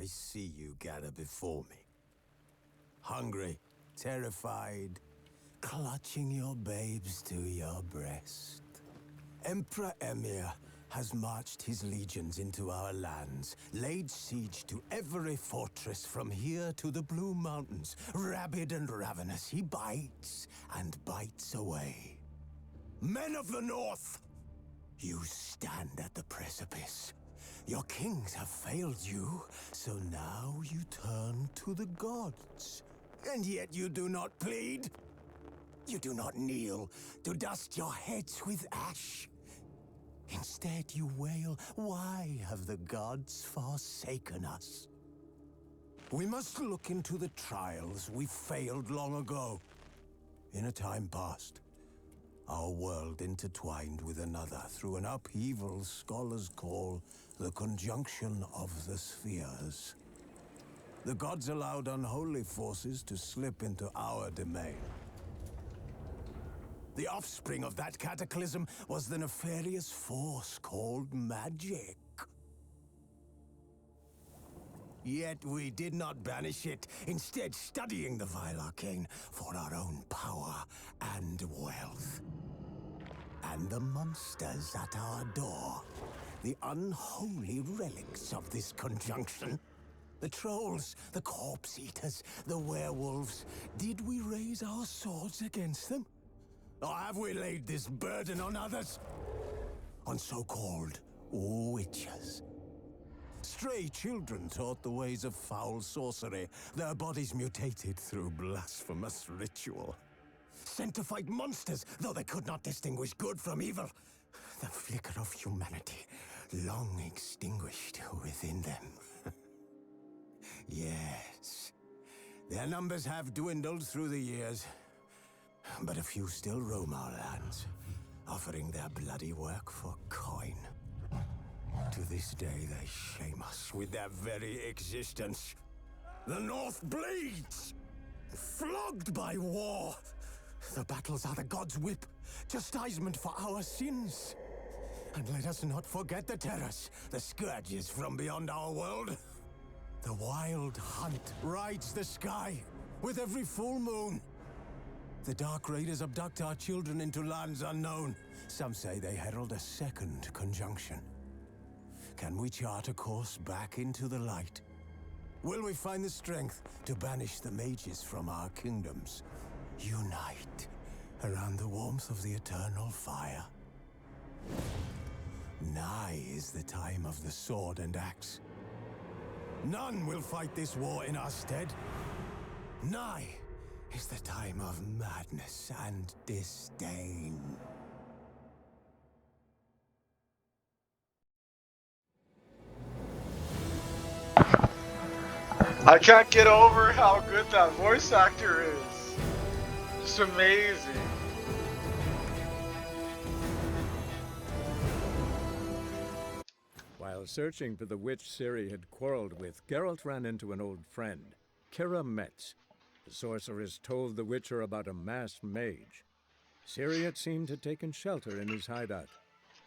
I see you gather before me. Hungry, terrified, clutching your babes to your breast. Emperor Emir has marched his legions into our lands, laid siege to every fortress from here to the Blue Mountains. Rabid and ravenous, he bites and bites away. Men of the North, you stand at the precipice. Your kings have failed you, so now you turn to the gods. And yet you do not plead. You do not kneel to dust your heads with ash. Instead you wail, why have the gods forsaken us? We must look into the trials we failed long ago. In a time past, our world intertwined with another through an upheaval scholars call the conjunction of the spheres. The gods allowed unholy forces to slip into our domain. The offspring of that cataclysm was the nefarious force called magic. Yet we did not banish it, instead studying the vile arcane for our own power and wealth. And the monsters at our door, the unholy relics of this conjunction. The trolls, the corpse eaters, the werewolves. Did we raise our swords against them? Or have we laid this burden on others? On so-called witches. Stray children taught the ways of foul sorcery, their bodies mutated through blasphemous ritual. Sent to fight monsters, though they could not distinguish good from evil. The flicker of humanity, long extinguished within them. Yes, their numbers have dwindled through the years, but a few still roam our lands, offering their bloody work for coin. To this day, they shame us with their very existence. The North bleeds, flogged by war. The battles are the gods' whip, chastisement for our sins. And let us not forget the terrors, the scourges from beyond our world. The wild hunt rides the sky with every full moon. The Dark Raiders abduct our children into lands unknown. Some say they herald a second conjunction. Can we chart a course back into the light? Will we find the strength to banish the mages from our kingdoms? Unite around the warmth of the eternal fire. Nigh is the time of the sword and axe. None will fight this war in our stead. Nigh is the time of madness and disdain. I can't get over how good that voice actor is. Just amazing. While searching for the witch Ciri had quarreled with, Geralt ran into an old friend, Keira Metz. The sorceress told the Witcher about a masked mage. Ciri had seemed to have taken shelter in his hideout.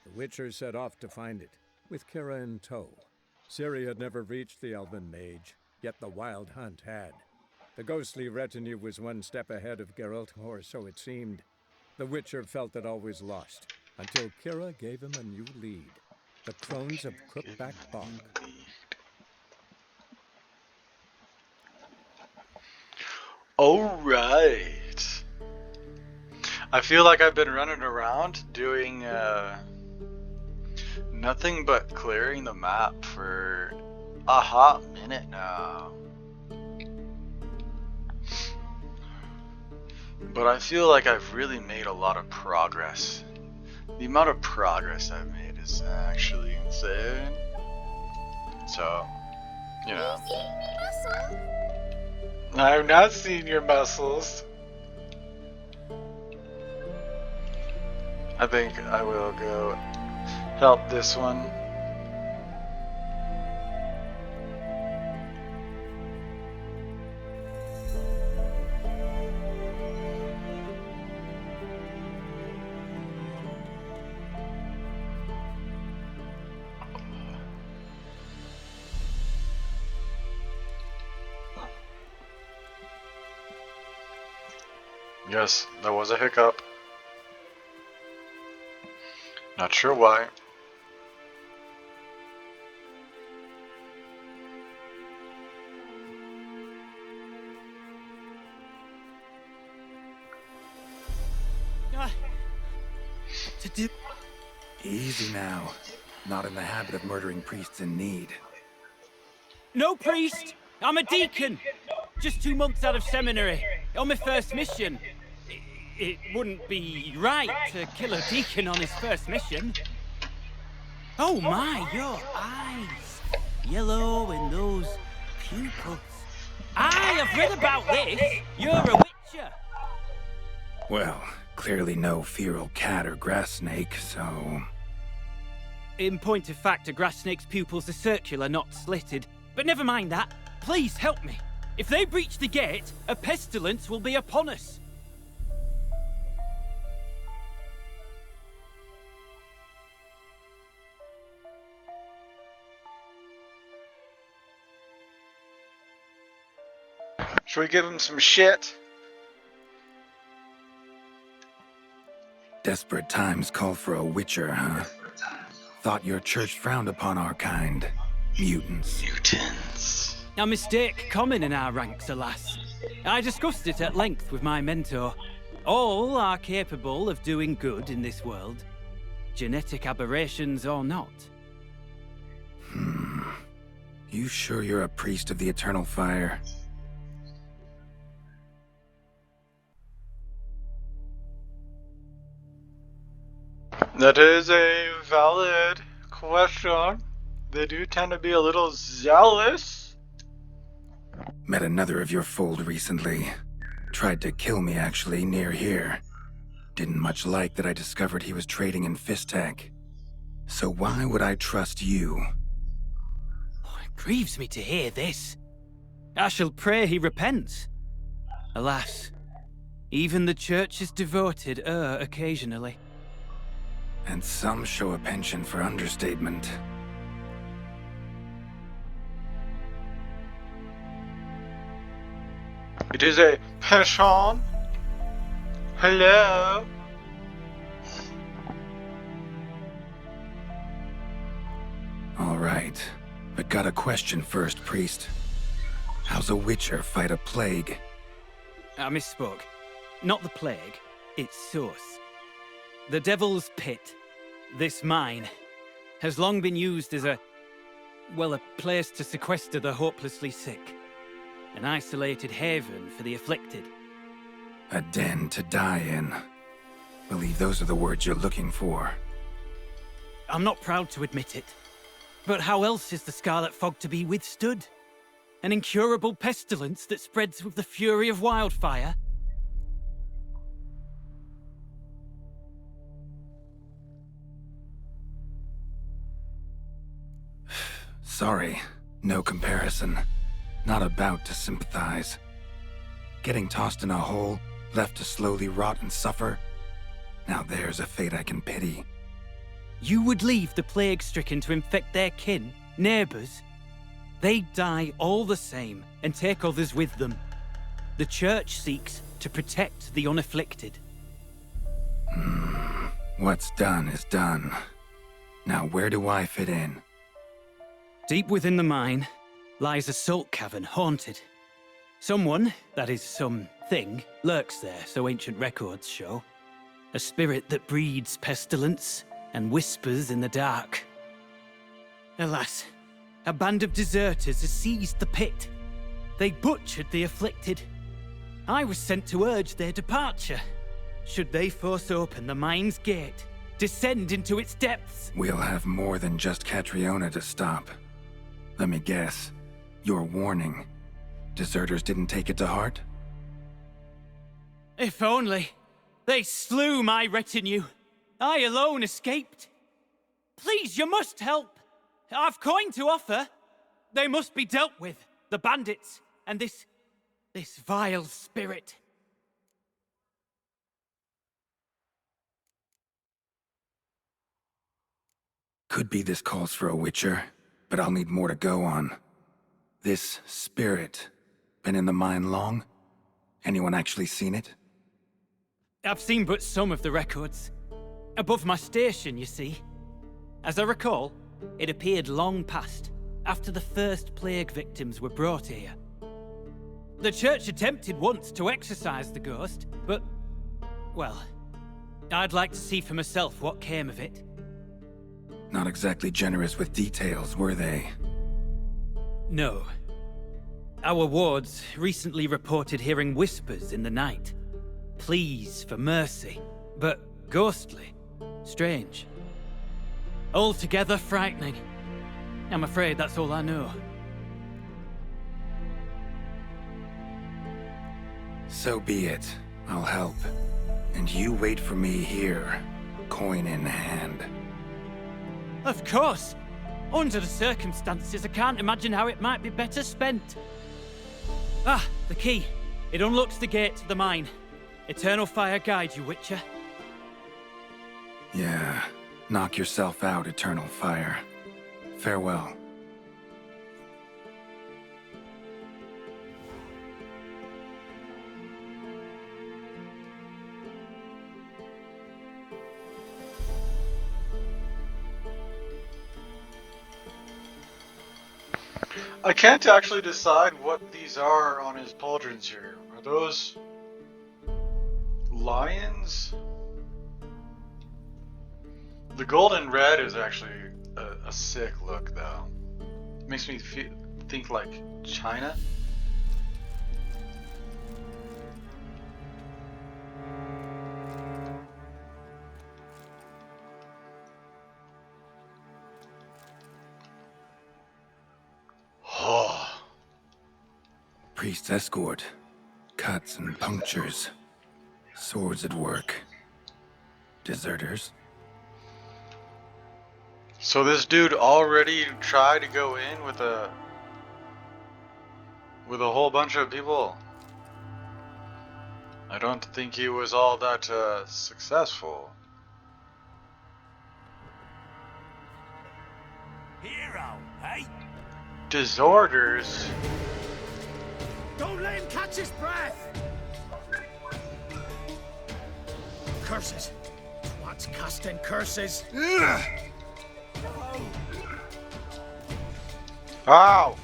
The Witcher set off to find it, with Keira in tow. Ciri had never reached the elven mage, yet the Wild Hunt had. The ghostly retinue was one step ahead of Geralt, or so it seemed. The Witcher felt it all was lost, until Keira gave him a new lead. The Crones of Crookback Bog. Alright. I feel like I've been running around doing nothing but clearing the map for a hot minute now. But I feel like I've really made a lot of progress. The amount of progress I've made is actually insane. So, you know. I've not seen your muscles. I think I will go help this one. Yes, that was a hiccup. Not sure why. What to do? Easy now. Not in the habit of murdering priests in need. No priest! I'm a deacon! Just 2 months out of seminary, on my first mission. It wouldn't be right to kill a deacon on his first mission. Oh my, your eyes! Yellow and those pupils. Aye, I've read about this! You're a witcher! Well, clearly no feral cat or grass snake, so... In point of fact, a grass snake's pupils are circular, not slitted. But never mind that. Please help me. If they breach the gate, a pestilence will be upon us. Should we give him some shit? Desperate times call for a witcher, huh? Thought your church frowned upon our kind. Mutants. Mutants. A mistake common in our ranks, alas. I discussed it at length with my mentor. All are capable of doing good in this world, genetic aberrations or not. You sure you're a priest of the Eternal Fire? That is a valid question. They do tend to be a little zealous. Met another of your fold recently. Tried to kill me, actually, near here. Didn't much like that I discovered he was trading in Fistek. So why would I trust you? Oh, it grieves me to hear this. I shall pray he repents. Alas, even the church's devoted err occasionally. And some show a penchant for understatement. It is a penchant. Hello. All right, but got a question first, priest. How's a witcher fight a plague? I misspoke. Not the plague, its source. The Devil's Pit, this mine, has long been used as a place to sequester the hopelessly sick. An isolated haven for the afflicted. A den to die in. Believe those are the words you're looking for. I'm not proud to admit it, but how else is the Scarlet Fog to be withstood? An incurable pestilence that spreads with the fury of wildfire? Sorry, no comparison. Not about to sympathize. Getting tossed in a hole, left to slowly rot and suffer? Now there's a fate I can pity. You would leave the plague-stricken to infect their kin, neighbors? They die all the same and take others with them. The Church seeks to protect the unafflicted. What's done is done. Now where do I fit in? Deep within the mine lies a salt cavern haunted. Someone, that is something, lurks there, so ancient records show. A spirit that breeds pestilence and whispers in the dark. Alas, a band of deserters has seized the pit. They butchered the afflicted. I was sent to urge their departure. Should they force open the mine's gate, descend into its depths? We'll have more than just Catriona to stop. Let me guess. Your warning. Deserters didn't take it to heart? If only. They slew my retinue. I alone escaped. Please, you must help. I've coin to offer. They must be dealt with. The bandits and this vile spirit. Could be this calls for a witcher, but I'll need more to go on. This spirit, been in the mine long? Anyone actually seen it? I've seen but some of the records. Above my station, you see. As I recall, it appeared long past, after the first plague victims were brought here. The church attempted once to exorcise the ghost, but, well, I'd like to see for myself what came of it. Not exactly generous with details, were they? No. Our wards recently reported hearing whispers in the night. Pleas for mercy, but ghostly. Strange. Altogether frightening. I'm afraid that's all I know. So be it. I'll help. And you wait for me here, coin in hand. Of course! Under the circumstances, I can't imagine how it might be better spent. Ah, the key. It unlocks the gate to the mine. Eternal fire guide you, Witcher. Yeah, knock yourself out, Eternal Fire. Farewell. I can't actually decide what these are on his pauldrons here. Are those lions? The gold and red is actually a sick look, though. Makes me think like China. Oh. Priest's escort. Cuts and punctures. Swords at work. Deserters. So this dude already tried to go in with a whole bunch of people. I don't think he was all that successful. Hero, hey? Disorders? Don't let him catch his breath! Curses! What's casting curses? Ow!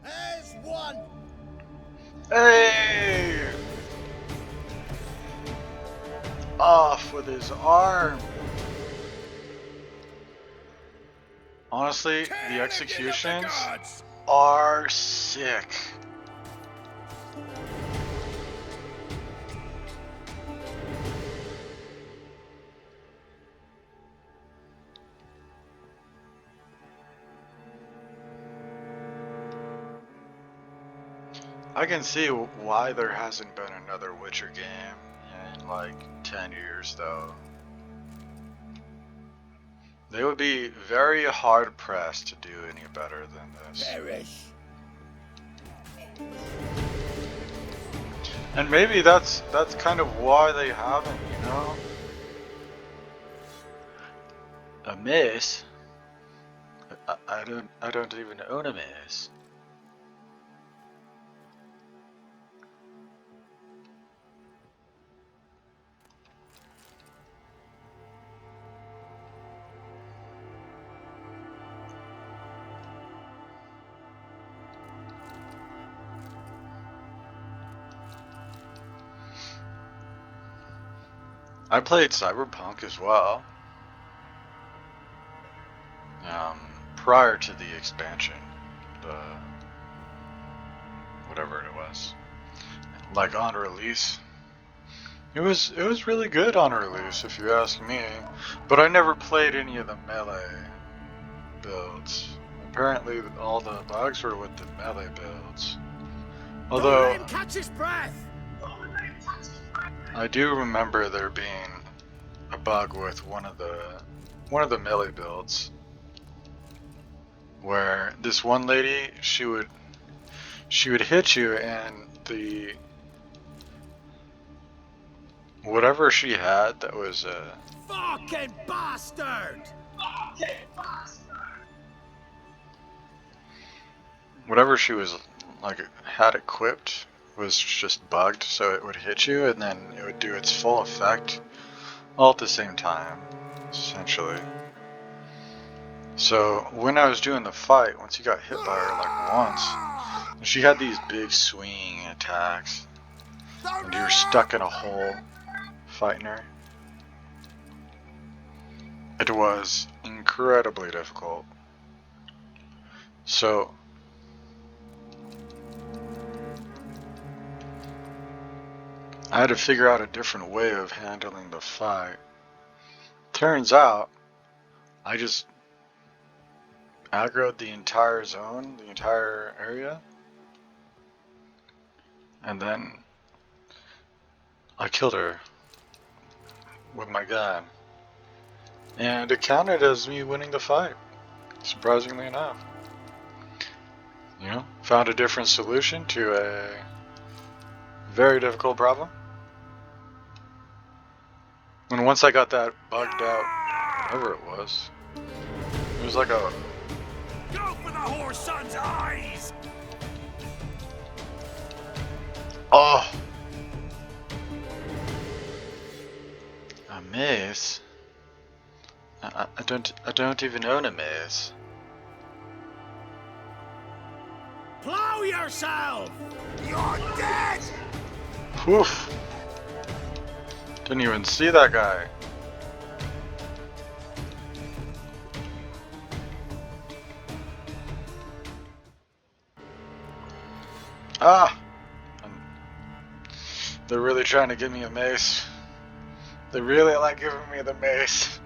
There's one! Hey! Off with his arm. Honestly, the executions are sick. I can see why there hasn't been another Witcher game in like 10 years though. They would be very hard pressed to do any better than this. Perish. And maybe that's kind of why they haven't, you know? A mace? I don't even own a mace. I played Cyberpunk as well. Prior to the expansion, whatever it was, like on release. It was really good on release, if you ask me. But I never played any of the melee builds. I apparently all the bugs were with the melee builds. Don't Although let him catch his breath! I do remember there being a bug with one of the melee builds where this one lady, she would hit you, and the whatever she had that was Fucking bastard! whatever she was like had equipped was just bugged, so it would hit you and then it would do its full effect all at the same time, essentially. So when I was doing the fight, once you got hit by her like once, she had these big swinging attacks, and you were stuck in a hole fighting her. It was incredibly difficult. So I had to figure out a different way of handling the fight. Turns out, I just aggroed the entire zone, the entire area, and then I killed her with my gun. And it counted as me winning the fight, surprisingly enough. You know, found a different solution to a very difficult problem. And once I got that bugged out, whatever it was like a... Go for the whore son's eyes! Oh! A mace? I don't even own a mace. Plow yourself! You're dead! Poof! Didn't even see that guy. Ah! They're really trying to give me a mace. They really like giving me the mace.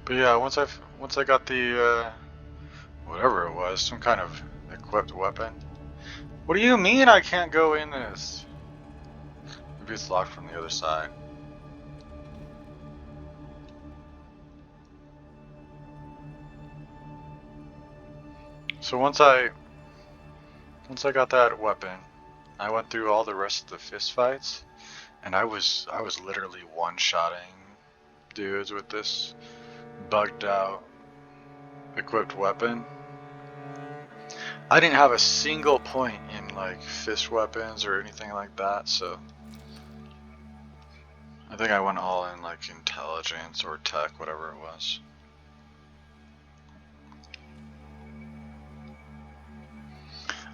But yeah, once I got the whatever it was, some kind of equipped weapon. What do you mean I can't go in this? Maybe it's locked from the other side. So once I got that weapon, I went through all the rest of the fist fights, and I was literally one-shotting dudes with this bugged out equipped weapon. I didn't have a single point in like fist weapons or anything like that, so I think I went all in like intelligence or tech, whatever it was.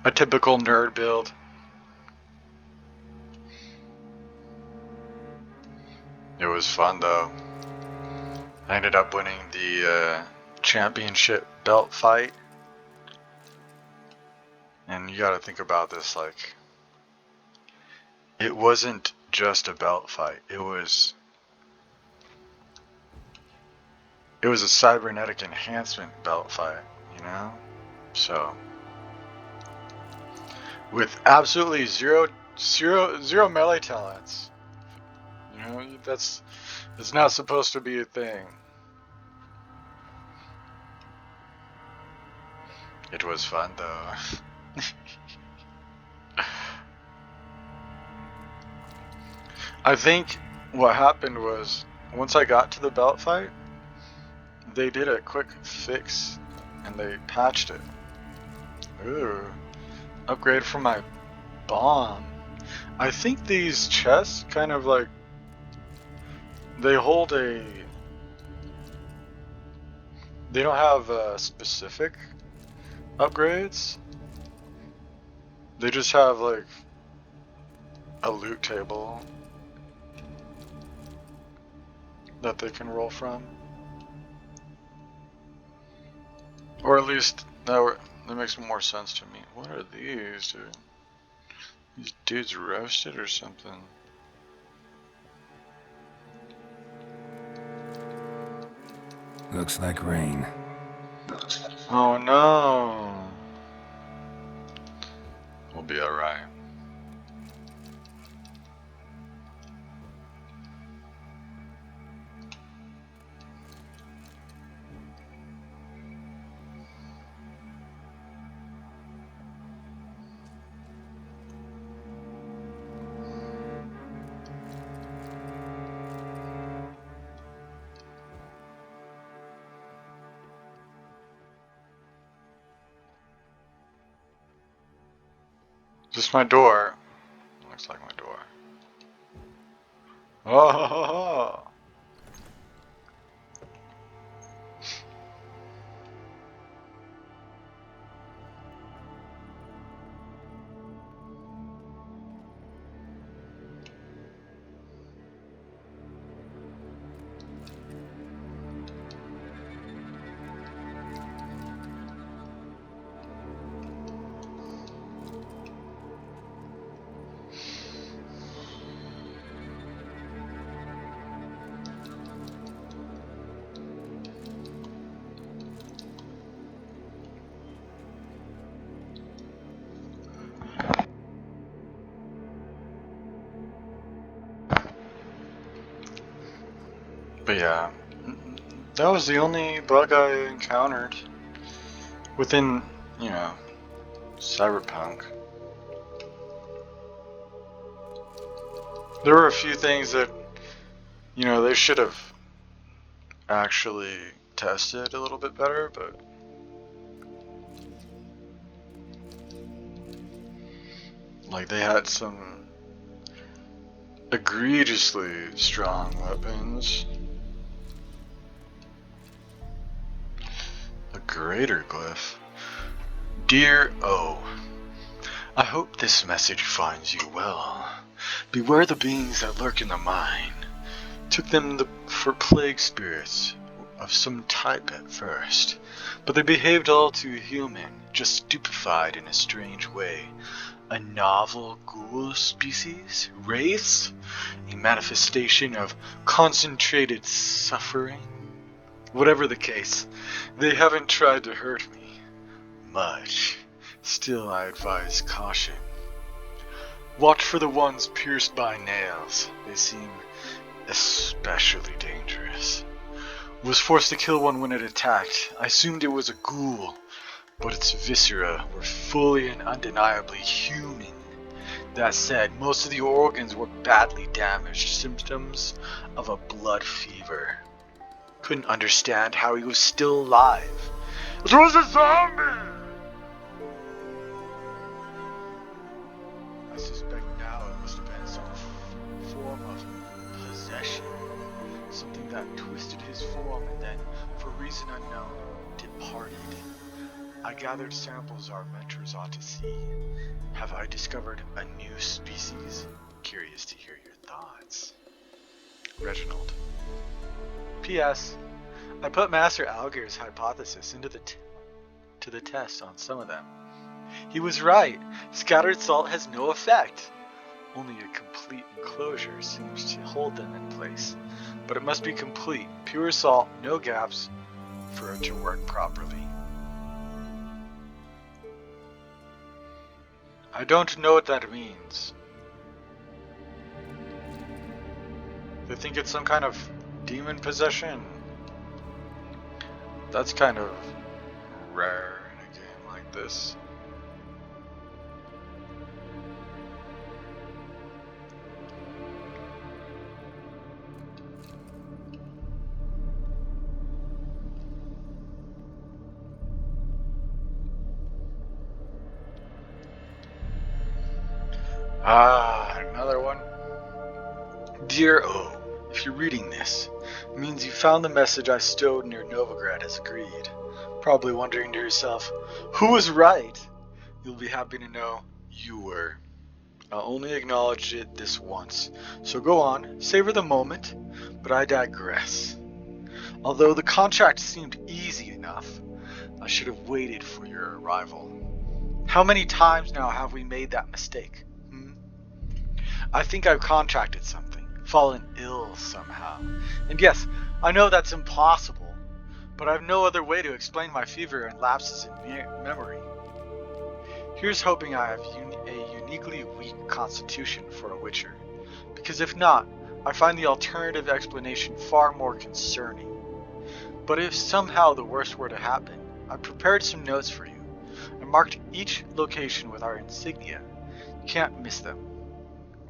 A typical nerd build. It was fun though. I ended up winning the championship belt fight. And you gotta think about this, like, it wasn't just a belt fight. It was a cybernetic enhancement belt fight, you know? So with absolutely zero melee talents. You know, it's not supposed to be a thing. It was fun though. I think what happened was, once I got to the belt fight, they did a quick fix and they patched it. Ooh. Upgrade for my bomb. I think these chests kind of like, they hold a... They don't have specific upgrades. They just have like a loot table that they can roll from. Or at least that makes more sense to me. What are these, dude? These dudes roasted or something. Looks like rain. Oh no. We'll be alright. Is this my door? Looks like my door. Oh! But yeah, that was the only bug I encountered within, you know, Cyberpunk. There were a few things that, you know, they should have actually tested a little bit better, but like they had some egregiously strong weapons. A greater glyph. Dear O, I hope this message finds you well. Beware the beings that lurk in the mine. Took them for plague spirits of some type at first, but they behaved all too human, just stupefied in a strange way. A novel ghoul species? Wraiths? A manifestation of concentrated suffering? Whatever the case, they haven't tried to hurt me much. Still, I advise caution. Watch for the ones pierced by nails. They seem especially dangerous. Was forced to kill one when it attacked. I assumed it was a ghoul, but its viscera were fully and undeniably human. That said, most of the organs were badly damaged, symptoms of a blood fever. Couldn't understand how he was still alive. It was a zombie! I suspect now it must have been some form of possession. Something that twisted his form and then, for reason unknown, departed. I gathered samples our mentors ought to see. Have I discovered a new species? Curious to hear your thoughts. Reginald. P.S. I put Master Algir's hypothesis into the test on some of them. He was right. Scattered salt has no effect. Only a complete enclosure seems to hold them in place. But it must be complete. Pure salt, no gaps, for it to work properly. I don't know what that means. They think it's some kind of demon possession. That's kind of rare in a game like this. Another one. Dear O, if you're reading this, it means you found the message I stowed near Novigrad as agreed. Probably wondering to yourself, who was right? You'll be happy to know you were. I only acknowledged it this once, so go on, savor the moment, but I digress. Although the contract seemed easy enough, I should have waited for your arrival. How many times now have we made that mistake? I think I've contracted something, fallen ill somehow. And yes, I know that's impossible, but I have no other way to explain my fever and lapses in memory. Here's hoping I have a uniquely weak constitution for a Witcher, because if not, I find the alternative explanation far more concerning. But if somehow the worst were to happen, I prepared some notes for you. I marked each location with our insignia. You can't miss them.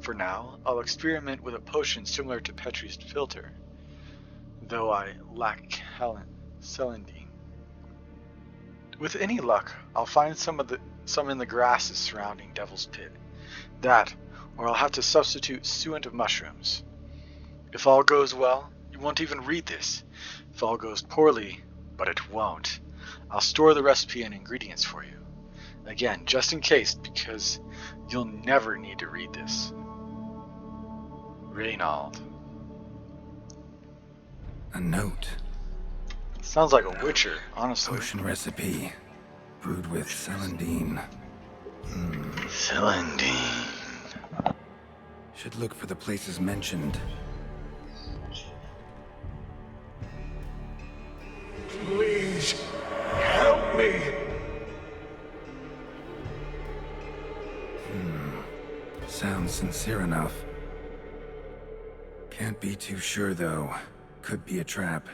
For now, I'll experiment with a potion similar to Petrie's filter, though I lack celandine. With any luck, I'll find some in the grasses surrounding Devil's Pit. That, or I'll have to substitute suet of mushrooms. If all goes well, you won't even read this. If all goes poorly, but it won't, I'll store the recipe and ingredients for you. Again, just in case, because you'll never need to read this. Reynald. A note. Sounds like a Witcher, honestly. Potion recipe. Brewed with celandine. Celandine. Should look for the places mentioned. Please, help me! Sounds sincere enough. Can't be too sure, though. Could be a trap.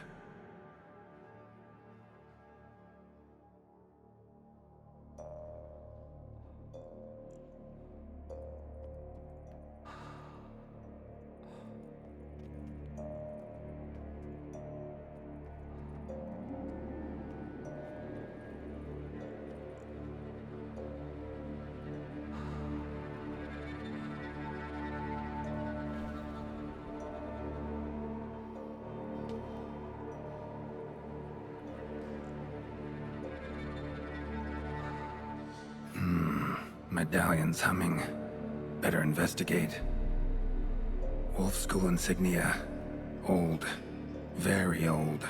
Medallion's humming. Better investigate. Wolf School insignia. Old. Very old.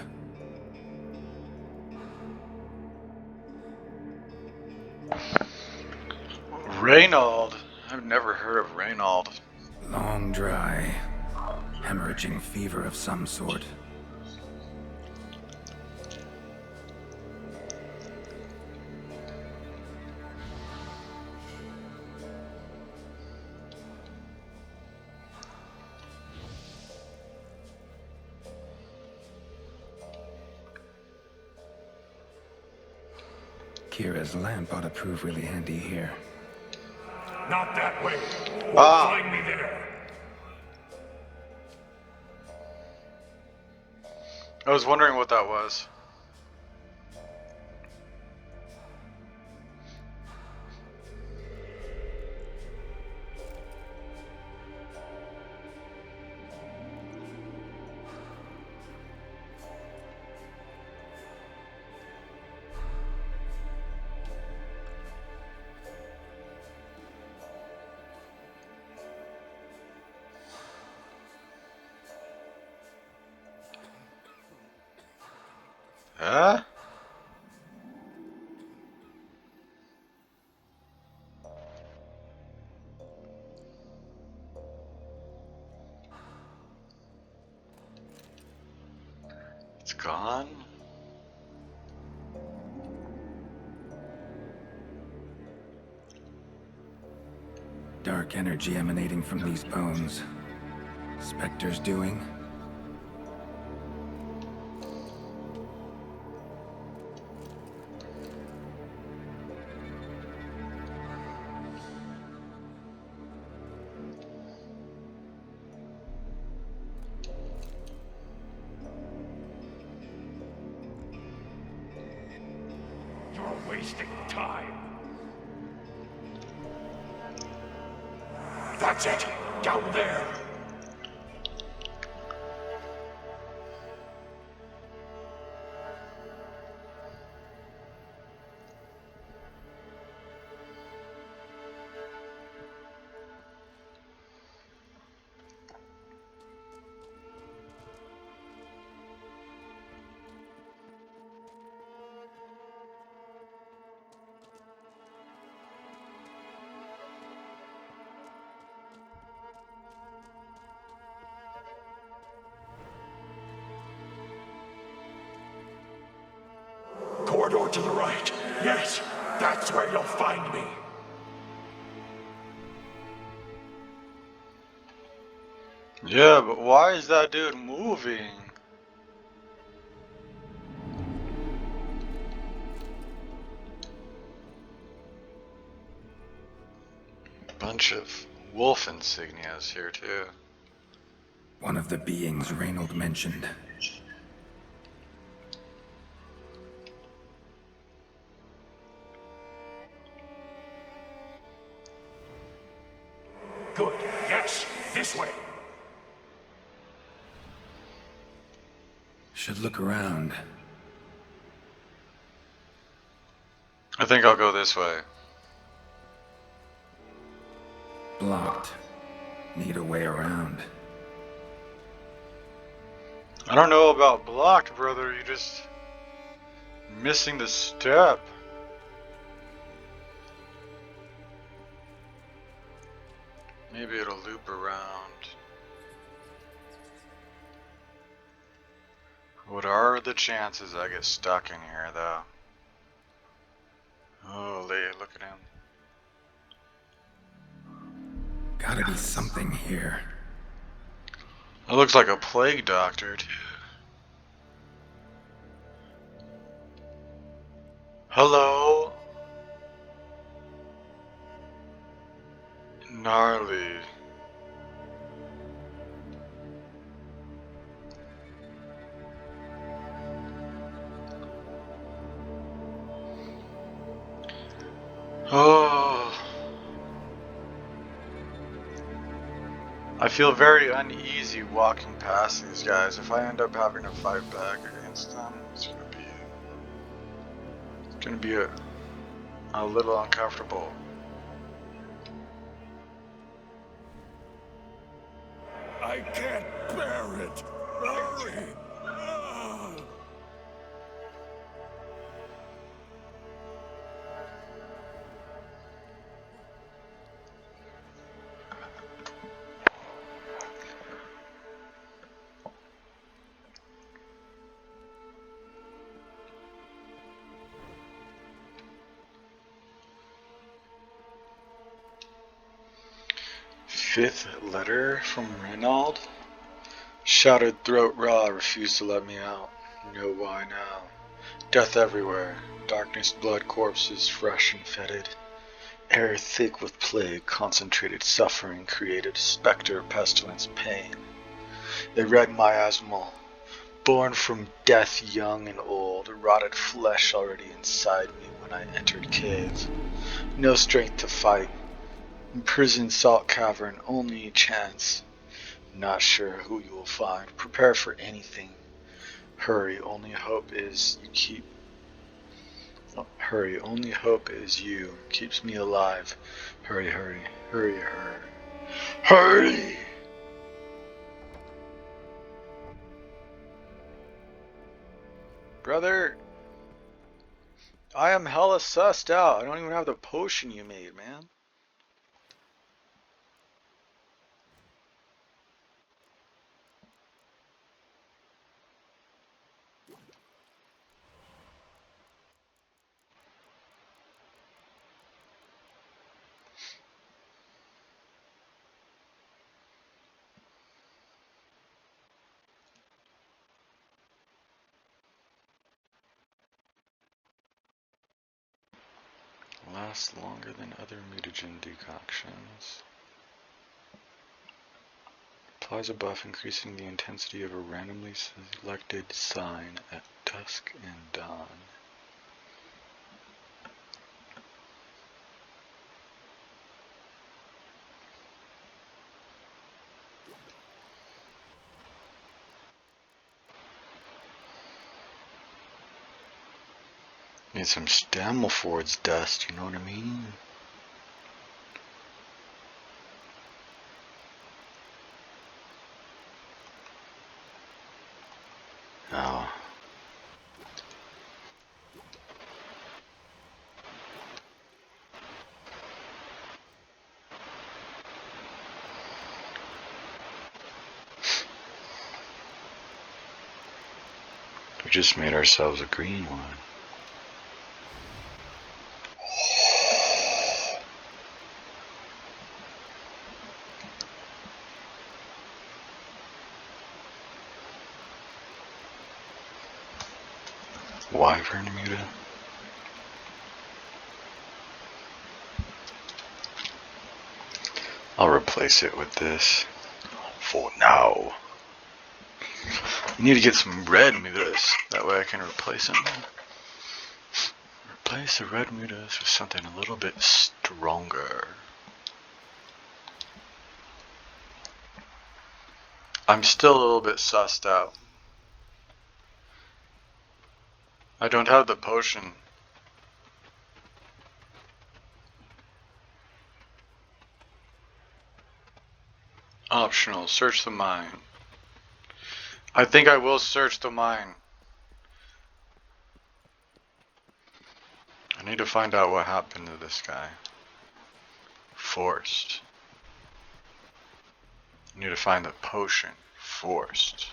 Reynald. I've never heard of Reynald. Long dry. Hemorrhaging fever of some sort. Kira's lamp ought to prove really handy here. Not that way. Find me there. I was wondering what that was. Huh? It's gone? Dark energy emanating from these bones. Spectre's doing? You're wasting time. That's it. Down there. corridor to the right. Yes, that's where you'll find me. Yeah, but why is that dude moving? Bunch of wolf insignias here too. One of the beings Reynold mentioned. Good. Yes, this way. Should look around. I think I'll go this way. Blocked. Need a way around. I don't know about blocked, brother. You're just missing the step. Maybe it'll loop around. What are the chances I get stuck in here, though? Holy, look at him. Gotta be something here. It looks like a plague doctor, too. Hello? Gnarly. Oh. I feel very uneasy walking past these guys. If I end up having to fight back against them, it's gonna be a little uncomfortable. I can't bear it. Hurry. Fifth letter from Reynold? Shouted throat raw, refused to let me out. Know why now. Death everywhere. Darkness, blood, corpses, fresh and fetid. Air thick with plague, concentrated suffering created. Spectre, pestilence, pain. A red miasmal. Born from death young and old. Rotted flesh already inside me when I entered cave. No strength to fight. Imprisoned salt cavern, only chance. Not sure who you will find. Prepare for anything. Hurry, only hope is you keep. Hurry, only hope is you. Keeps me alive. Hurry, hurry, hurry, hurry. Hurry! Brother, I am hella sussed out. I don't even have the potion you made, man. Lasts longer than other mutagen decoctions. Applies a buff increasing the intensity of a randomly selected sign at dusk and dawn. Need some Stammelford's dust, you know what I mean? Oh. We just made ourselves a green one. Wyvern mutant. I'll replace it with this for now. I need to get some red mutas. That way I can replace them. Replace the red mutas with something a little bit stronger. I'm still a little bit sussed out. I don't have the potion. Optional, search the mine. I think I will search the mine. I need to find out what happened to this guy. Forced. I need to find the potion. Forced.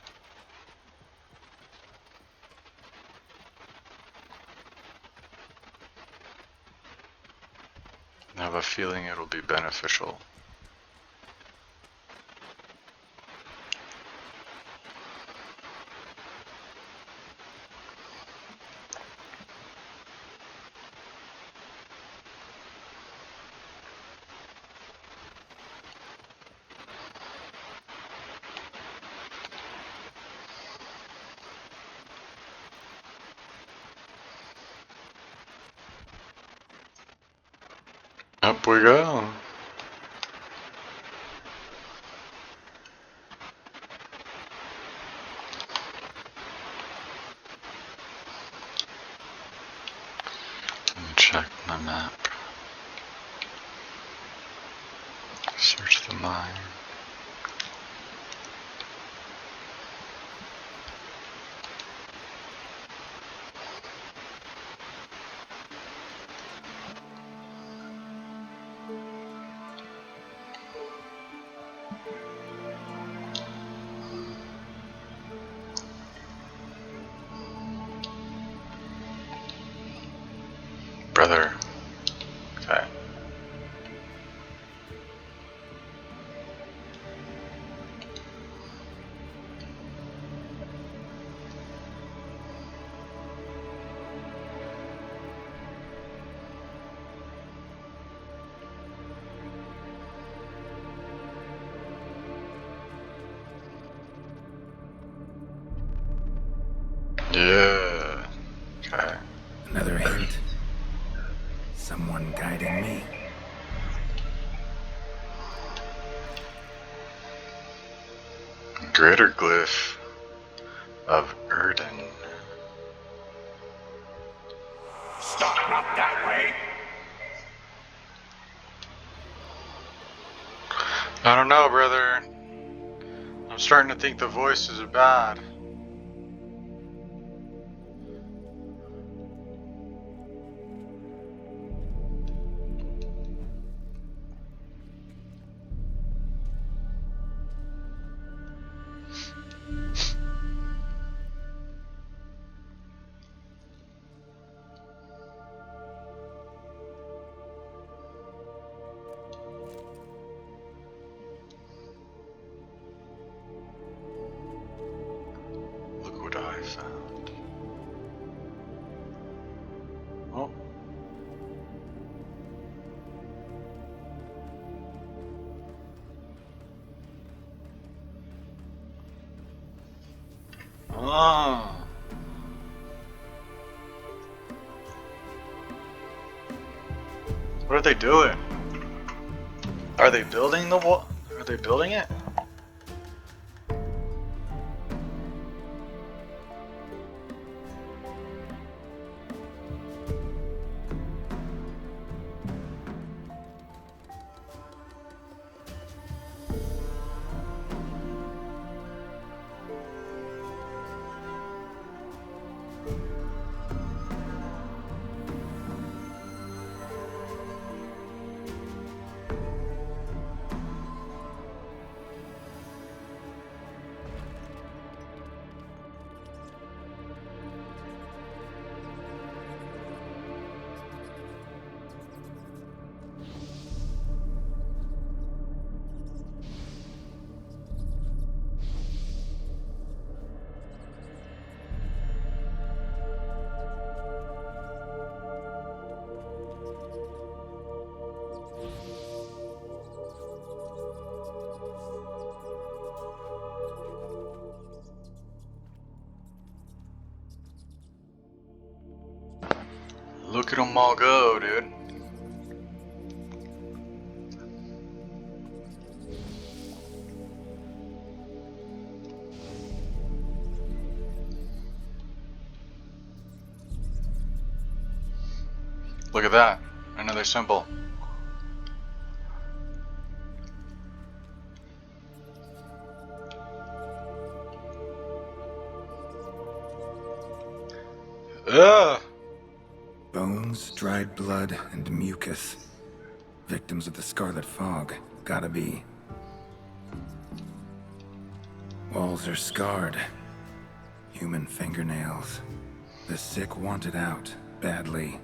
I have a feeling it'll be beneficial. Up we go. Let me check my map. Search the mine. Brother. Okay. Yeah. Okay. Another hint. Someone guiding me. Greater Glyph of Erden. Stop, not that way. I don't know, brother. I'm starting to think the voices are bad. Look what I found. Oh. Ah. What are they doing? Are they building the wall? Are they building it? Look at them all go, dude. Look at that. Another symbol. Ugh! Bones, dried blood, and mucus. Victims of the Scarlet Fog. Gotta be. Walls are scarred. Human fingernails. The sick want it out, badly.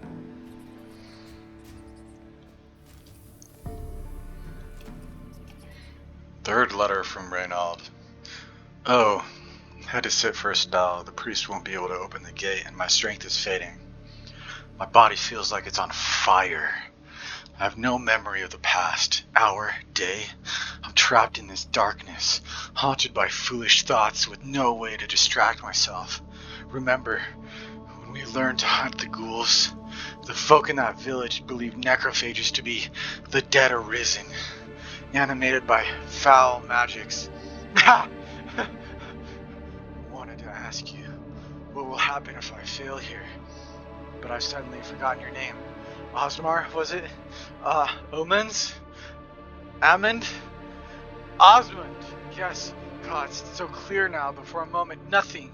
Third letter from Reynald. Oh, had to sit for a spell. The priest won't be able to open the gate, and my strength is fading. My body feels like it's on fire. I have no memory of the past, hour, day. I'm trapped in this darkness, haunted by foolish thoughts with no way to distract myself. Remember, when we learned to hunt the ghouls, the folk in that village believed necrophages to be the dead arisen, animated by foul magics. I wanted to ask you, what will happen if I fail here? But I've suddenly forgotten your name. Osmar, was it? Omens? Amund? Osmond! Yes. God, it's so clear now, but for a moment, nothing.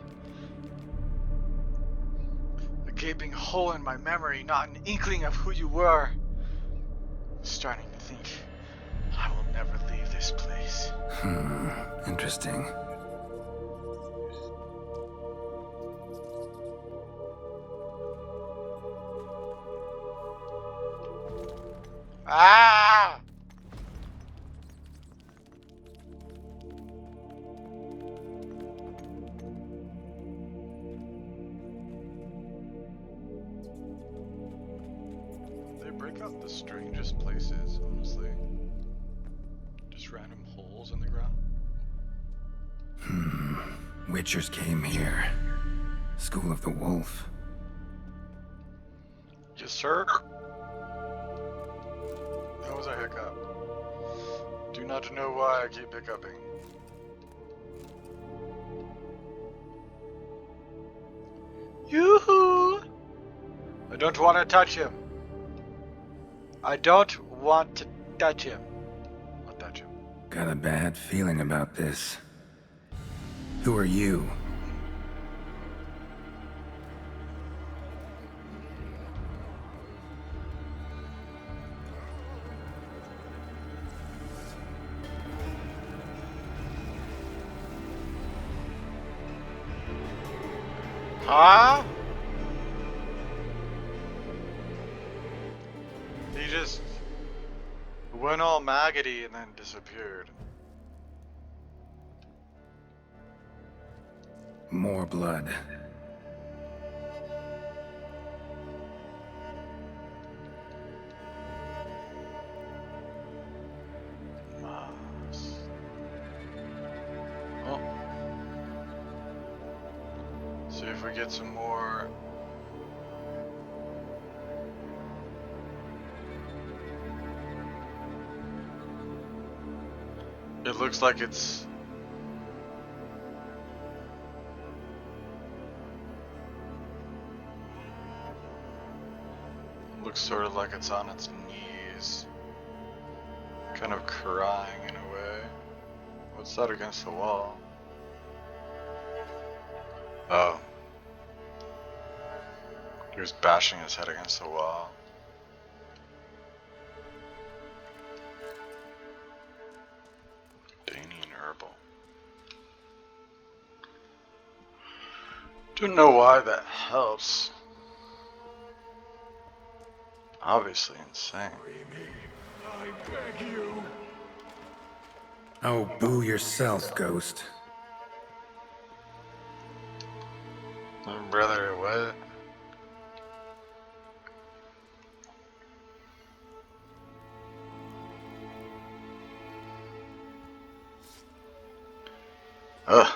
A gaping hole in my memory, not an inkling of who you were. I'm starting to think I will never leave this place. Interesting. Ah! They break out the strangest places, honestly. Just random holes in the ground. Witchers came here. School of the Wolf. Yes, sir. That was a hiccup. Do not know why I keep hiccuping. Yoo-hoo! I don't want to touch him. I don't want to touch him. I'll touch him. Got a bad feeling about this. Who are you? Huh? He just went all maggoty and then disappeared. More blood. Well, see if we get some more. It looks like it's looks sort of like it's on its knees, kind of crying in a way. What's that against the wall? Oh. He was bashing his head against the wall. Danian herbal. Don't know why that helps. Obviously insane. I beg you. Oh, boo yourself, Ghost. Brother, what? Ugh.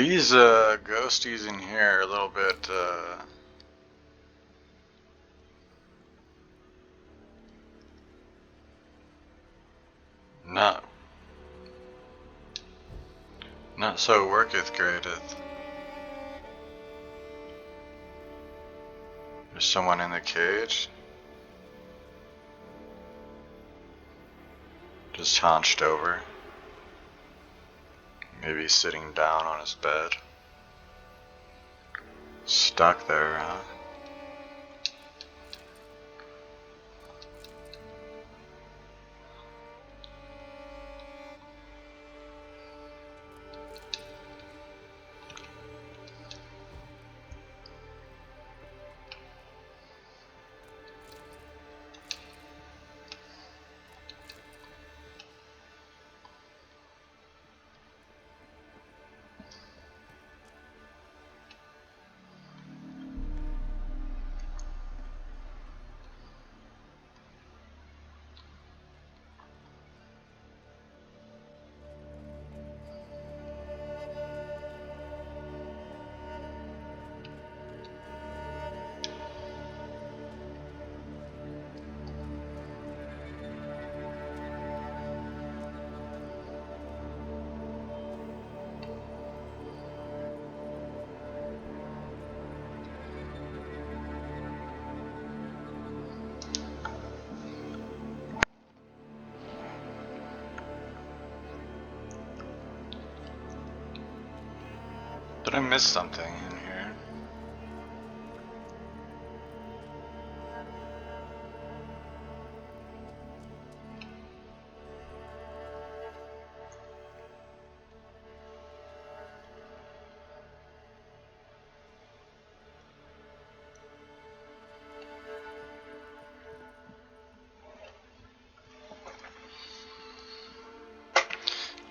these ghosties in here are a little bit not so worketh greateth. There's someone in the cage. Just hunched over. Maybe sitting down on his bed. Stuck there, huh? Did I miss something in here?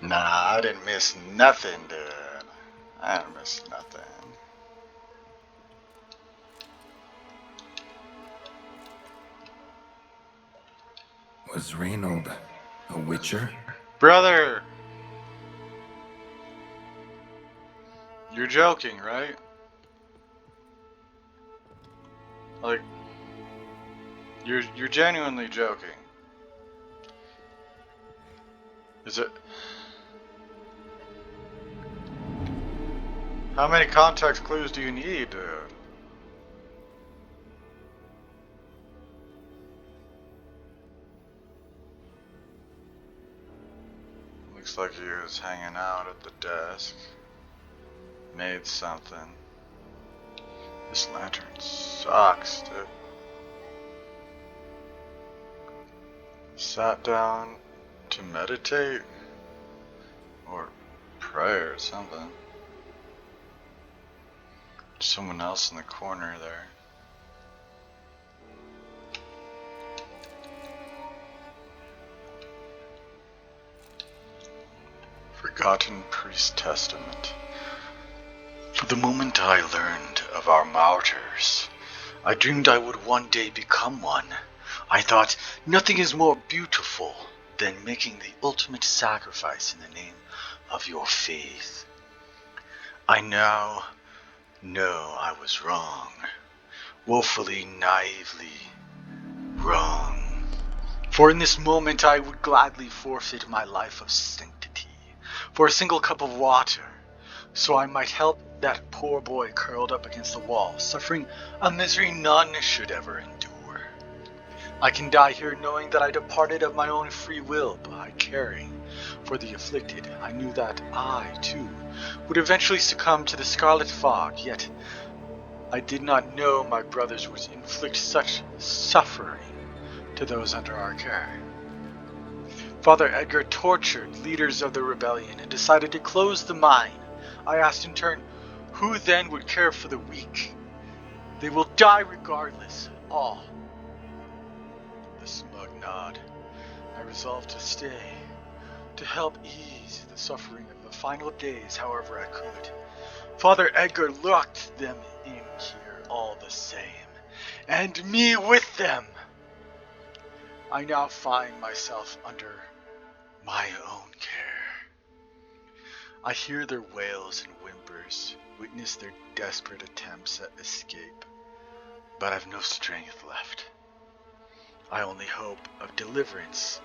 Nah, I didn't miss nothing, dude. I didn't miss nothing. Was Reynold a witcher? Brother! You're joking, right? Like, you're genuinely joking. Is it? How many context clues do you need, dude? Looks like he was hanging out at the desk. Made something. This lantern sucks, dude. Sat down to meditate? Or pray or something. Someone else in the corner there. Forgotten Priest Testament. For the moment I learned of our martyrs, I dreamed I would one day become one. I thought nothing is more beautiful than making the ultimate sacrifice in the name of your faith. I now know I was wrong. Woefully, naively wrong. For in this moment I would gladly forfeit my life of sanctity for a single cup of water, so I might help that poor boy curled up against the wall, suffering a misery none should ever endure. I can die here knowing that I departed of my own free will by caring for the afflicted. I knew that I, too, would eventually succumb to the scarlet fog, yet I did not know my brothers would inflict such suffering to those under our care. Father Edgar tortured leaders of the rebellion and decided to close the mine. I asked in turn, who then would care for the weak? They will die regardless, all. The smug nod. I resolved to stay, to help ease the suffering of the final days however I could. Father Edgar locked them in here all the same, and me with them. I now find myself under my own care. I hear their wails and whimpers, witness their desperate attempts at escape, but I've no strength left. I only hope of deliverance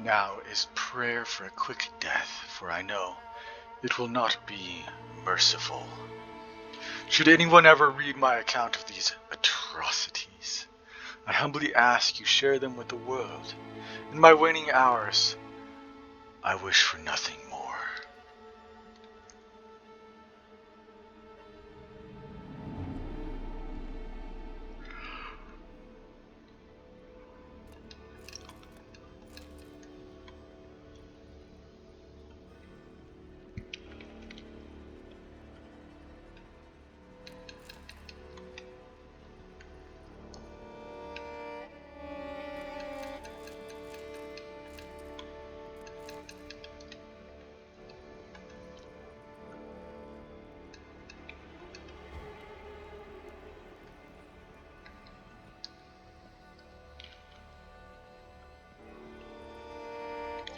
now is prayer for a quick death, for I know it will not be merciful. Should anyone ever read my account of these atrocities, I humbly ask you share them with the world. In my waning hours, I wish for nothing more.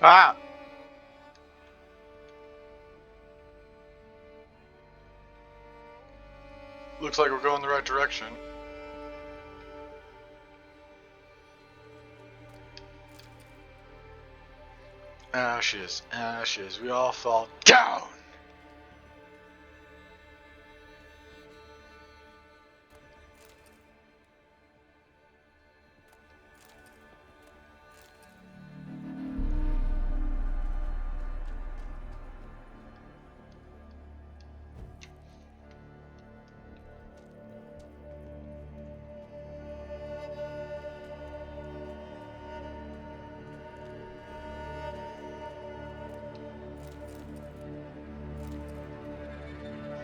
Ah! Looks like we're going the right direction. Ashes, ashes, we all fall down!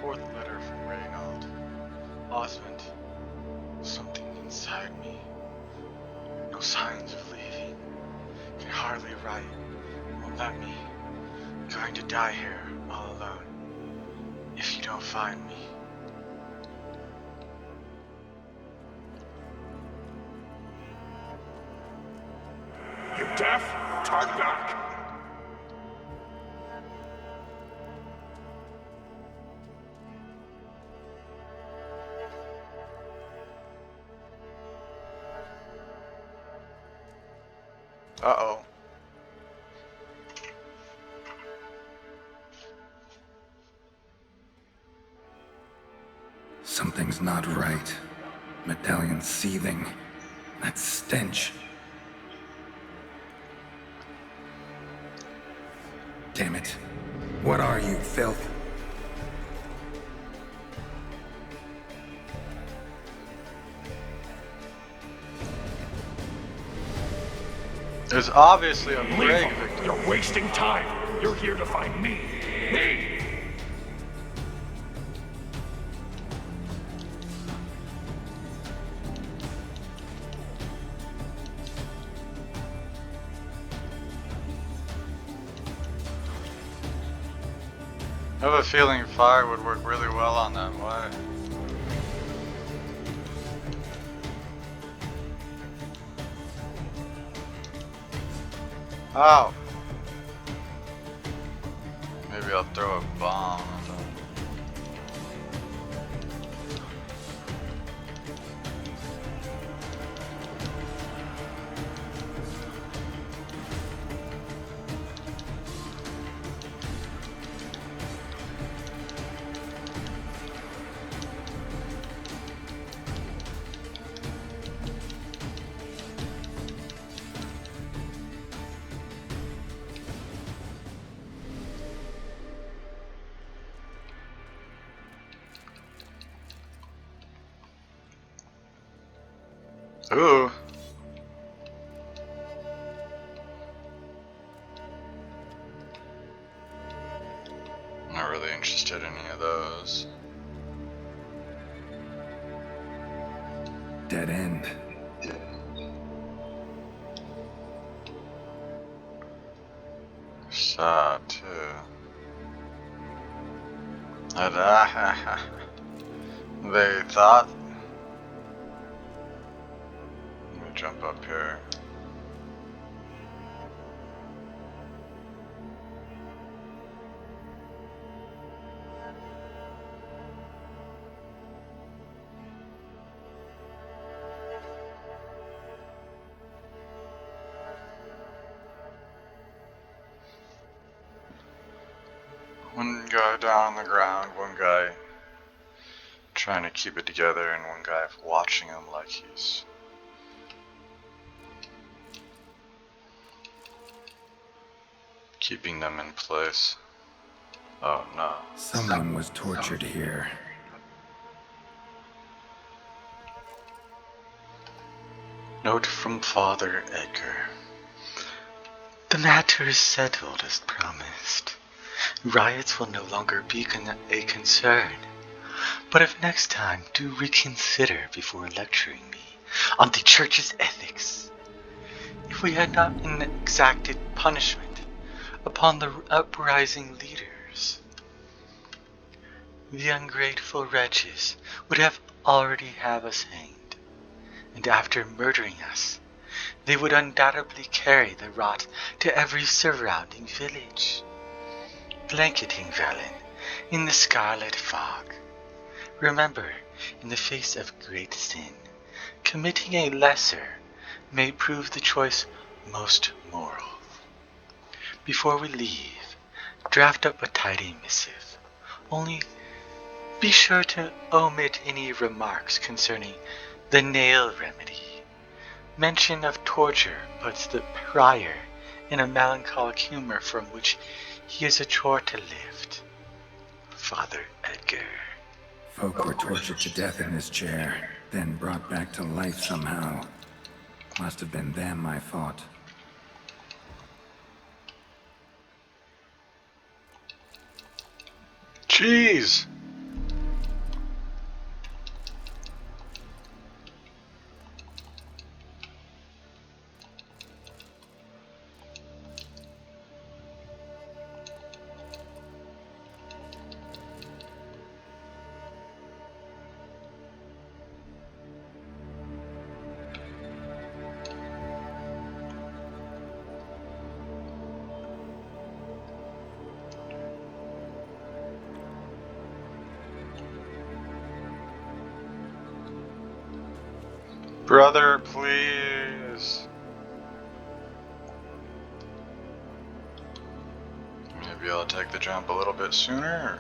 Fourth letter from Reynold. Osmond, something inside me. No signs of leaving. Can hardly write. Won't let me. I'm going to die here, all alone. If you don't find me. You deaf? Turn back! Uh-oh. Something's not right. Medallion seething. That stench. Damn it. What are you, filth? There's obviously a Leave break. him! You're wasting time! You're here to find me! Me! I have a feeling fire would work really well on them. Why? Ow! Maybe I'll throw a bomb at them. Ooh. Not really interested in any of those. Dead end. Sad too. And, they thought. Let me jump up here. guy down on the ground, one guy trying to keep it together, and one guy watching him like he's keeping them in place. Oh no. Someone was tortured here. Note from Father Edgar. The matter is settled as promised. Riots will no longer be a concern. But if next time, do reconsider before lecturing me on the church's ethics. If we had not exacted punishment upon the uprising leaders, the ungrateful wretches would have already have us hanged. And after murdering us, they would undoubtedly carry the rot to every surrounding village, blanketing Velen in the scarlet fog. Remember, in the face of great sin, committing a lesser may prove the choice most moral. Before we leave, draft up a tidy missive. Only be sure to omit any remarks concerning the nail remedy. Mention of torture puts the prior in a melancholic humor from which he is a chore to lift. Father Edgar. Folk were tortured to death in this chair, then brought back to life somehow. Must have been them I fought. Jeez! Brother, please. Maybe I'll take the jump a little bit sooner.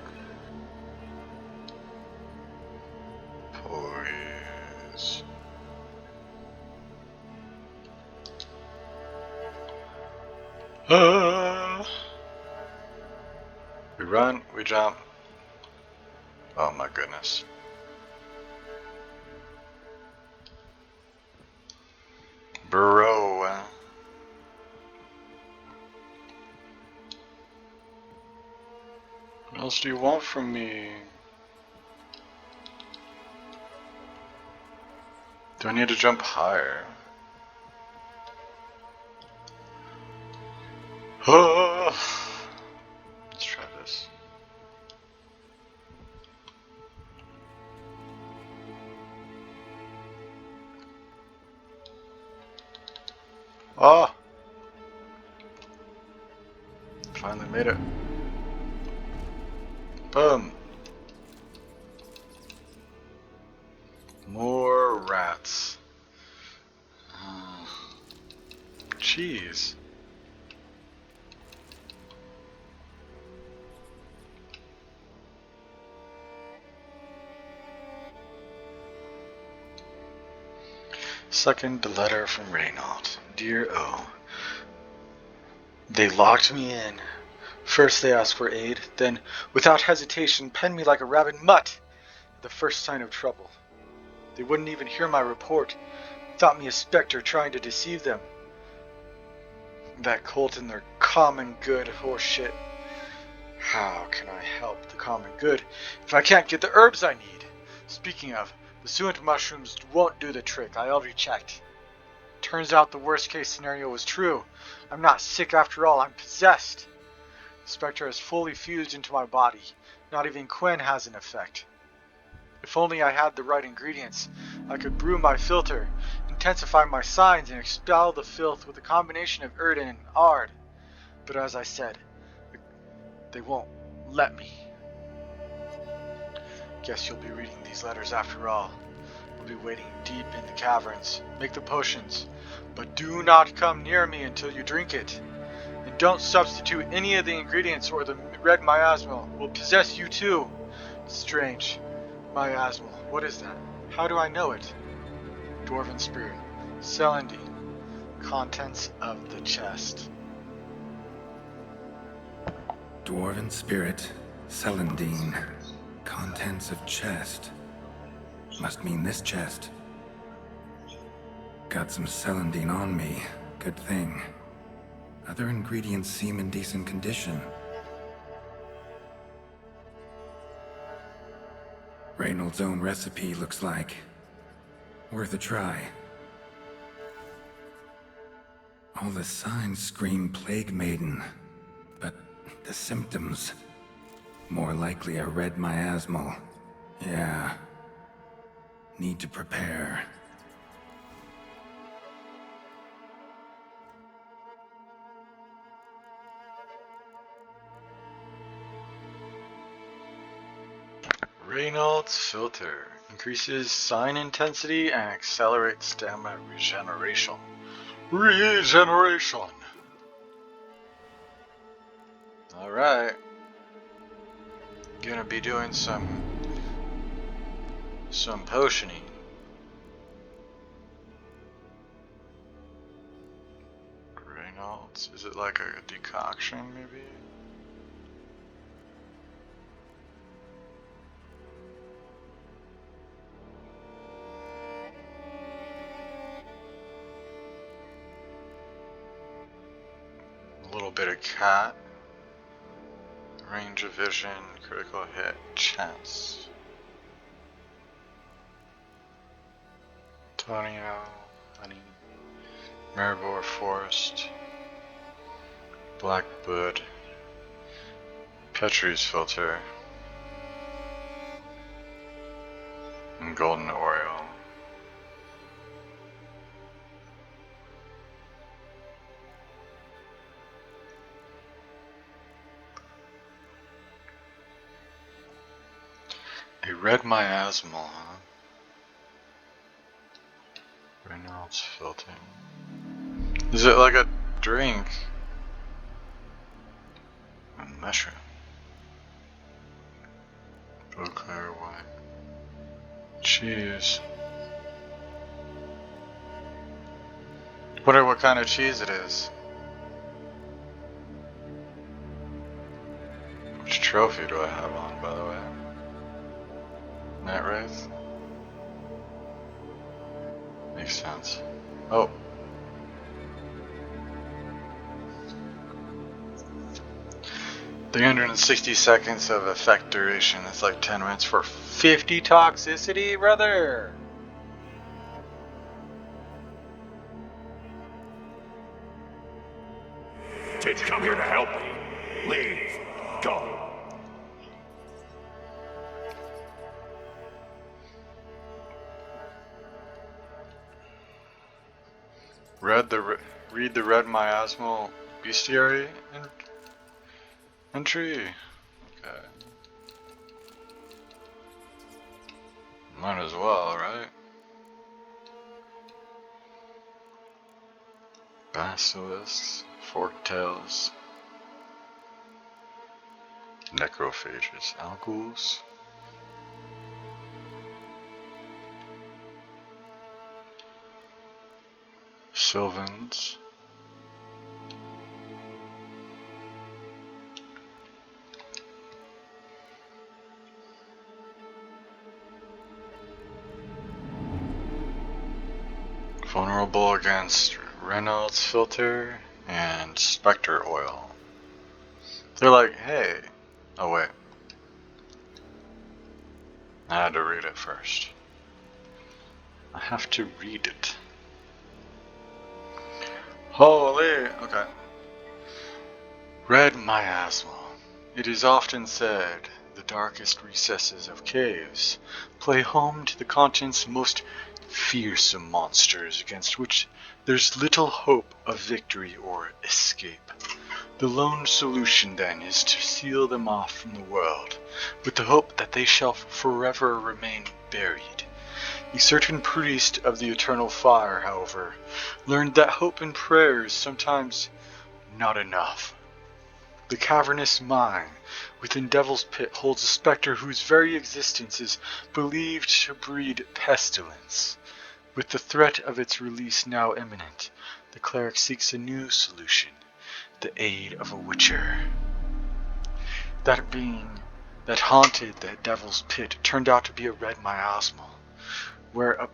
Please. We run, we jump. Oh my goodness. Bro. What else do you want from me? Do I need to jump higher? Let's try this. Oh! Finally made it. Boom. More rats. Jeez. Second letter from Reynaud. Dear O. They locked me in. First they asked for aid, then, without hesitation, penned me like a rabid mutt at the first sign of trouble. They wouldn't even hear my report. Thought me a specter trying to deceive them. That cult and their common good horse shit. How can I help the common good if I can't get the herbs I need? Speaking of, the suent mushrooms won't do the trick. I already checked. Turns out the worst case scenario was true. I'm not sick after all, I'm possessed. The spectre has fully fused into my body. Not even Quen has an effect. If only I had the right ingredients, I could brew my filter, intensify my signs, and expel the filth with a combination of Erden and Ard. But as I said, they won't let me. Guess you'll be reading these letters after all. We'll be waiting deep in the caverns. Make the potions, but do not come near me until you drink it. And don't substitute any of the ingredients or the red miasma will possess you too. Strange. Miasma. What is that? How do I know it? Dwarven spirit. Celandine. Contents of the chest. Dwarven spirit, Celandine. Contents of chest. Must mean this chest. Got some Celandine on me. Good thing. Other ingredients seem in decent condition. Reynolds' own recipe looks like. Worth a try. All the signs scream Plague Maiden, but the symptoms... more likely a red miasmal. Yeah. Need to prepare. Reynolds filter increases sign intensity and accelerates stamina regeneration. Regeneration! Alright. Gonna be doing some potioning. Reynolds, is it like a decoction maybe? A little bit of cat. Range of vision, critical hit, chance. Antonio, honey, Maribor Forest, Blackwood, Petrie's filter, and Golden Oriole. A red miasmal, huh? Reynolds filter. Is it like a drink? A mushroom. Beauclair wine. Cheese. Wonder what kind of cheese it is. Which trophy do I have on, by the way? Night Wraith? Makes sense. Oh. "360 seconds of effect duration. It's like 10 minutes for 50 toxicity, brother! Did you come here to help me? Leave. Go. Read the red miasmal bestiary entry. Okay. Might as well, right? Basilisks, forked tails, necrophages, alguls. Sylvans. Vulnerable against Reynolds filter and Spectre oil. They're like, hey. Oh wait. I had to read it first. I have to read it. Holy, okay. Red miasma. It is often said the darkest recesses of caves play home to the continent's most fearsome monsters against which there's little hope of victory or escape. The lone solution then is to seal them off from the world, with the hope that they shall forever remain buried. A certain priest of the eternal fire, however, learned that hope and prayers sometimes not enough. The cavernous mine within Devil's Pit holds a specter whose very existence is believed to breed pestilence. With the threat of its release now imminent, the cleric seeks a new solution, the aid of a witcher. That being that haunted the Devil's Pit turned out to be a red miasmal, where a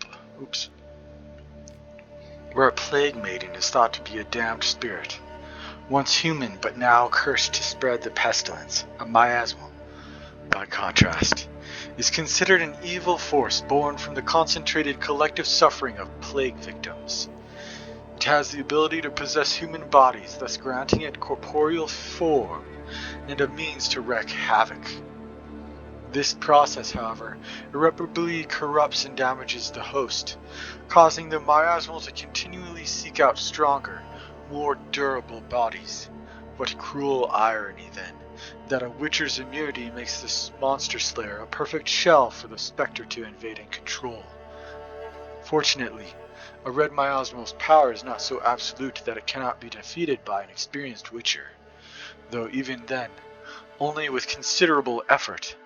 plague maiden is thought to be a damned spirit, once human but now cursed to spread the pestilence. A miasmal, by contrast, is considered an evil force born from the concentrated collective suffering of plague victims. It has the ability to possess human bodies, thus granting it corporeal form and a means to wreak havoc. This process, however, irreparably corrupts and damages the host, causing the miasmal to continually seek out stronger, more durable bodies. What cruel irony, then, that a witcher's immunity makes this monster slayer a perfect shell for the specter to invade and control. Fortunately, a red miasmal's power is not so absolute that it cannot be defeated by an experienced witcher, though even then, only with considerable effort.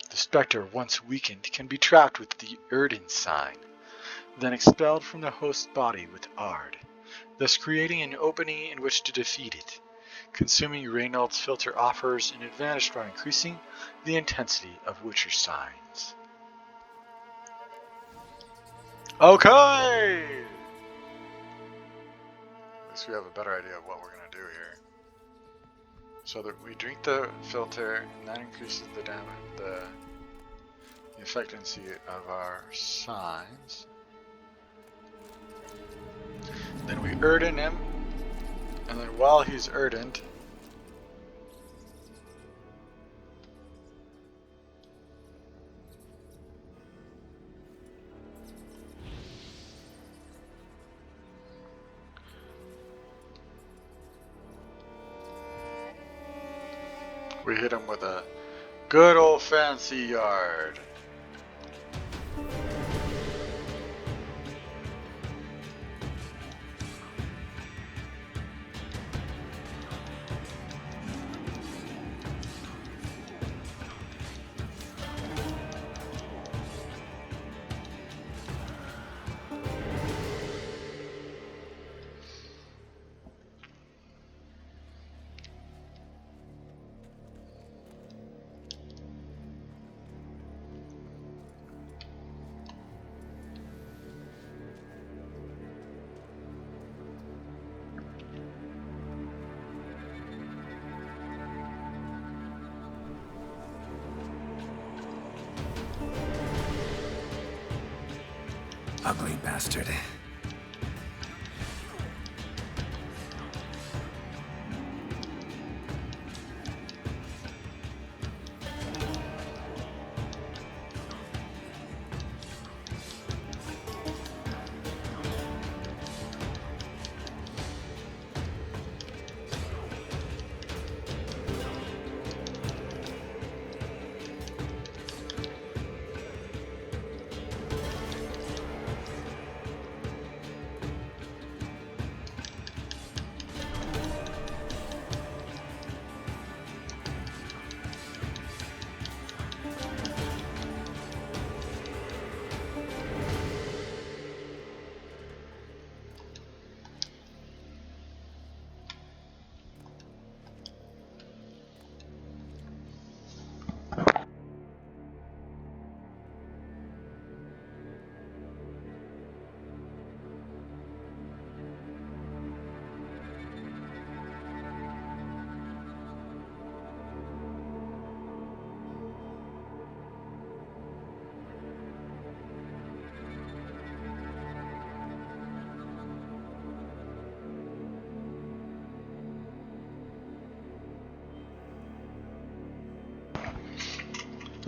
The specter, once weakened, can be trapped with the Erden sign, then expelled from the host's body with Ard, thus creating an opening in which to defeat it. Consuming Reynald's filter offers an advantage by increasing the intensity of Witcher signs. Okay! At least we have a better idea of what we're going to do here. So that we drink the filter, and that increases the damage, the effectiveness of our signs. Then we Erden him, and then while he's Erdened, we hit him with a good old fancy yard. Ugly bastard.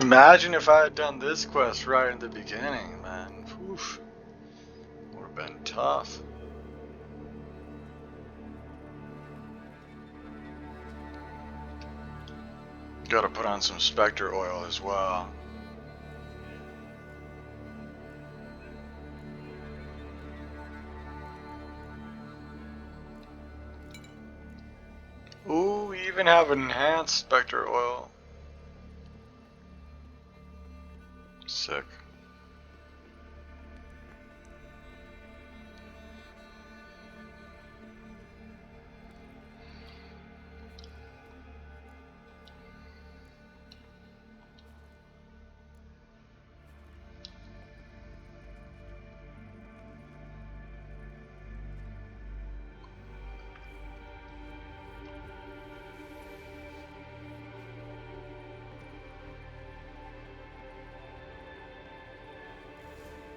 Imagine if I had done this quest right in the beginning, man. Oof. Would have been tough. Gotta put on some Spectre oil as well. We even have enhanced Spectre oil. Sick.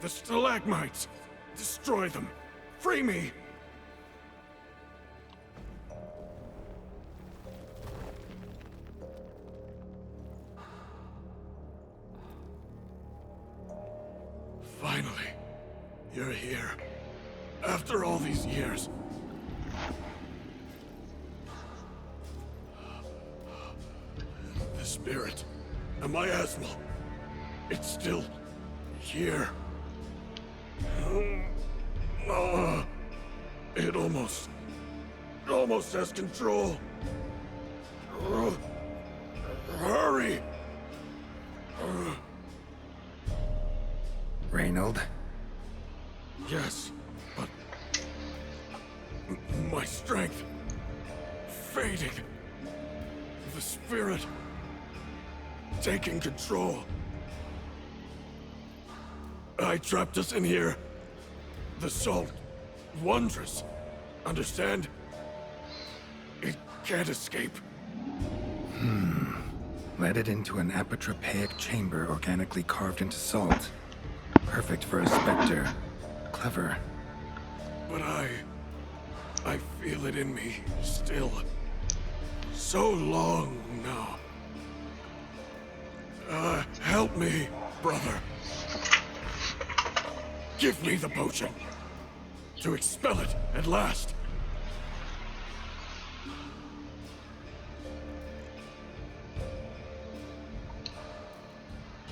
The stalagmites! Destroy them! Free me! Finally, you're here. After all these years. The spirit, a miasmal, it's still here. It almost has control. Hurry! Reynold? Yes, but my strength fading. The spirit taking control. I trapped us in here. The salt, wondrous. Understand? It can't escape. Led it into an apotropaic chamber organically carved into salt. Perfect for a specter. Clever. But I feel it in me still. So long now. Help me, brother. Give me the potion. To expel it at last.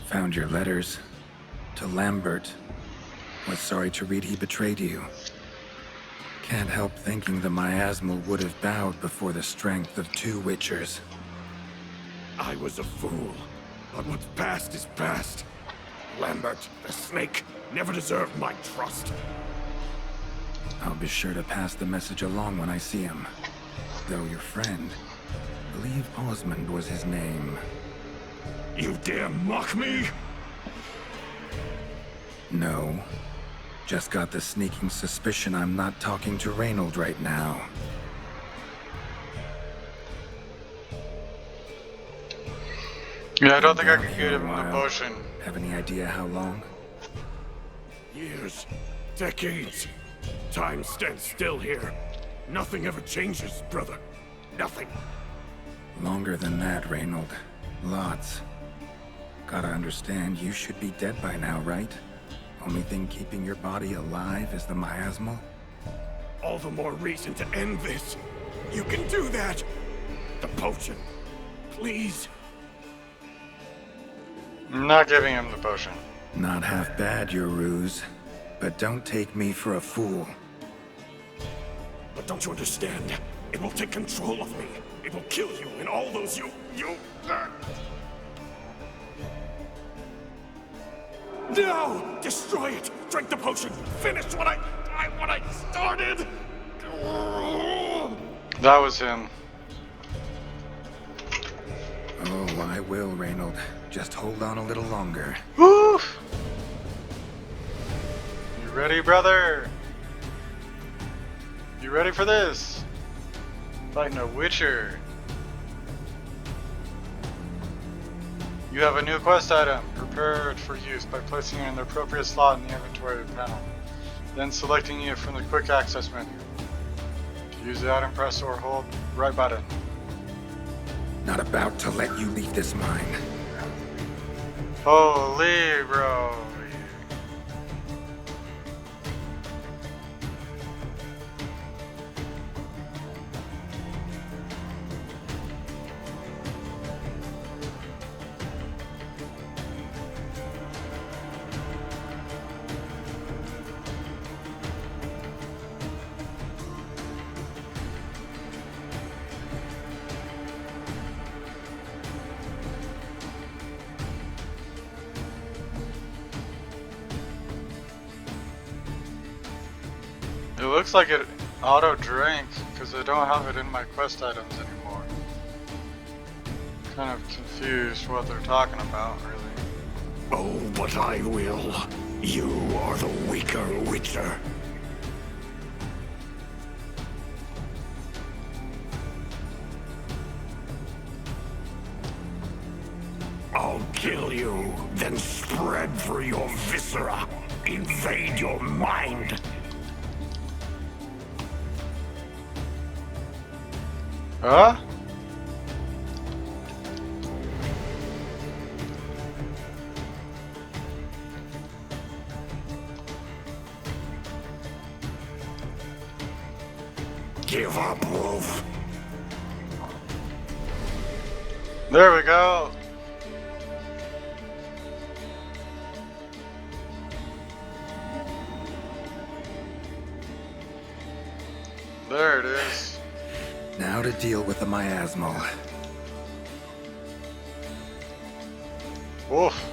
Found your letters. To Lambert. Was sorry to read he betrayed you. Can't help thinking the miasmal would have bowed before the strength of 2 Witchers. I was a fool. But what's past is past. Lambert, the snake, never deserved my trust. I'll be sure to pass the message along when I see him. Though your friend, believe Osmond was his name. You dare mock me? No. Just got the sneaking suspicion I'm not talking to Reynold right now. Yeah, I don't think I Been can down get here a him the while. potion. Have any idea how long? Years. Decades. Time stands still here. Nothing ever changes, brother. Nothing. Longer than that, Reynold. Lots. Gotta understand, you should be dead by now, right? Only thing keeping your body alive is the miasmal? All the more reason to end this. You can do that. The potion. Please. I'm not giving him the potion. Not half bad, your ruse. But don't take me for a fool. But don't you understand? It will take control of me. It will kill you and all those you... No! Destroy it! Drink the potion! Finish what I started! That was him. Oh, I will, Reynold. Just hold on a little longer. Woo! You ready, brother? You ready for this? Fighting a Witcher. You have a new quest item prepared for use by placing it in the appropriate slot in the inventory panel. Then selecting it from the quick access menu. To use the item, press or hold right button. Not about to let you leave this mine. Holy bro. It looks like it auto drank because I don't have it in my quest items anymore. Kind of confused what they're talking about, really. Oh, but I will. You are the weaker Witcher. I'll kill you, then spread through your viscera. Invade your mind. Huh? Give up, Wolf. There we go. There it is. Now to deal with the miasmal. Oof.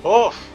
Oof.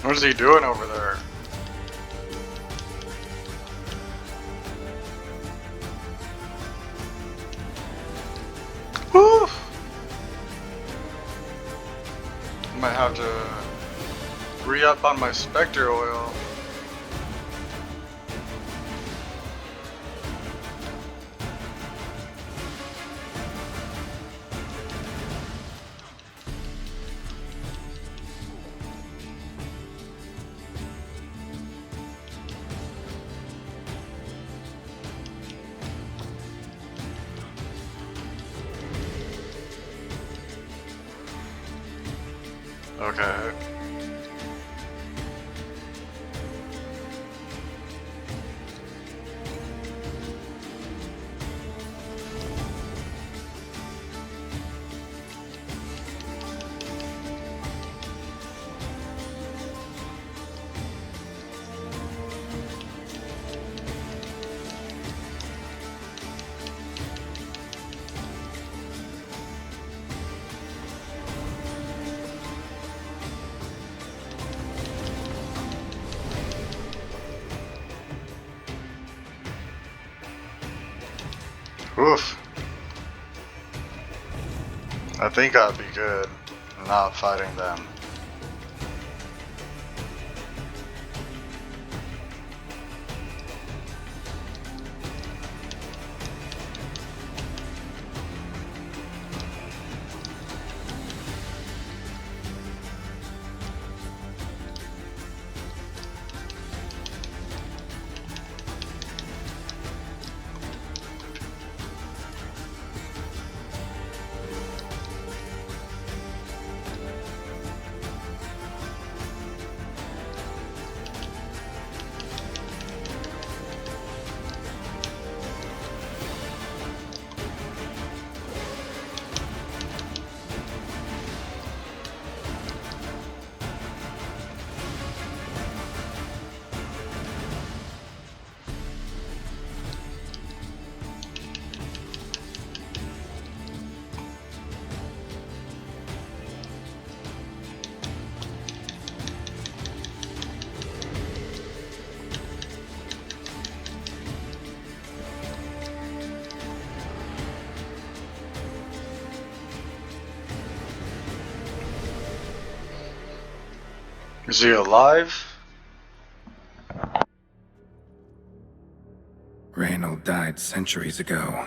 What is he doing over there? Woo! Might have to re-up on my Spectre oil. Okay. Oof. I think I'd be good not fighting them. Is he alive? Reynold died centuries ago.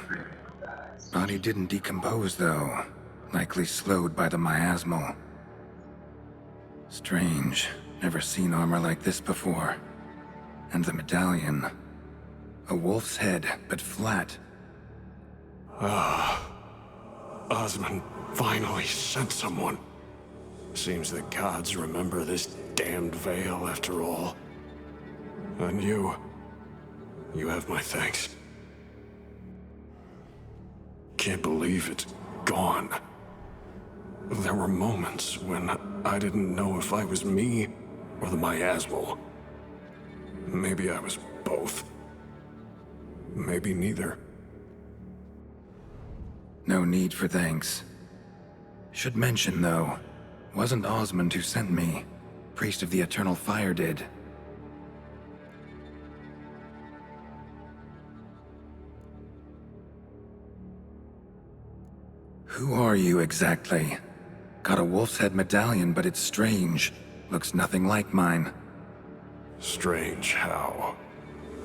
Body didn't decompose, though. Likely slowed by the miasmal. Strange. Never seen armor like this before. And the medallion. A wolf's head, but flat. Osmond finally sent someone. Seems the gods remember this damned veil after all. And you have my thanks. Can't believe it's gone. There were moments when I didn't know if I was me or the miasmal. Maybe I was both. Maybe neither. No need for thanks. Should mention, though, wasn't Osmond who sent me. Priest of the Eternal Fire did. Who are you exactly? Got a wolf's head medallion, but it's strange. Looks nothing like mine. Strange how.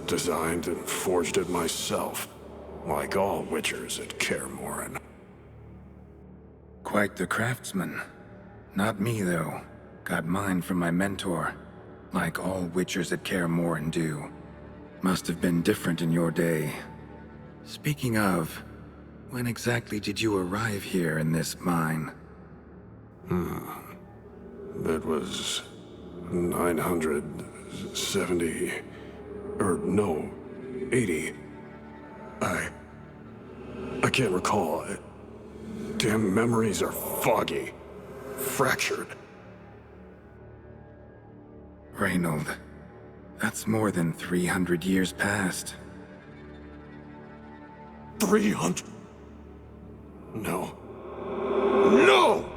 Designed and forged it myself, like all witchers at Kaer Morhen. Quite the craftsman. Not me, though. Got mine from my mentor. Like all witchers at Kaer Morhen do. Must have been different in your day. Speaking of, when exactly did you arrive here in this mine? It was 970... or no, 80. I can't recall. Damn memories are foggy. Fractured. Reynold, that's more than 300 years past. 300? No. No!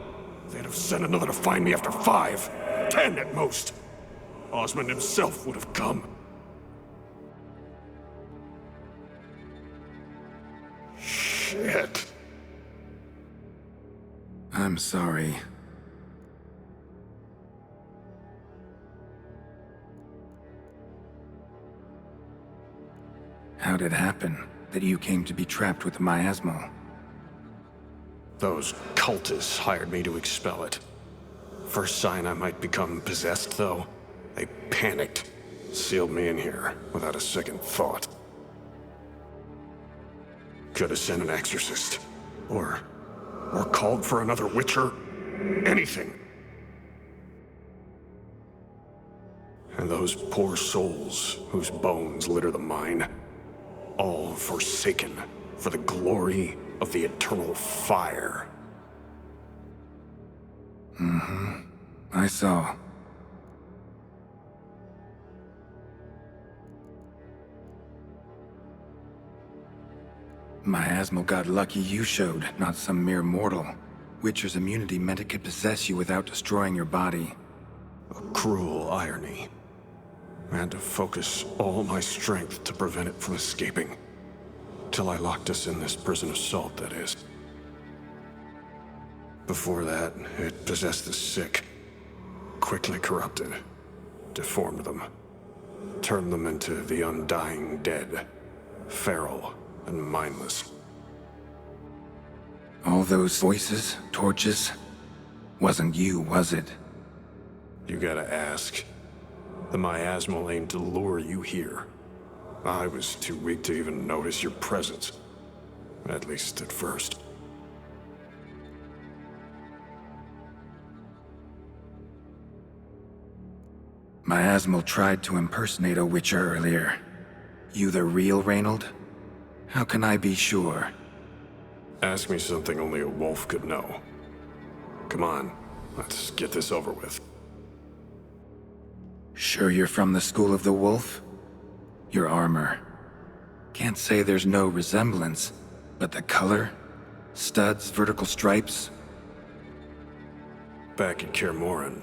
They'd have sent another to find me after 5, 10 at most. Osmond himself would have come. Shit. I'm sorry. How'd it happen that you came to be trapped with the miasmal? Those cultists hired me to expel it. First sign I might become possessed, though, they panicked. Sealed me in here without a second thought. Could have sent an exorcist. Or called for another witcher. Anything. And those poor souls whose bones litter the mine, all forsaken for the glory of the Eternal Fire. I saw. Miasmal got lucky you showed, not some mere mortal. Witcher's immunity meant it could possess you without destroying your body. A cruel irony. I had to focus all my strength to prevent it from escaping. Till I locked us in this prison of salt, that is. Before that, it possessed the sick. Quickly corrupted. Deformed them. Turned them into the undying dead. Feral and mindless. All those voices, torches, wasn't you, was it? You gotta ask. The miasmal aimed to lure you here. I was too weak to even notice your presence. At least at first. Miasmal tried to impersonate a witcher earlier. You the real Reynold? How can I be sure? Ask me something only a wolf could know. Come on, let's get this over with. Sure you're from the School of the Wolf? Your armor. Can't say there's no resemblance, but the color? Studs, vertical stripes? Back at Kaer Morhen,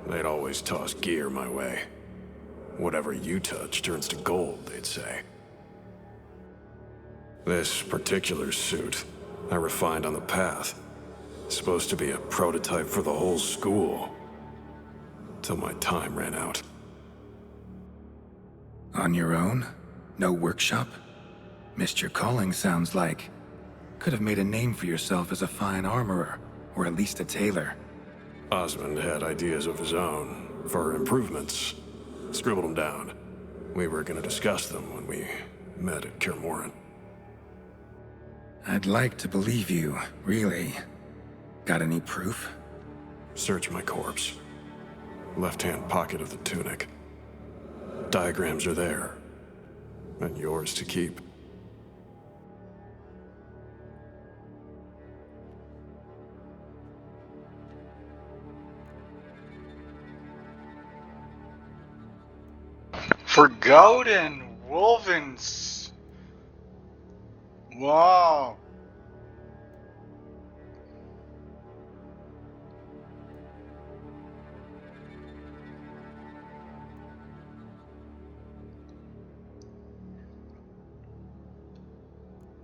they'd always toss gear my way. Whatever you touch turns to gold, they'd say. This particular suit, I refined on the path. Supposed to be a prototype for the whole school. till my time ran out. On your own? No workshop? Missed your calling, sounds like. Could have made a name for yourself as a fine armorer, or at least a tailor. Osmond had ideas of his own for improvements. Scribbled them down. We were gonna discuss them when we met at Kaer Morhen. I'd like to believe you, really. Got any proof? Search my corpse. Left-hand pocket of the tunic. Diagrams are there. And yours to keep. Forgotten Wolvens. Wow.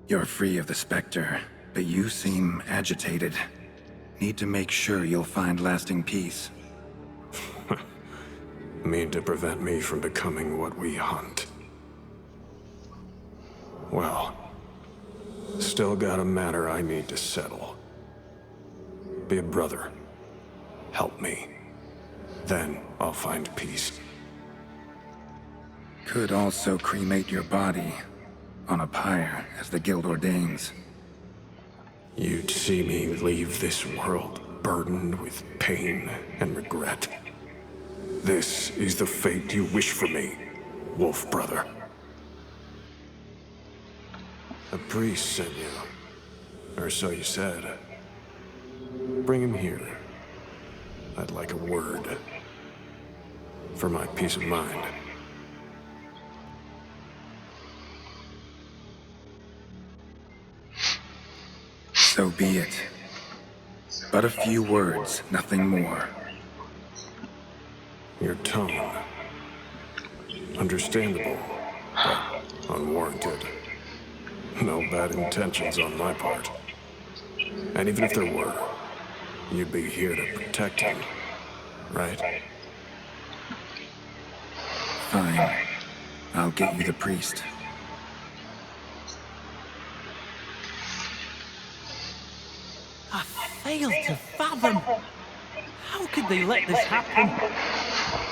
You're free of the Spectre, but you seem agitated. Need to make sure you'll find lasting peace. Mean to prevent me from becoming what we hunt. Well, still got a matter I need to settle. Be a brother. Help me. Then I'll find peace. Could also cremate your body on a pyre, as the guild ordains. You'd see me leave this world burdened with pain and regret. This is the fate you wish for me, Wolf Brother. A priest sent you, or so you said. Bring him here. I'd like a word. For my peace of mind. So be it. But a few words, nothing more. Your tone. Understandable, but unwarranted. No bad intentions on my part. And even if there were, you'd be here to protect him, right? Fine. I'll get you the priest. I fail to fathom. How could they let this happen?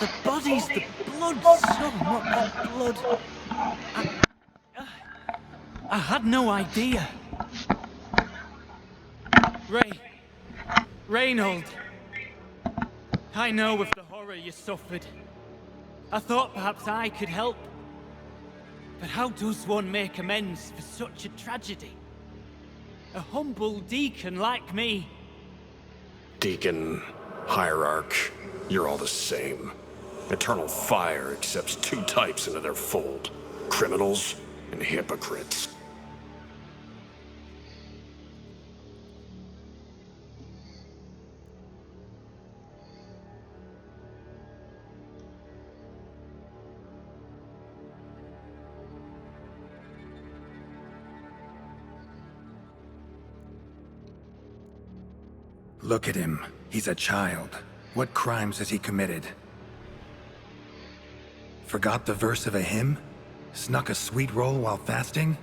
The bodies, the blood, so much blood. I had no idea. Reynold. I know of the horror you suffered. I thought perhaps I could help. But how does one make amends for such a tragedy? A humble deacon like me. Deacon, hierarch, you're all the same. Eternal Fire accepts two types into their fold. Criminals and hypocrites. Look at him. He's a child. What crimes has he committed? Forgot the verse of a hymn? Snuck a sweet roll while fasting?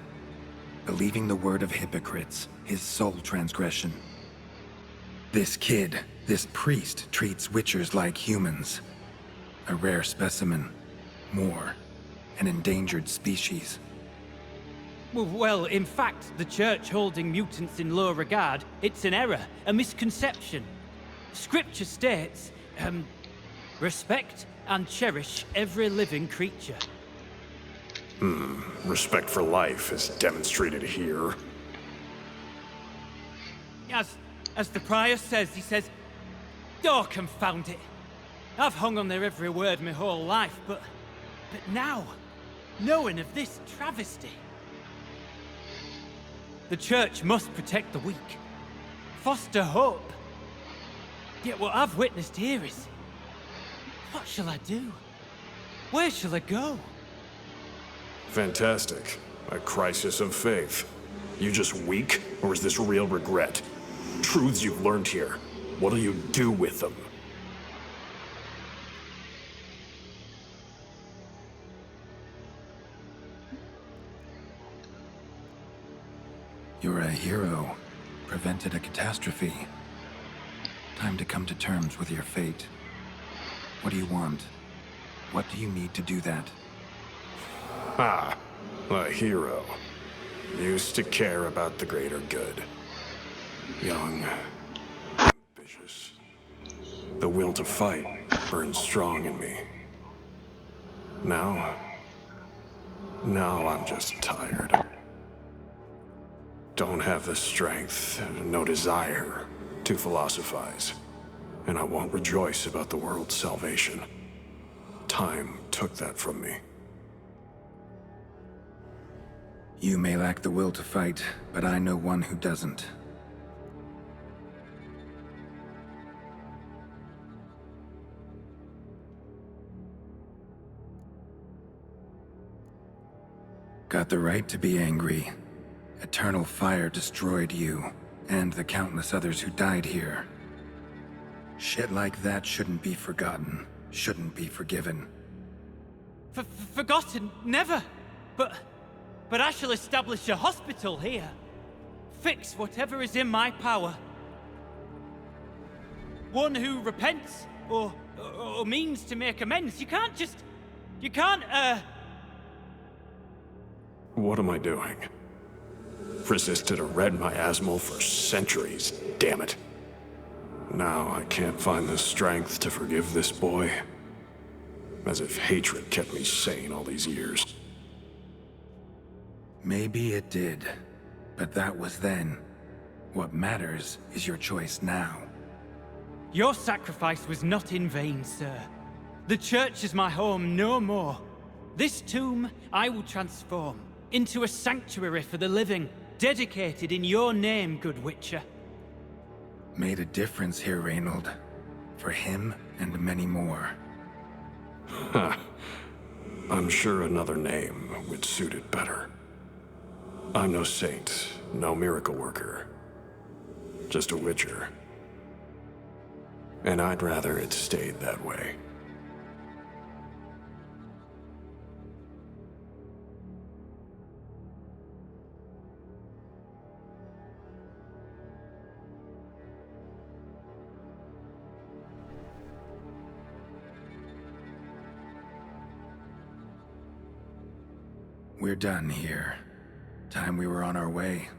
Believing the word of hypocrites, his sole transgression. This kid, this priest, treats witchers like humans. A rare specimen. More. An endangered species. Well, in fact, the Church holding mutants in low regard, it's an error, a misconception. Scripture states, respect and cherish every living creature. Respect for life is demonstrated here. As the prior says, he says, oh, confound it. I've hung on their every word my whole life, but now, knowing of this travesty, the Church must protect the weak, foster hope. Yet what I've witnessed here is... what shall I do? Where shall I go? Fantastic. A crisis of faith. You just weak, or is this real regret? Truths you've learned here. What'll you do with them? You're a hero. Prevented a catastrophe. Time to come to terms with your fate. What do you want? What do you need to do that? Ah, a hero. Used to care about the greater good. Young. Ambitious. The will to fight burns strong in me. Now I'm just tired. Don't have the strength, no desire to philosophize. And I won't rejoice about the world's salvation. Time took that from me. You may lack the will to fight, but I know one who doesn't. Got the right to be angry. Eternal fire destroyed you, and the countless others who died here. Shit like that shouldn't be forgotten, shouldn't be forgiven. Forgotten? Never! But I shall establish a hospital here. Fix whatever is in my power. One who repents, or means to make amends. You can't... What am I doing? Resisted a red miasmal for centuries, damn it. Now I can't find the strength to forgive this boy. As if hatred kept me sane all these years. Maybe it did, but that was then. What matters is your choice now. Your sacrifice was not in vain, sir. The church is my home no more. This tomb I will transform into a sanctuary for the living, dedicated in your name, good Witcher. Made a difference here, Reynold. For him and many more. I'm sure another name would suit it better. I'm no saint, no miracle worker. Just a Witcher. And I'd rather it stayed that way. We're done here. Time we were on our way.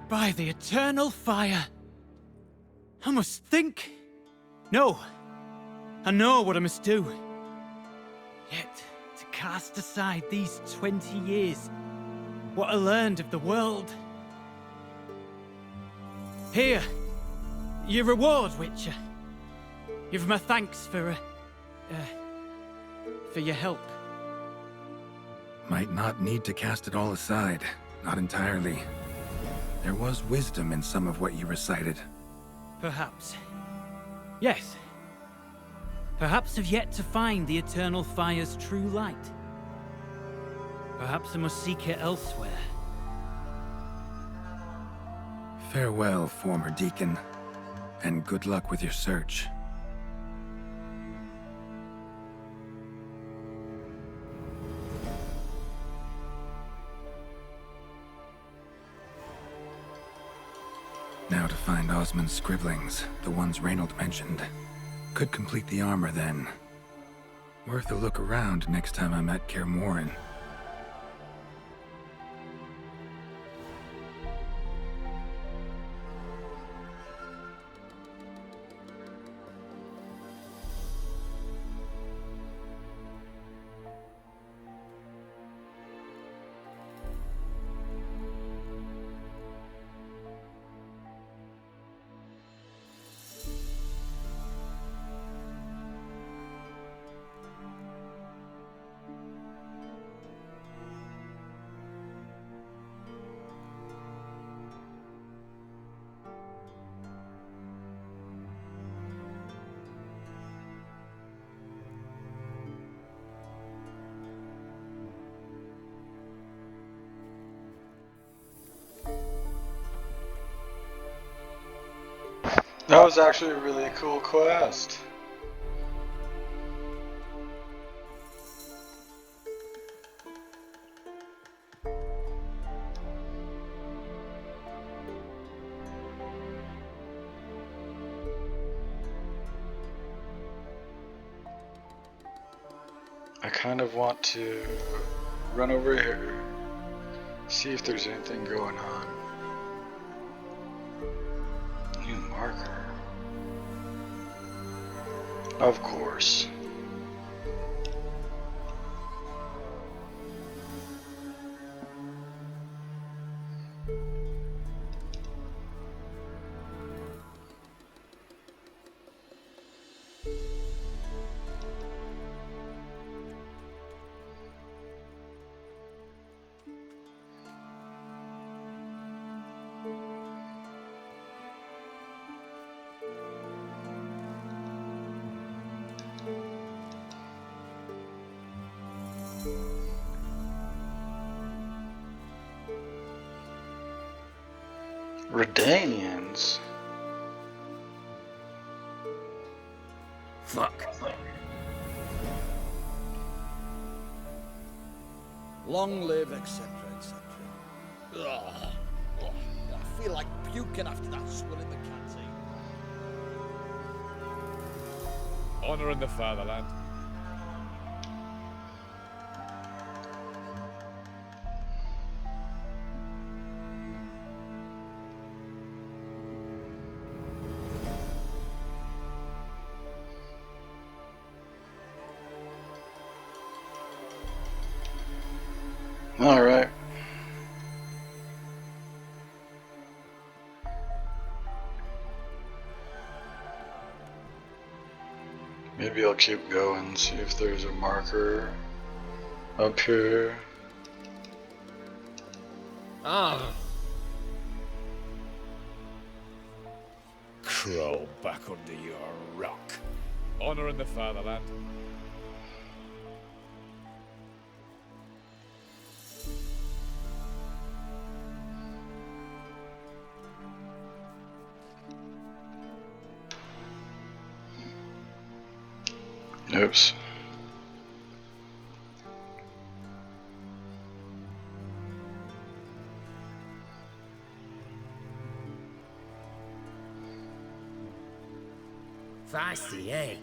By the eternal fire. I must think. No. I know what I must do. Yet, to cast aside these 20 years, what I learned of the world. Here, your reward, Witcher. You've my thanks for your help. Might not need to cast it all aside. Not entirely. There was wisdom in some of what you recited. Perhaps. Yes. Perhaps I've yet to find the eternal fire's true light. Perhaps I must seek it elsewhere. Farewell, former deacon. And good luck with your search. Now to find Osmond's scribblings, the ones Reynold mentioned. Could complete the armor then. Worth a look around next time I'm at Kaer Morhen. That was actually a really cool quest. I kind of want to run over here, see if there's anything going on. New marker. Of course. Redanians? Fuck. Long live, etc., etc. Ugh. Ugh. I feel like puking after that swill in the canteen. Honouring the fatherland. All right. Maybe I'll keep going, see if there's a marker up here. Ah. Crawl back under your rock. Honouring the fatherland. Oops. Feisty, eh?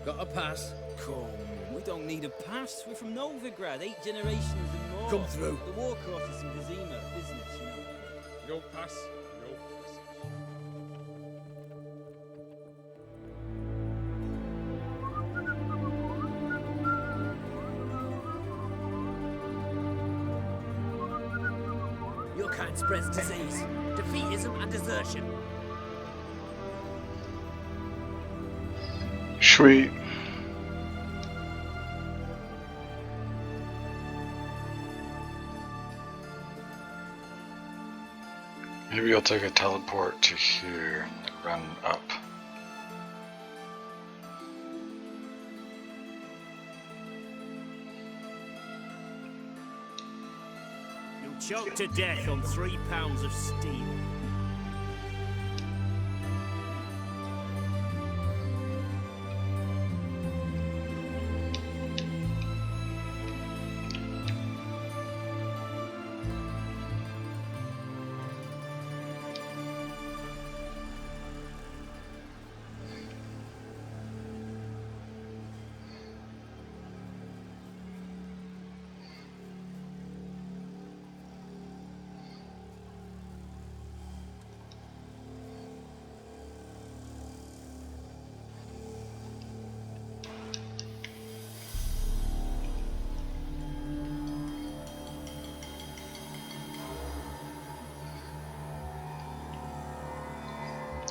Got a pass? Come, we don't need a pass. We're from Novigrad, 8 generations and more. Come through. The war quarters in Vizima, business, you know. No pass, no passage. Your kind spreads disease, defeatism, and desertion. Sweet. Maybe I'll take a teleport to here and then run up. You'll choke to death on 3 pounds of steel.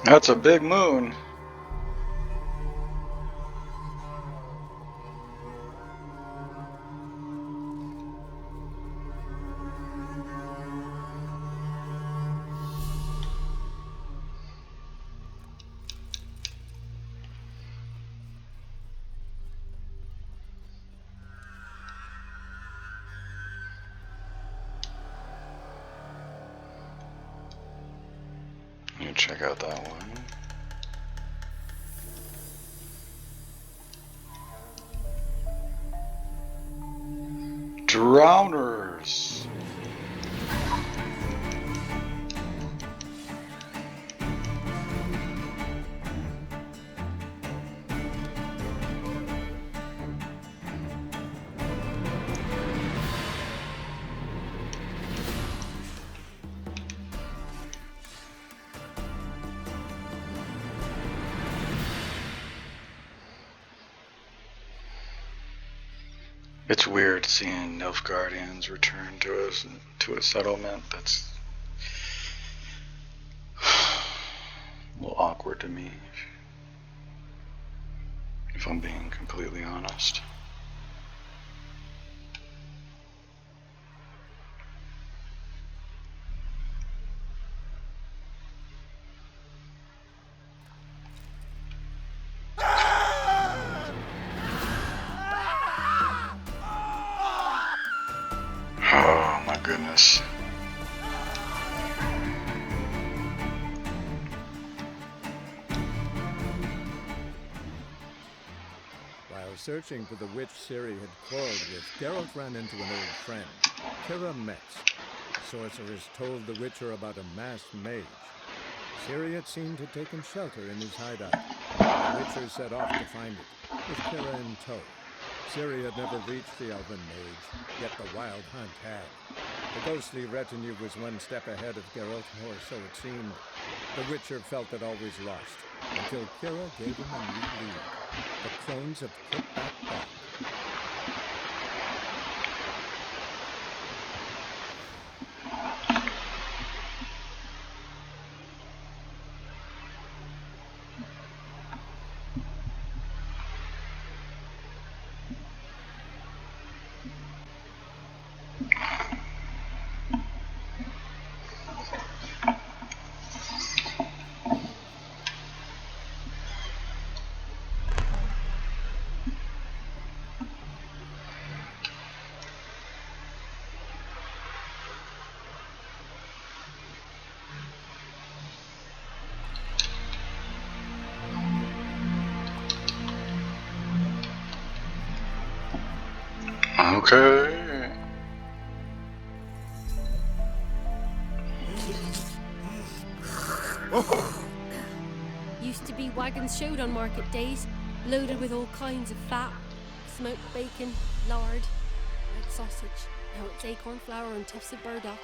That's a big moon. You check out that one. Drowners. It's weird seeing Nilfgaardians return to us to a settlement. That's a little awkward to me, if I'm being completely honest. Oh my goodness. While searching for the witch Ciri had quarreled with, Geralt ran into an old friend, Kira Metz. The sorceress told the Witcher about a masked mage. Ciri had seemed to have taken shelter in his hideout. The Witcher set off to find it, with Kira in tow. Ciri had never reached the elven mage, yet the wild hunt had. The ghostly retinue was one step ahead of Geralt, or so it seemed. The Witcher felt it always lost, until Kira gave him a new lead. The crones of Crookback Bog. Okay. Used to be wagons showed on market days, loaded with all kinds of fat, smoked bacon, lard, egg sausage. Now it's acorn flour and tufts of burdock,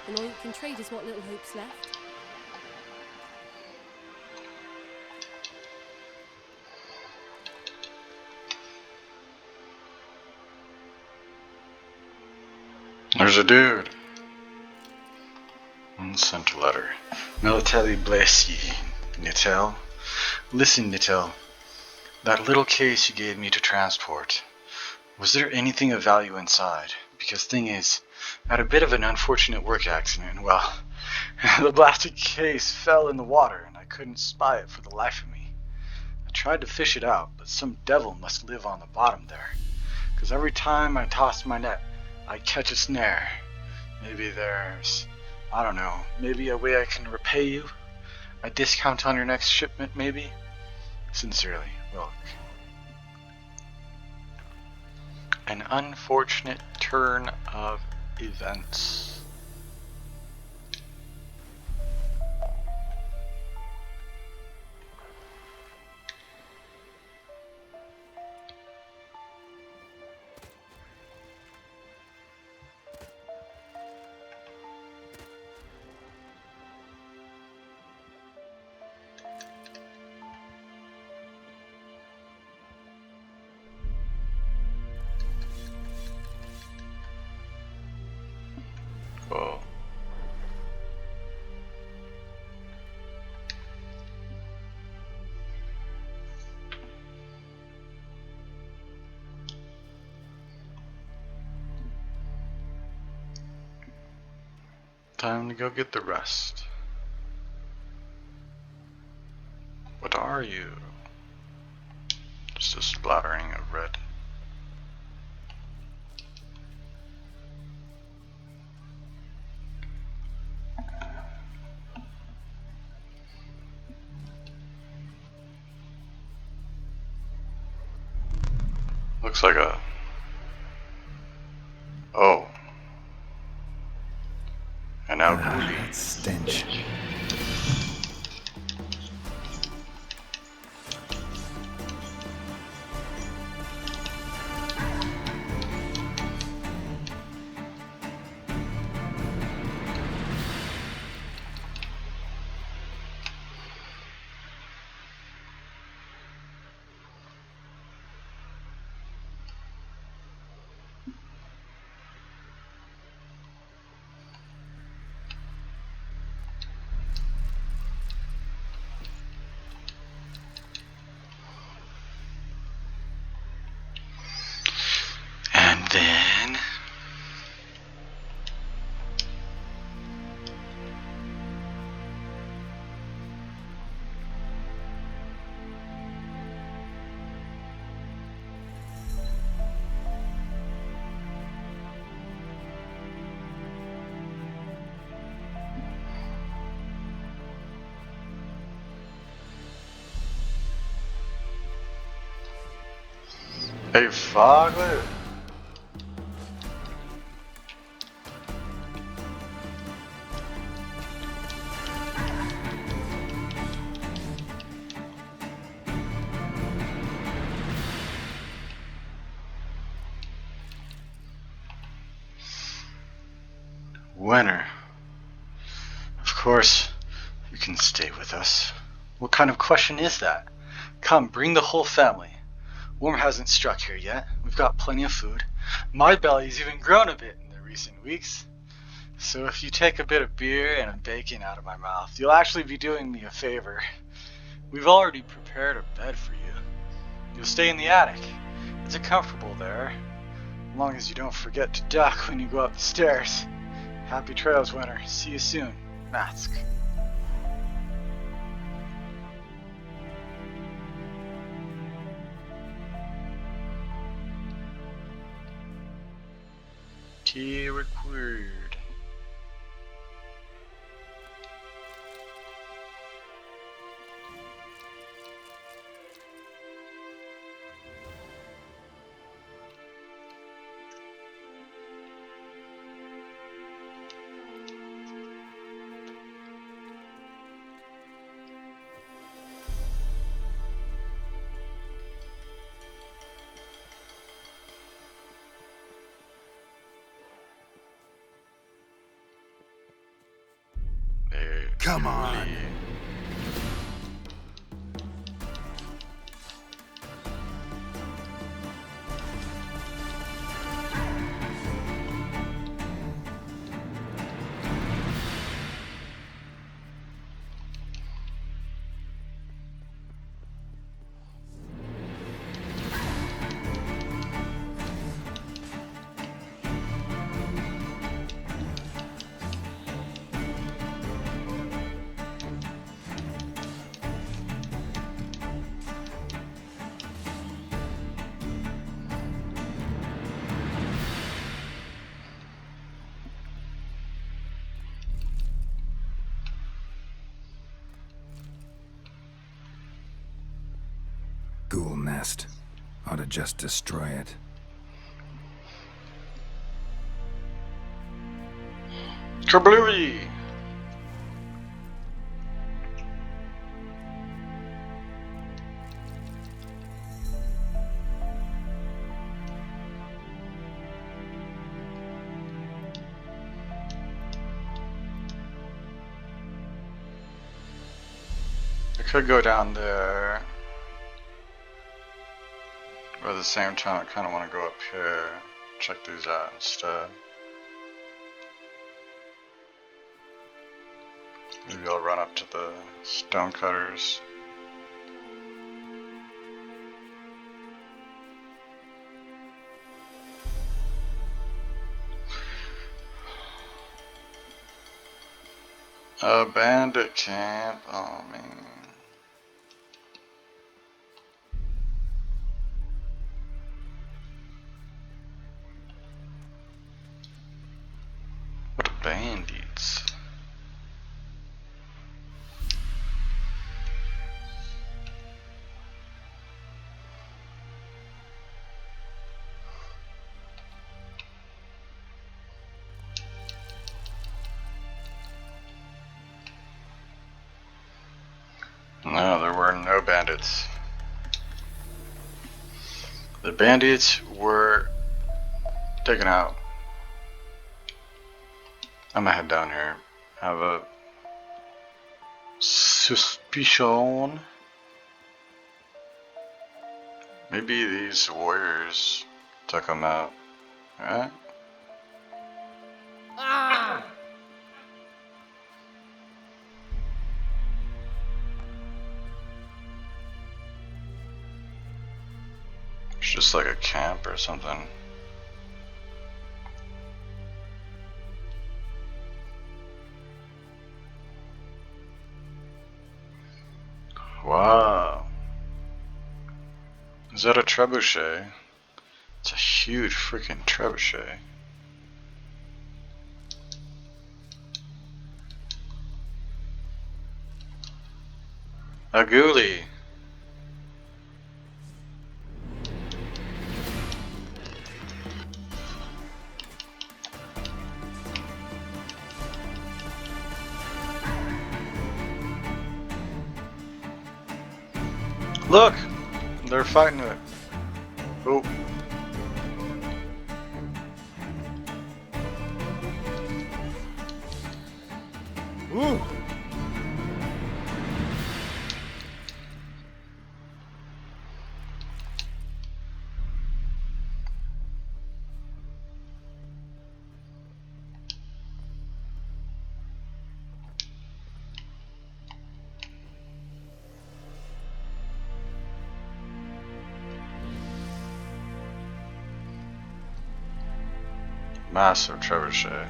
and all you can trade is what little hope's left. There's a dude. Sent a letter. Melatelli bless ye, Nittel. Listen, Nittel. That little case you gave me to transport. Was there anything of value inside? Because thing is, I had a bit of an unfortunate work accident, and well, the blasted case fell in the water, and I couldn't spy it for the life of me. I tried to fish it out, but some devil must live on the bottom there. Because every time I tossed my net, I catch a snare. Maybe there's, I don't know, maybe a way I can repay you? A discount on your next shipment, maybe? Sincerely, Wilk. An unfortunate turn of events. Cool. Time to go get the rest. What are you? Just a splattering of red. Looks like a... Oh. An outbully. That stench. Hey, Foglet. Winter. Of course, you can stay with us. What kind of question is that? Come, bring the whole family. Worm hasn't struck here yet. We've got plenty of food. My belly's even grown a bit in the recent weeks. So if you take a bit of beer and bacon out of my mouth, you'll actually be doing me a favor. We've already prepared a bed for you. You'll stay in the attic. It's comfortable there, as long as you don't forget to duck when you go up the stairs. Happy trails, Winter. See you soon. Matsk. Key required. Come on. Ghoul nest. Ought to just destroy it. Kablooey! I could go down there. But at the same time, I kind of want to go up here, check these out instead. Maybe I'll run up to the stonecutters. A bandit camp, oh man. Bandits. No, there were no bandits. The bandits were taken out. I'm gonna head down here. I have a suspicion. Maybe these warriors took them out. Alright? Ah! It's just like a camp or something. Wow. Is that a trebuchet? It's a huge freaking trebuchet. A ghoulie. Look! They're fighting it. Oh. Ooh. Massive trebuchet.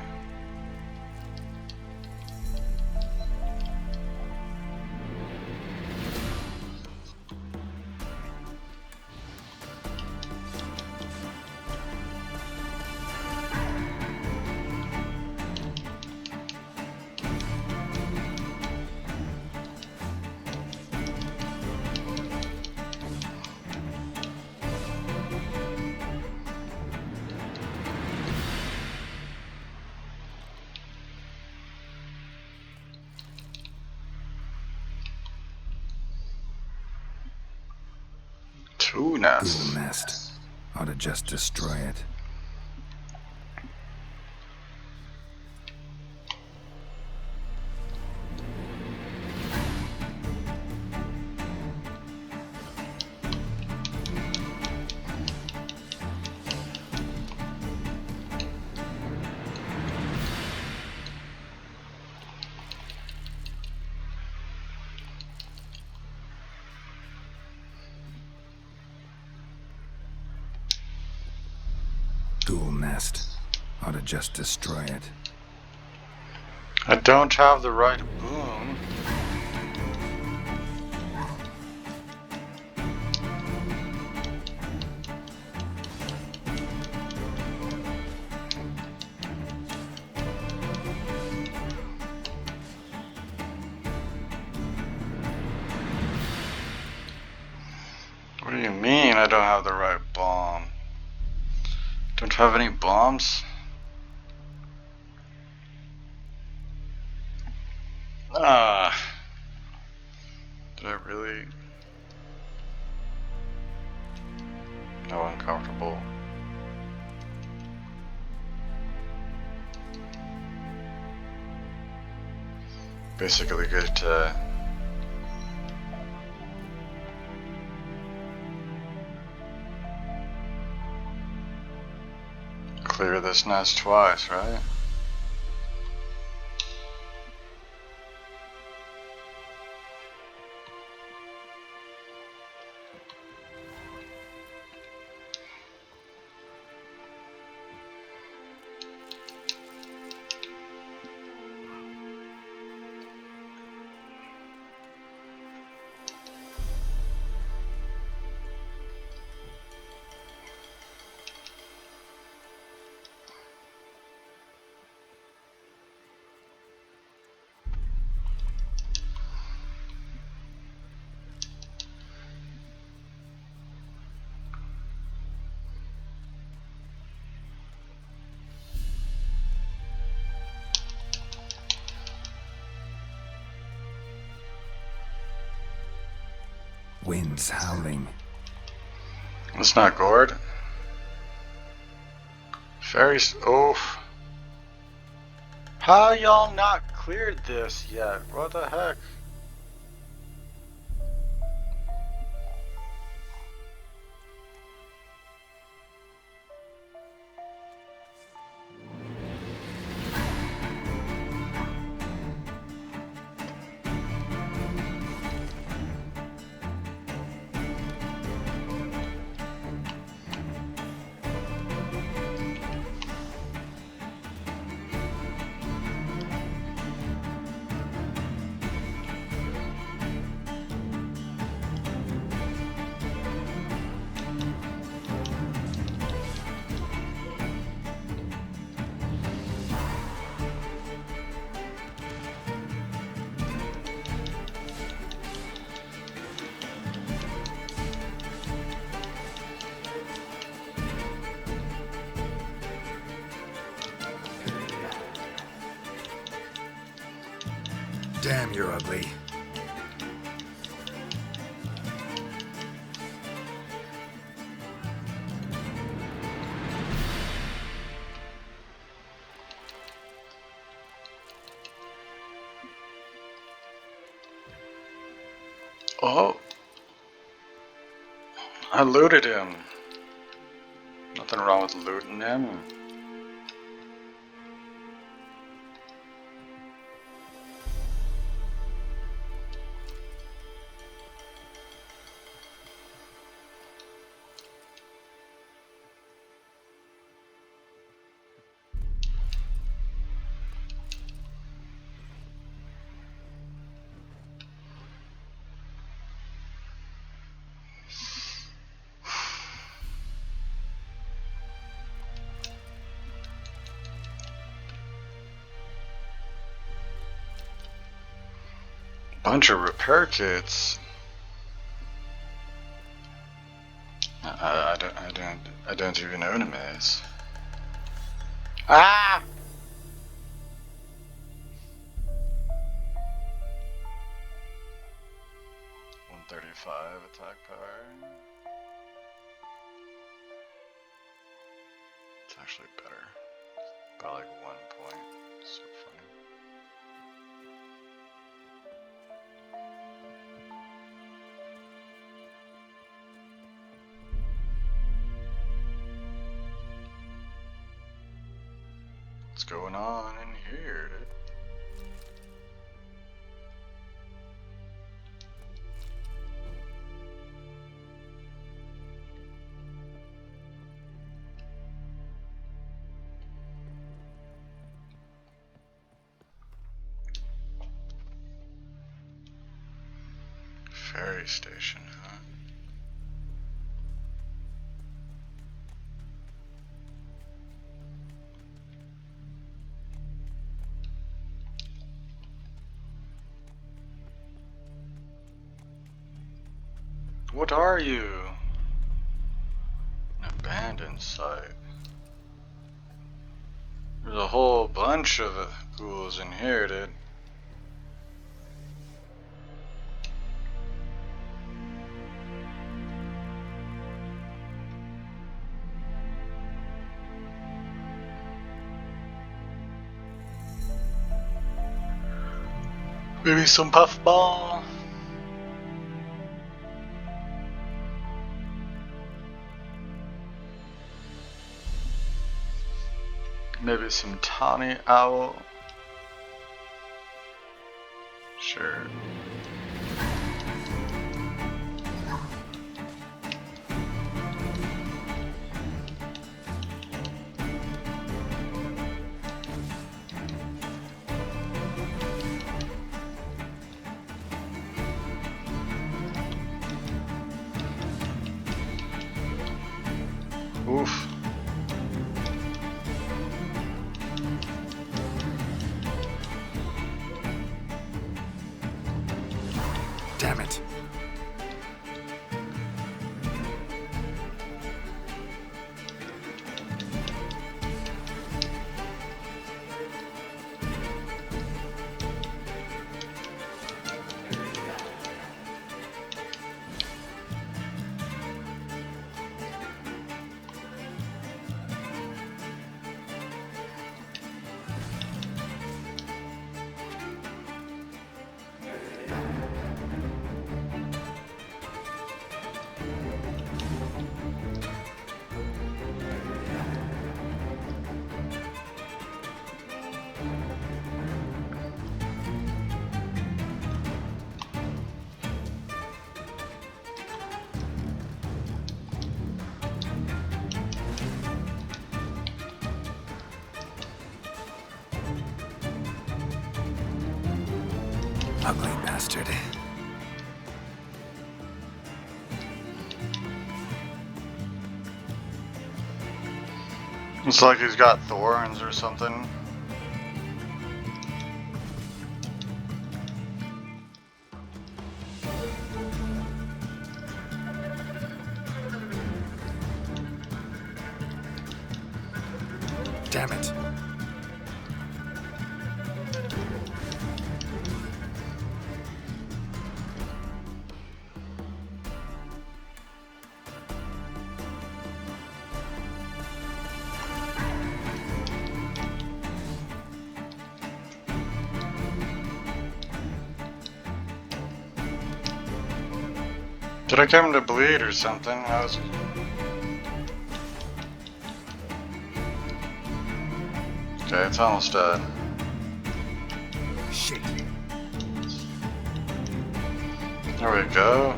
Two nests. Ghoul nest. Ought to just destroy it. Ghoul nest. Ought to just destroy it. I don't have the right boom. What do you mean I don't have the right bomb? Don't have any bombs? Ah. Did I really? Oh, uncomfortable. Basically good to clear this nest twice, right? Winds howling. It's not gourd. Fairies. Oh. How y'all not cleared this yet? What the heck? Damn, you're ugly. Oh. I looted him. Nothing wrong with looting him. Bunch of repair kits. I don't even own a maze. Ah! $135 attack power. It's actually better. By like 1 point. So funny. What's going on in here, dude? Ferry station, huh? What are you? An abandoned site. There's a whole bunch of ghouls in here, dude. Maybe some puffball. Maybe some tawny owl. Sure. Oof. Damn it. Ugly bastard. It's like he's got thorns or something. Damn it. Did I come to bleed or something? I was... Okay, it's almost dead. Shit. There we go.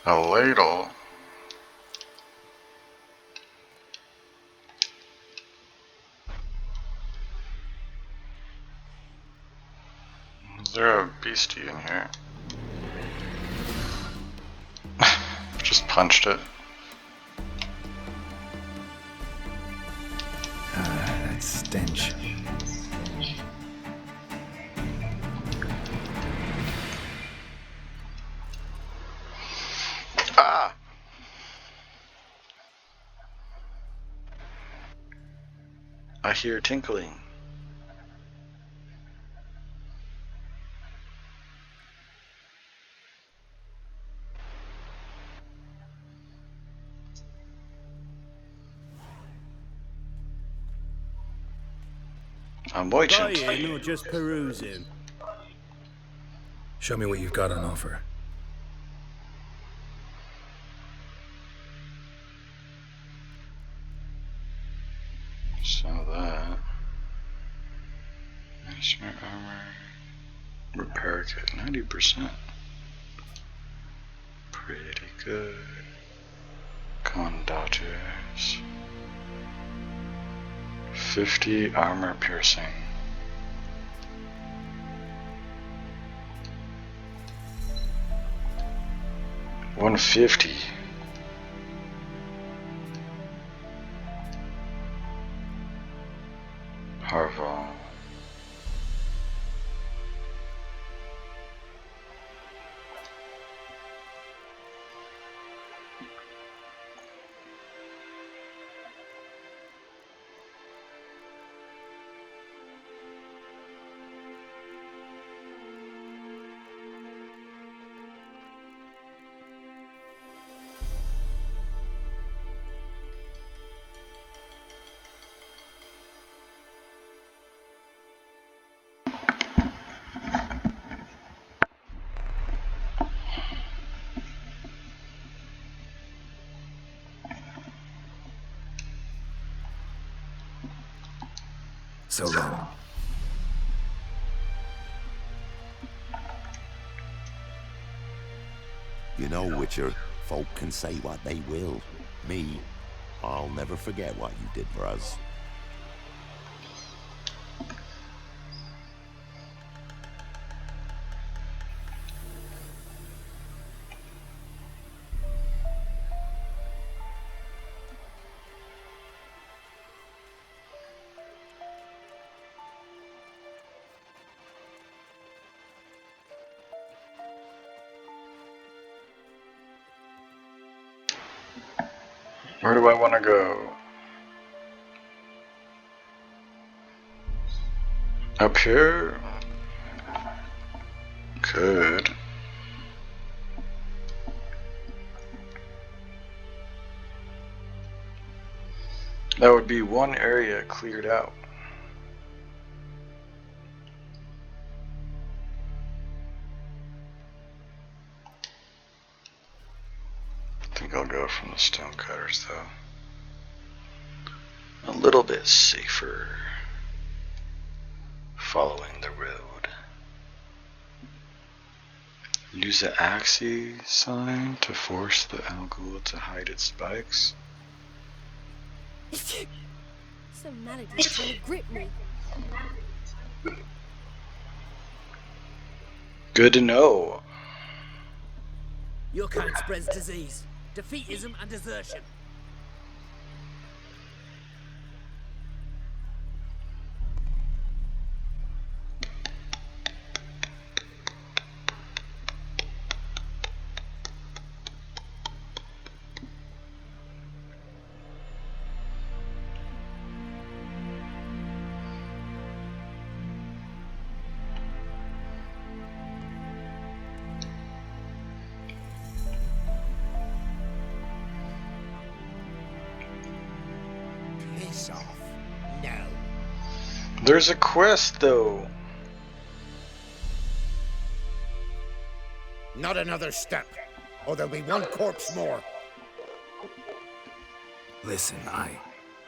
A ladle. Is there a beastie in here? Just punched it. That stench. Ah! I hear tinkling. I'm watching. Buying or just perusing? Show me what you've got on offer. So that. Smart armor. Repair kit 90%. Pretty good. Con dodgers. 50 armor piercing. $150. Harval. So long. You know, Witcher, folk can say what they will. Me, I'll never forget what you did for us. Where do I want to go? Up here? Could. That would be one area cleared out. I think I'll go from the stonecutters though. A little bit safer. Following the road. Use the Axie sign to force the Algul to hide its spikes. Some melody's trying to grip me. Good to know. Your kind spreads disease, defeatism, and desertion. Piss off. No. There's a quest though. Not another step, or there'll be one corpse more. Listen,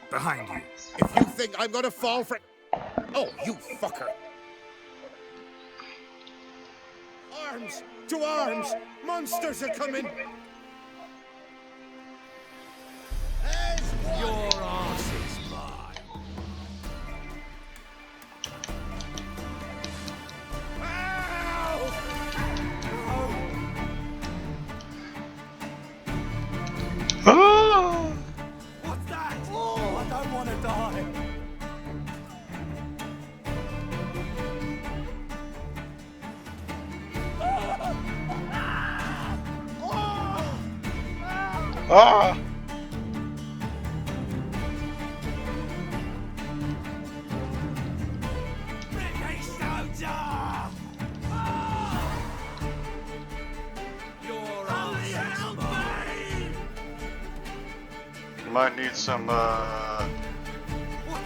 behind you. If you think I'm gonna fall for... Oh, you fucker. Arms! To arms! Monsters are coming! Your arse is mine. Oh! What's that? Oh, I don't want to die. Ah! You might need some, What's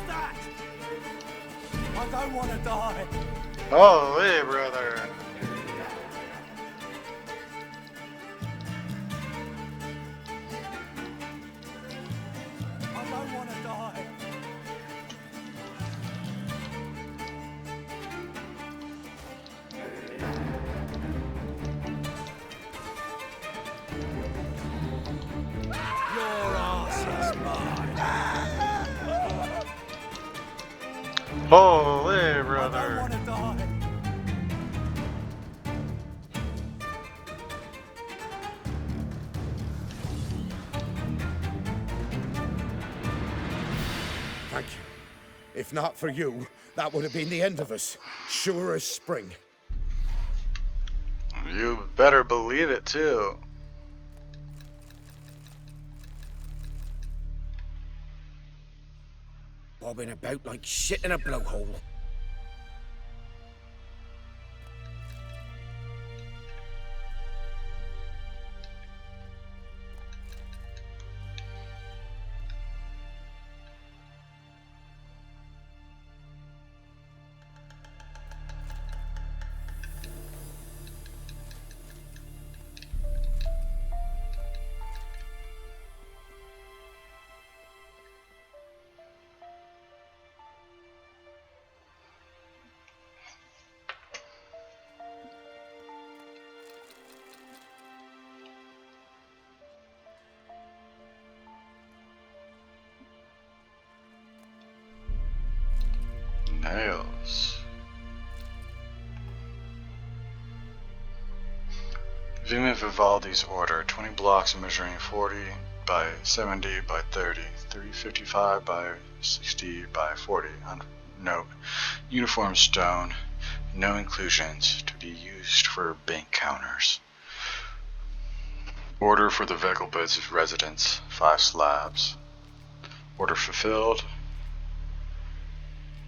that? I don't want to die. Oh, hey, brother. I don't want to die. Your arse is mine. Holy I don't brother. want to die. Thank you. If not for you, that would have been the end of us. Sure as spring. You better believe it too. Bobbing about like shit in a blowhole. Nails. Vima Vivaldi's order, 20 blocks measuring 40 by 70 by 30, 355 by 60 by 40. Note, uniform stone, no inclusions, to be used for bank counters. Order for the Vegelbud's residence, 5 slabs. Order fulfilled.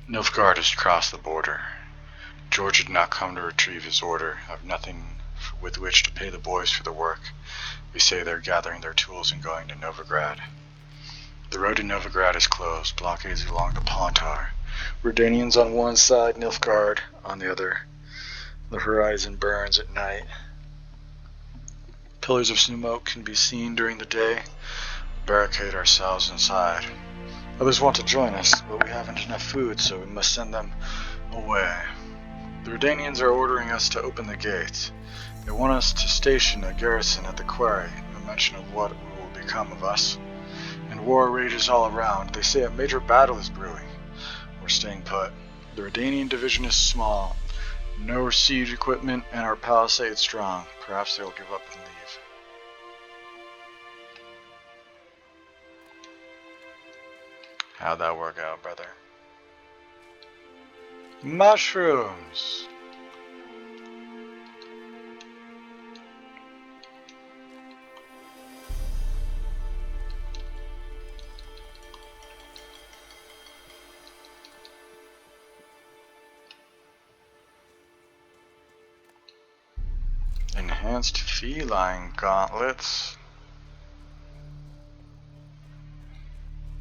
Nilfgaard has crossed the border. George did not come to retrieve his order. I have nothing with which to pay the boys for the work. They say they're gathering their tools and going to Novigrad. The road to Novigrad is closed. Blockades along the Pontar. Redanians on one side, Nilfgaard on the other. The horizon burns at night. Pillars of smoke can be seen during the day. Barricade ourselves inside. Others want to join us, but we haven't enough food, so we must send them away. The Redanians are ordering us to open the gates. They want us to station a garrison at the quarry, no mention of what will become of us. And war rages all around. They say a major battle is brewing. We're staying put. The Redanian division is small, no siege equipment, and our palisade strong. Perhaps they'll give up and leave. How'd that work out, brother? Mushrooms! Enhanced feline gauntlets.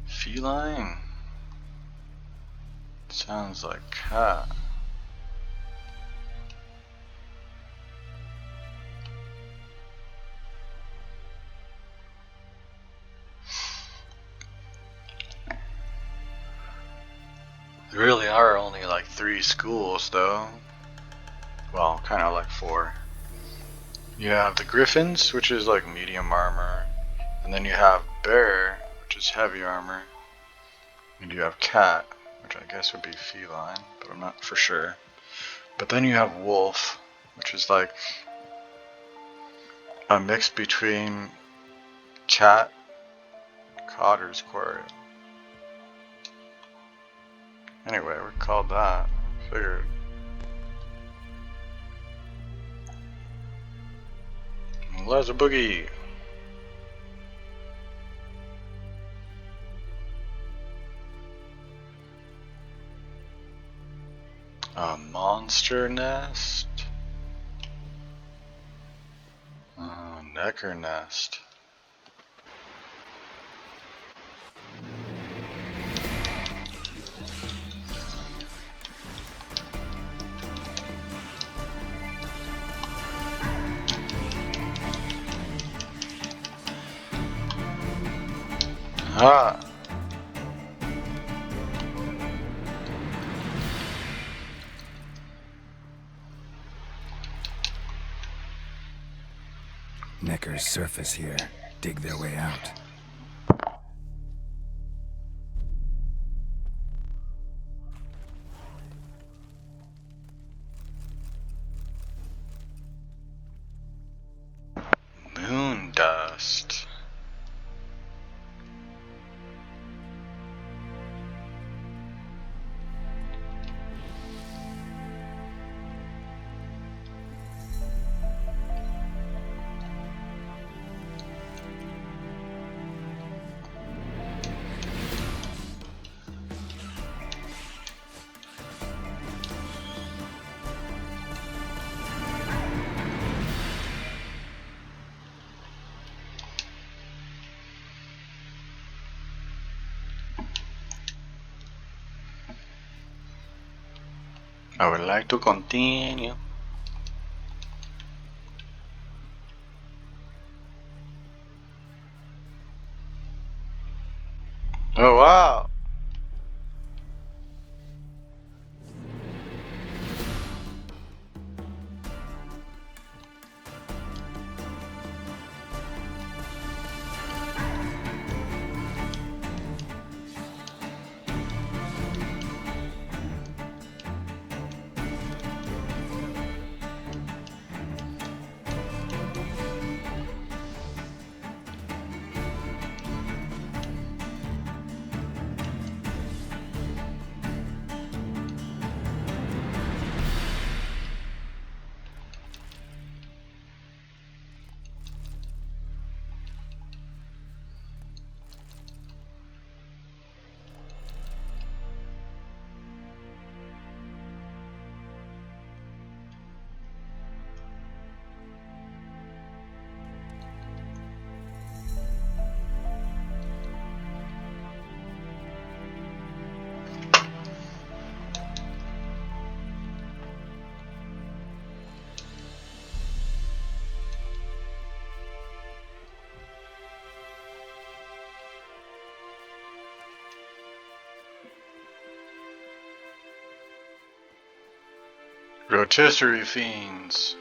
Feline? Sounds like cat. There really are only like 3 schools though. Well, kind of like 4. You have the Griffins, which is like medium armor, and then you have Bear, which is heavy armor, and you have Cat, which I guess would be feline, but I'm not for sure. But then you have Wolf, which is like a mix between Cat, Cotter's Quarry. Anyway, we called that. Figured. Let's boogie. A monster nest. Necker nest. Ah. Necker's surface here. Dig their way out. Moon dust. I would like to continue. Oh wow! Rotisserie fiends.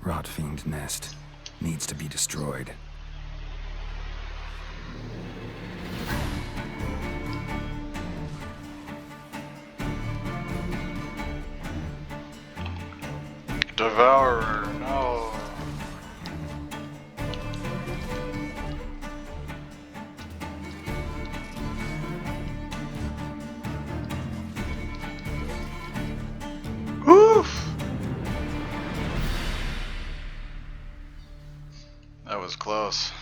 Rotfiend nest needs to be destroyed. Devourer, no. Oof. That was close.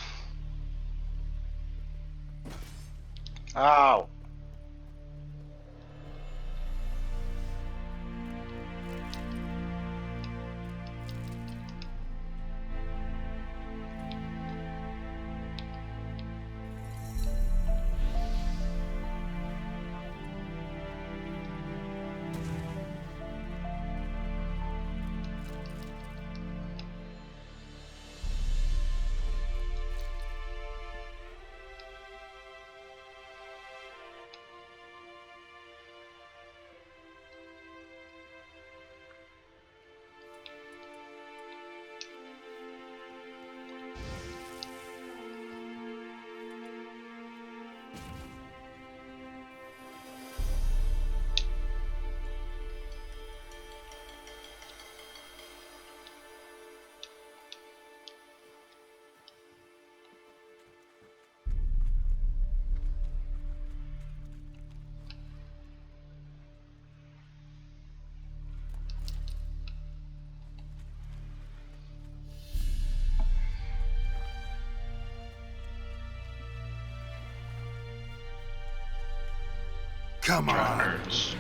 Ow. Come on. Drowners.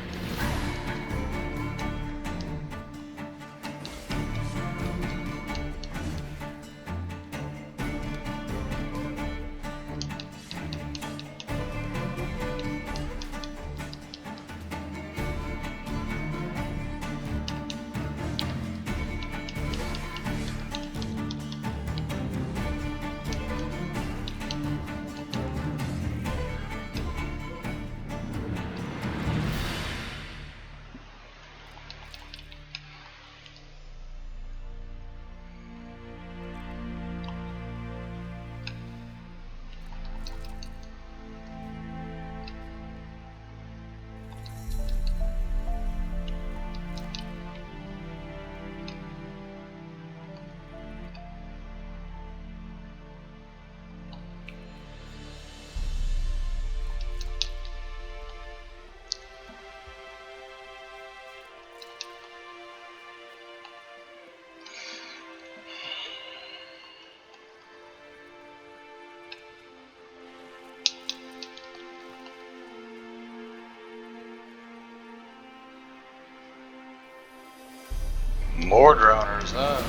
More drowners, huh?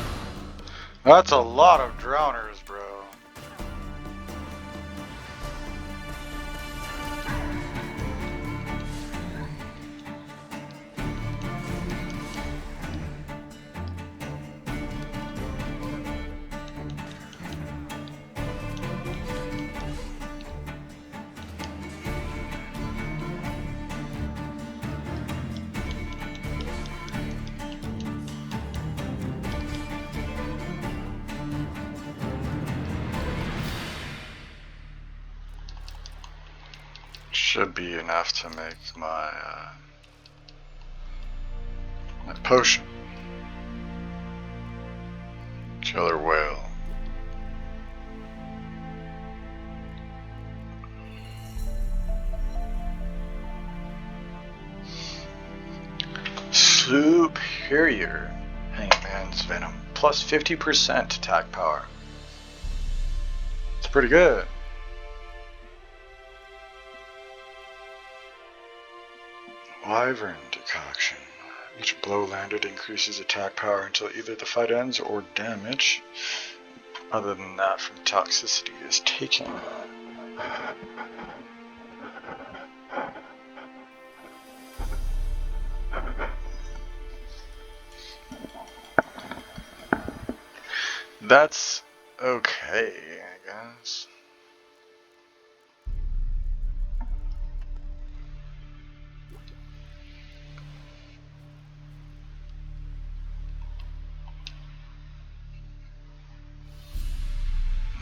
That's a lot of drowners, bro. Should be enough to make my my potion. Killer whale. Superior Hangman's Venom. Plus 50% attack power. It's pretty good. Wyvern decoction. Each blow landed increases attack power until either the fight ends or damage other than that from toxicity is taken. That's okay, I guess.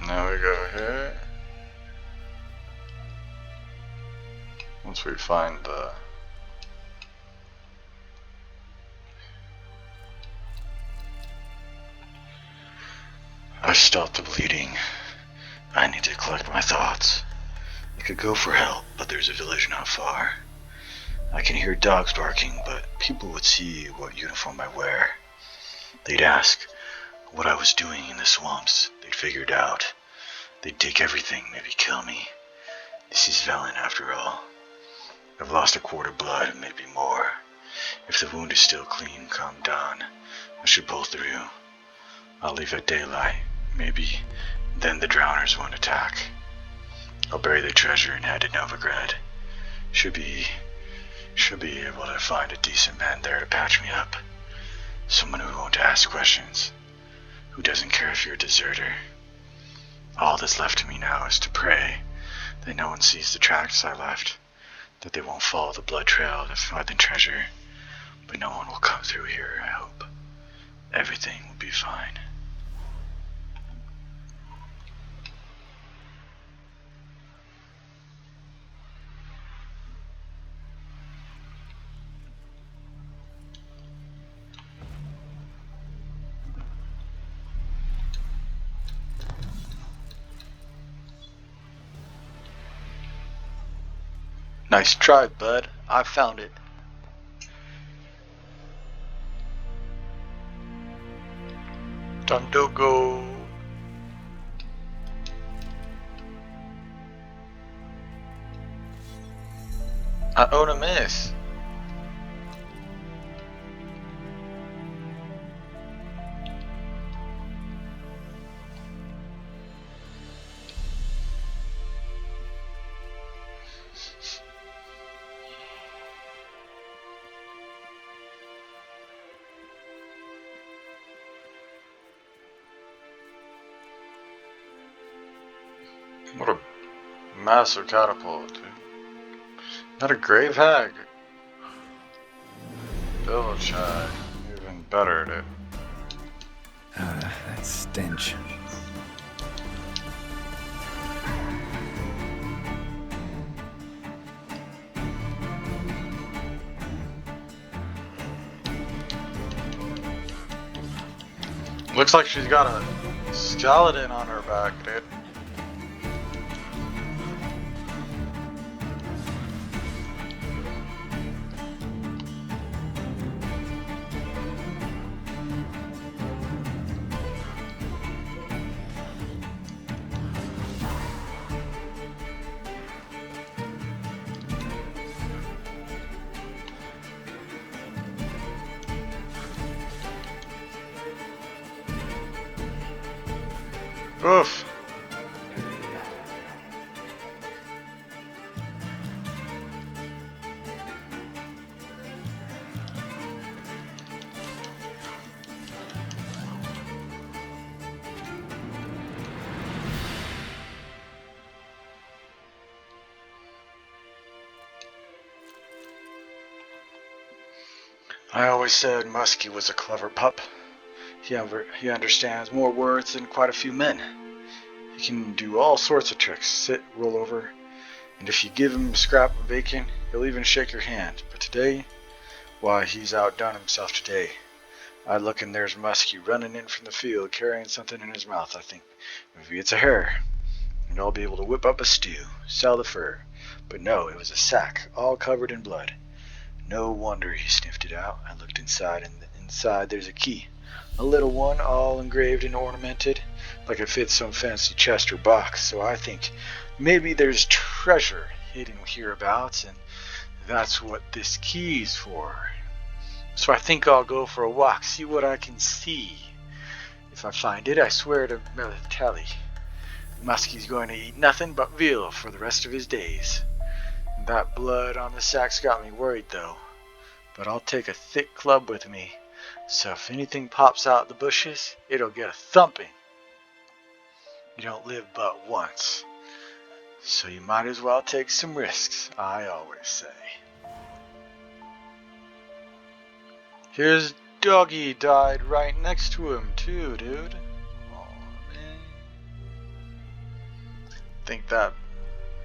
Now we go here. Once we find the I stopped the bleeding. I need to collect my thoughts. I could go for help, but there's a village not far. I can hear dogs barking, but people would see what uniform I wear. They'd ask what I was doing in the swamps. They'd figure it out. They'd take everything, maybe kill me. This is Velen after all. I've lost a quart of blood, maybe more. If the wound is still clean, calm down. I should pull through. I'll leave at daylight. Maybe then the drowners won't attack. I'll bury the treasure and head to Novigrad. Should be able to find a decent man there to patch me up. Someone who won't ask questions. Who doesn't care if you're a deserter. All that's left to me now is to pray that no one sees the tracks I left, that they won't follow the blood trail to find the treasure, but no one will come through here, I hope. Everything will be fine. Nice try, bud. I found it. Time to go. I own a miss. What a massive catapult, dude. Not a grave hag. Village hag. Even better, dude. That stench. Looks like she's got a skeleton on her back, dude. Oof. I always said Muskie was a clever pup. He understands more words than quite a few men. He can do all sorts of tricks, sit, roll over, and if you give him a scrap of bacon, he'll even shake your hand. But today, why, he's outdone himself today. I look and there's Muskie running in from the field, carrying something in his mouth. I think maybe it's a hare, and I'll be able to whip up a stew, sell the fur. But no, it was a sack, all covered in blood. No wonder he sniffed it out. I looked inside, and inside there's a key. A little one, all engraved and ornamented, like it fits some fancy chest or box. So I think maybe there's treasure hidden hereabouts, and that's what this key's for. So I think I'll go for a walk, see what I can see. If I find it, I swear to Melitele, Muskie's going to eat nothing but veal for the rest of his days. That blood on the sack's got me worried, though. But I'll take a thick club with me, so if anything pops out the bushes, it'll get a thumping. You don't live but once, so you might as well take some risks, I always say. Here's Doggy, died right next to him, too, dude. Aw, man. Think that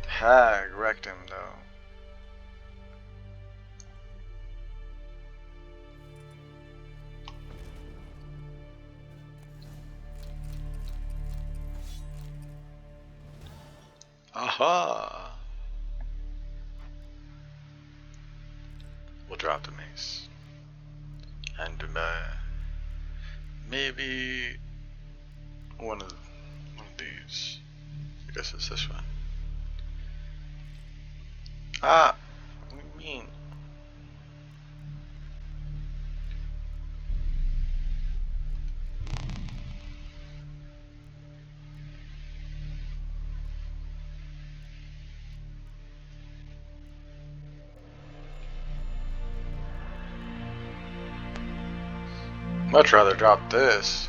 hag wrecked him, though. Aha! We'll drop the mace. And maybe one of these. I guess it's this one. Ah! What do you mean? Much rather drop this.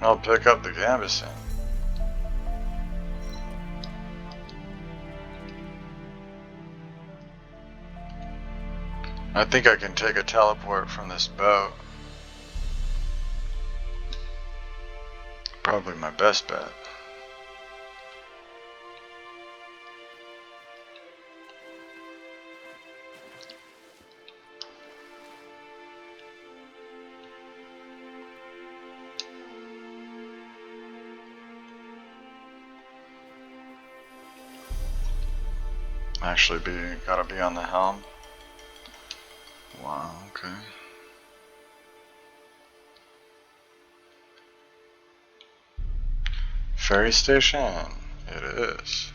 I'll pick up the canvassing. I think I can take a teleport from this boat. Probably my best bet. Actually gotta be on the helm. Wow, okay. Ferry station, it is.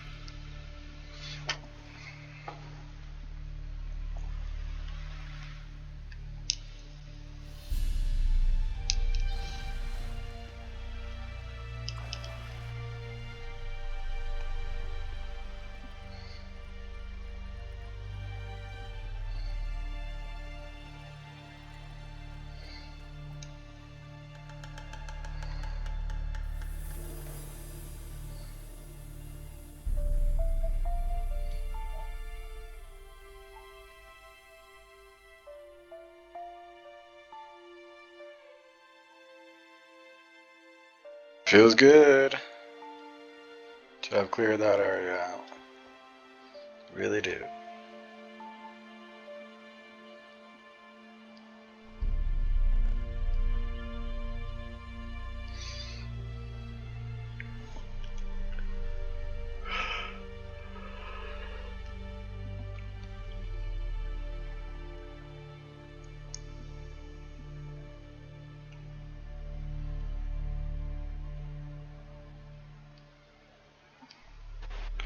Feels good to have cleared that area out. Really do.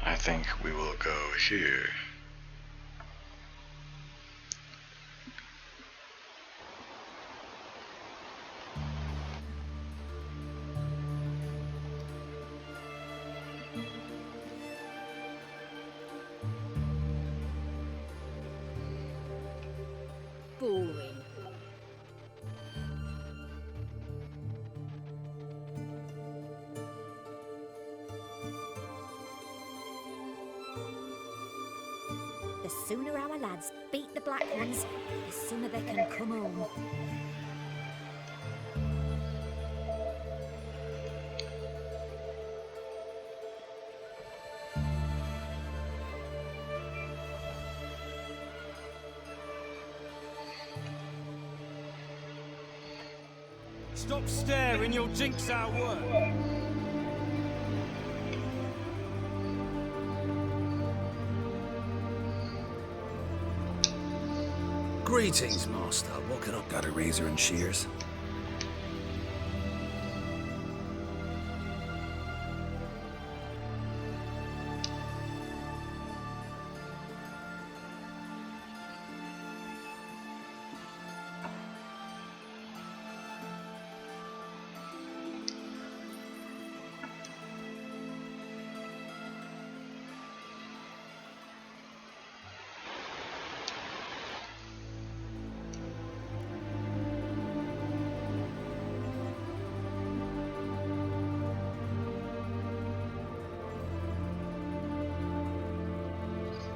I think we will go here. The sooner our lads beat the Black Ones, the sooner they can come home. Stop staring, you'll jinx our work. Greetings, Master. What can I... Got a razor and shears?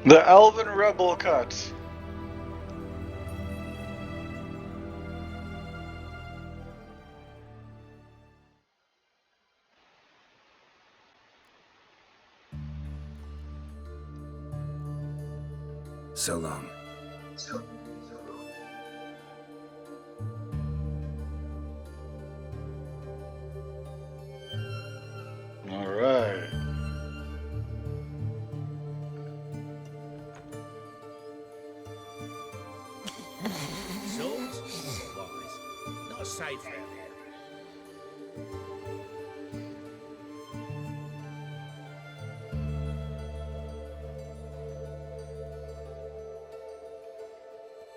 The Elven Rebel Cut. So long. All right. Swords? Wise. Not safe around here.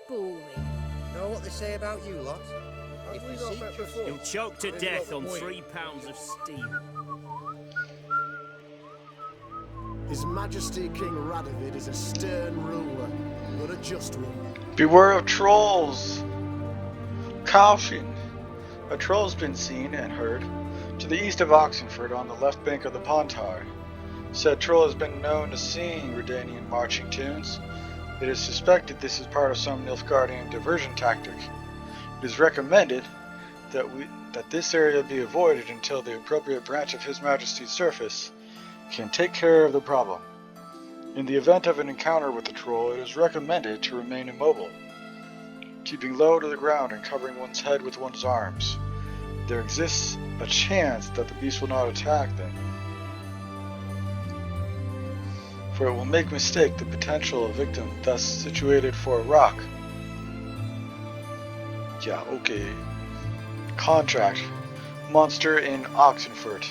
Boring. Know what they say about you lot? If you seek justice, You'll choke to death on 3 pounds of steel. His Majesty King Radovid is a stern ruler, but a just one. Beware of trolls. Caution. A troll's been seen and heard to the east of Oxenford on the left bank of the Pontar. Said troll has been known to sing Redanian marching tunes. It is suspected this is part of some Nilfgaardian diversion tactic. It is recommended that this area be avoided until the appropriate branch of His Majesty's service can take care of the problem. In the event of an encounter with the troll, it is recommended to remain immobile, keeping low to the ground and covering one's head with one's arms. There exists a chance that the beast will not attack them, for it will make mistake the potential victim thus situated for a rock. Yeah, okay. Contract. Monster in Oxenford.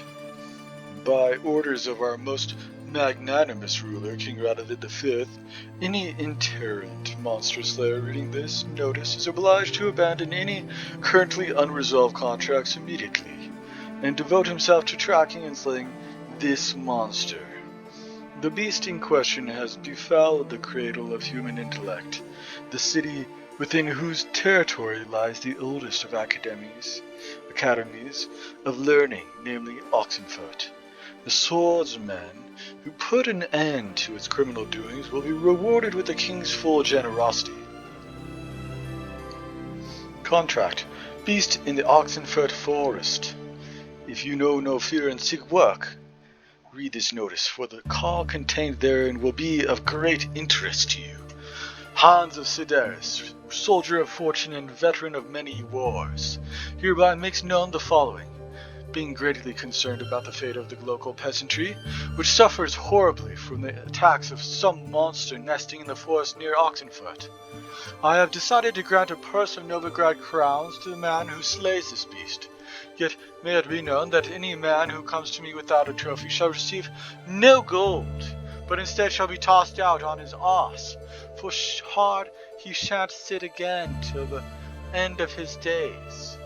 By orders of our most magnanimous ruler, King Radovid V, any itinerant monster slayer reading this notice is obliged to abandon any currently unresolved contracts immediately, and devote himself to tracking and slaying this monster. The beast in question has befouled the cradle of human intellect, the city within whose territory lies the oldest of academies of learning, namely Oxenford. The swordsmen who put an end to its criminal doings will be rewarded with the king's full generosity. Contract. Beast in the Oxenford forest. If you know no fear and seek work, read this notice, for the call contained therein will be of great interest to you. Hans of Sidaris, soldier of fortune and veteran of many wars, hereby makes known the following. Being greatly concerned about the fate of the local peasantry, which suffers horribly from the attacks of some monster nesting in the forest near Oxenford, I have decided to grant a purse of Novigrad crowns to the man who slays this beast. Yet may it be known that any man who comes to me without a trophy shall receive no gold, but instead shall be tossed out on his arse, for hard he shan't sit again till the end of his days.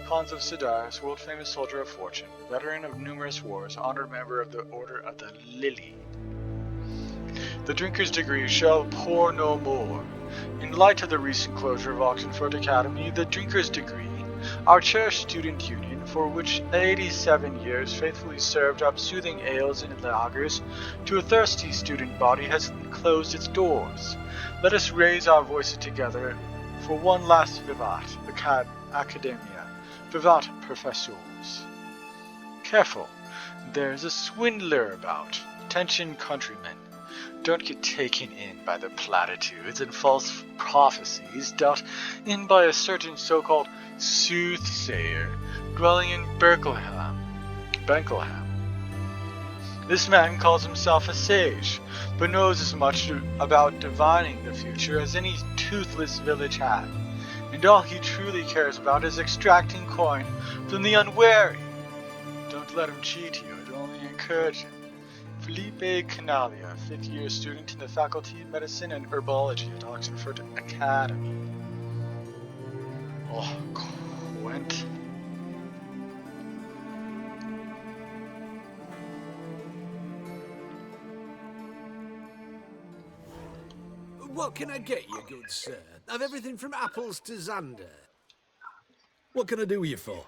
Hans of Sidaris, world-famous soldier of fortune, veteran of numerous wars, honored member of the Order of the Lily. The drinker's degree shall pour no more. In light of the recent closure of Oxenford Academy, the drinker's degree, our cherished student union, for which 87 years faithfully served up soothing ales and lagers to a thirsty student body, has closed its doors. Let us raise our voices together for one last vivat academia, vivat professors. Careful, there's a swindler about. Attention, countrymen. Don't get taken in by the platitudes and false prophecies dealt in by a certain so-called soothsayer dwelling in Benkelham. This man calls himself a sage, but knows as much about divining the future as any toothless village hat, and all he truly cares about is extracting coin from the unwary. Don't let him cheat you, it only encourage him. Felipe Canalia, 5th year student in the Faculty of Medicine and Herbology at Oxford Academy. Oh, Quent. What can I get you, good sir? I've everything from apples to Xander. What can I do you for?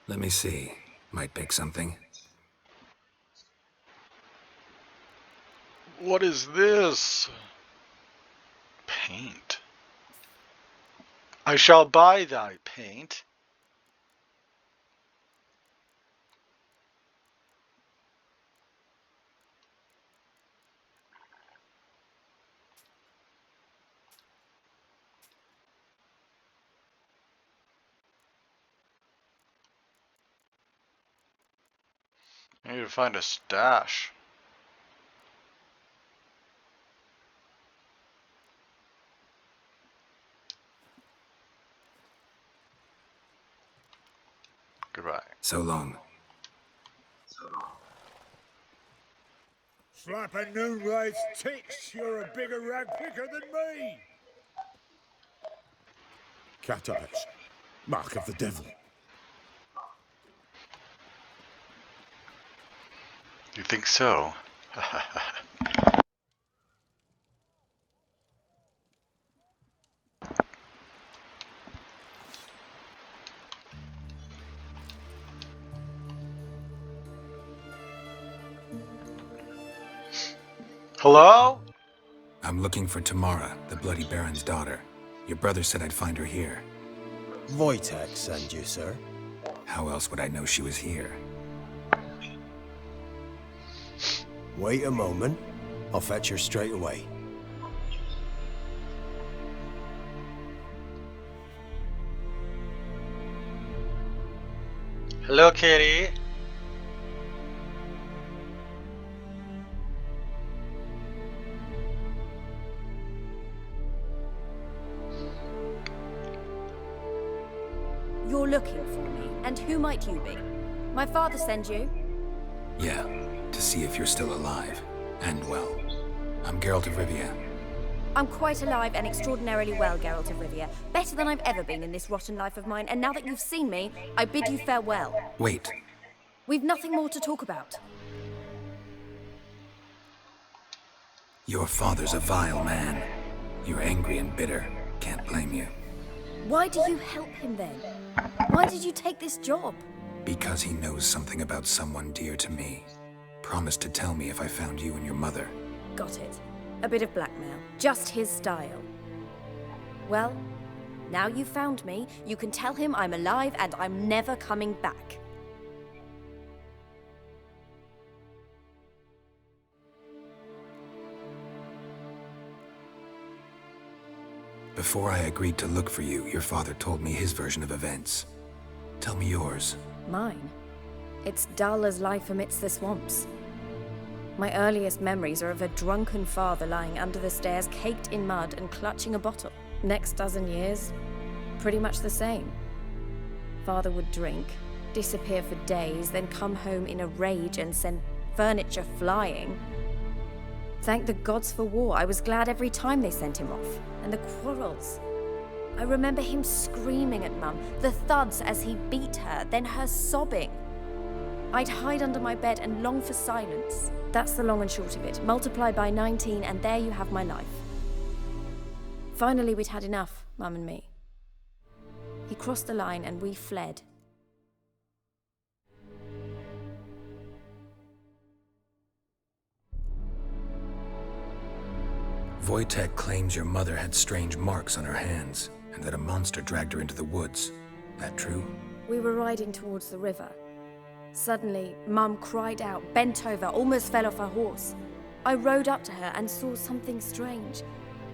Let me see. Might pick something. What is this? Paint. I shall buy thy paint. I need to find a stash. Goodbye. So long. Slap a Noonwraith's tits, you're a bigger rag picker than me! Cat eyes. Mark of the devil. You think so? Hello? I'm looking for Tamara, the Bloody Baron's daughter. Your brother said I'd find her here. Wojtek sent you, sir. How else would I know she was here? Wait a moment. I'll fetch her straight away. Hello, kitty. You're looking for me, and who might you be? My father sent you? Yeah, to see if you're still alive. And well. I'm Geralt of Rivia. I'm quite alive and extraordinarily well, Geralt of Rivia. Better than I've ever been in this rotten life of mine, and now that you've seen me, I bid you farewell. Wait. We've nothing more to talk about. Your father's a vile man. You're angry and bitter. Can't blame you. Why do you help him then? Why did you take this job? Because he knows something about someone dear to me. Promised to tell me if I found you and your mother. Got it. A bit of blackmail. Just his style. Well, now you've found me, you can tell him I'm alive and I'm never coming back. Before I agreed to look for you, your father told me his version of events. Tell me yours. Mine? It's dull as life amidst the swamps. My earliest memories are of a drunken father lying under the stairs, caked in mud and clutching a bottle. Next dozen years, pretty much the same. Father would drink, disappear for days, then come home in a rage and send furniture flying. Thank the gods for war. I was glad every time they sent him off. And the quarrels. I remember him screaming at Mum, the thuds as he beat her, then her sobbing. I'd hide under my bed and long for silence. That's the long and short of it. Multiply by 19 and there you have my life. Finally, we'd had enough, Mum and me. He crossed the line and we fled. Wojtek claims your mother had strange marks on her hands, and that a monster dragged her into the woods. That true? We were riding towards the river. Suddenly, Mum cried out, bent over, almost fell off her horse. I rode up to her and saw something strange.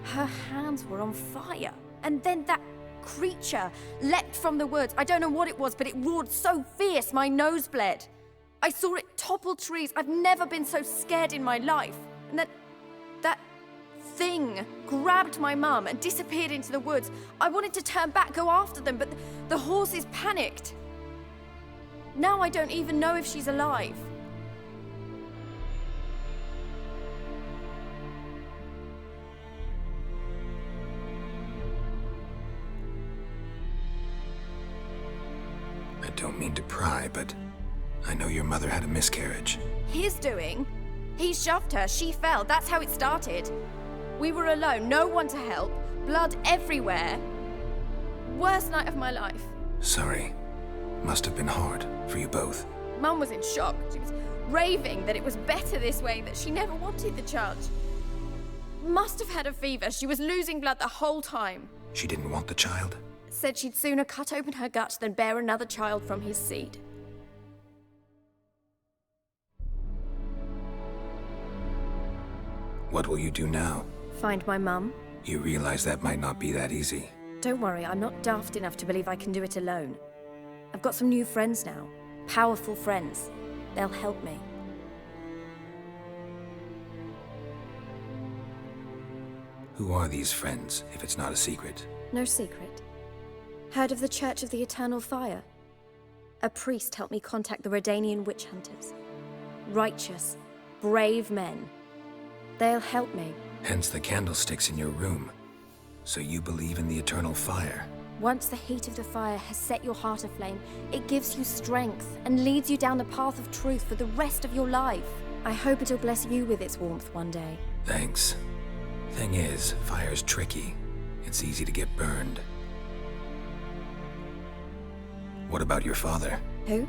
Her hands were on fire. And then that creature leapt from the woods. I don't know what it was, but it roared so fierce my nose bled. I saw it topple trees. I've never been so scared in my life. And that thing grabbed my mum and disappeared into the woods. I wanted to turn back, go after them, but the horses panicked. Now I don't even know if she's alive. I don't mean to pry, but I know your mother had a miscarriage. His doing? He shoved her, she fell, that's how it started. We were alone, no one to help, blood everywhere. Worst night of my life. Sorry. Must have been hard for you both. Mum was in shock. She was raving that it was better this way, that she never wanted the child. Must have had a fever. She was losing blood the whole time. She didn't want the child? Said she'd sooner cut open her gut than bear another child from his seed. What will you do now? Find my mum. You realize that might not be that easy. Don't worry, I'm not daft enough to believe I can do it alone. I've got some new friends now. Powerful friends. They'll help me. Who are these friends, if it's not a secret? No secret. Heard of the Church of the Eternal Fire? A priest helped me contact the Redanian witch hunters. Righteous, brave men. They'll help me. Hence the candlesticks in your room. So you believe in the eternal fire? Once the heat of the fire has set your heart aflame, it gives you strength and leads you down the path of truth for the rest of your life. I hope it'll bless you with its warmth one day. Thanks. Thing is, fire's tricky. It's easy to get burned. What about your father? Who?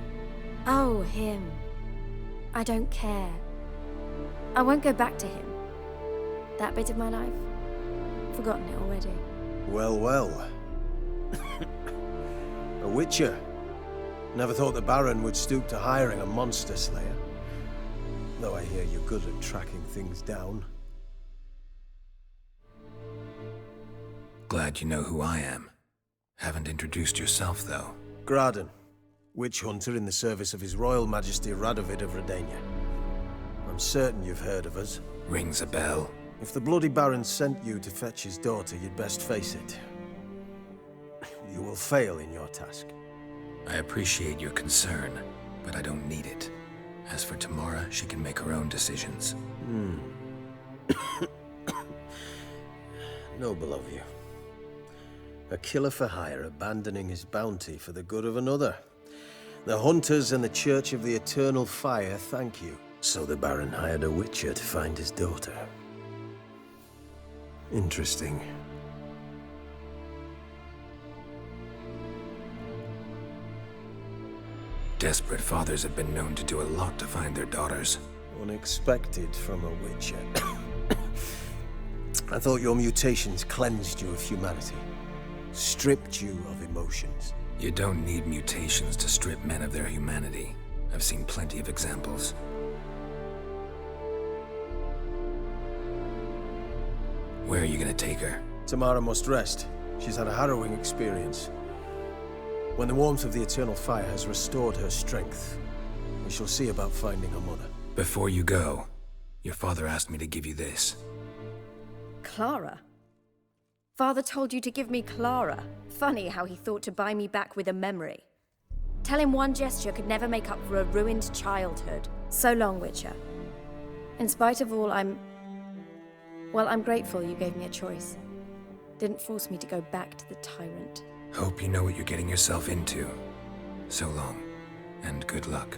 Oh, him. I don't care. I won't go back to him. That bit of my life? Forgotten it already. Well, well. A witcher. Never thought the Baron would stoop to hiring a monster slayer. Though I hear you're good at tracking things down. Glad you know who I am. Haven't introduced yourself, though. Graden, witch hunter in the service of His Royal Majesty Radovid of Redania. I'm certain you've heard of us. Rings a bell. If the Bloody Baron sent you to fetch his daughter, you'd best face it. You will fail in your task. I appreciate your concern, but I don't need it. As for Tamara, she can make her own decisions. Noble of you. A killer for hire abandoning his bounty for the good of another. The hunters and the Church of the Eternal Fire thank you. So the Baron hired a witcher to find his daughter. Interesting. Desperate fathers have been known to do a lot to find their daughters. Unexpected from a witcher. I thought your mutations cleansed you of humanity. Stripped you of emotions. You don't need mutations to strip men of their humanity. I've seen plenty of examples. Where are you gonna take her? Tamara must rest. She's had a harrowing experience. When the warmth of the Eternal Fire has restored her strength, we shall see about finding her mother. Before you go, your father asked me to give you this. Clara? Father told you to give me Clara. Funny how he thought to buy me back with a memory. Tell him one gesture could never make up for a ruined childhood. So long, Witcher. In spite of all, I'm grateful you gave me a choice. Didn't force me to go back to the tyrant. Hope you know what you're getting yourself into. So long, and good luck.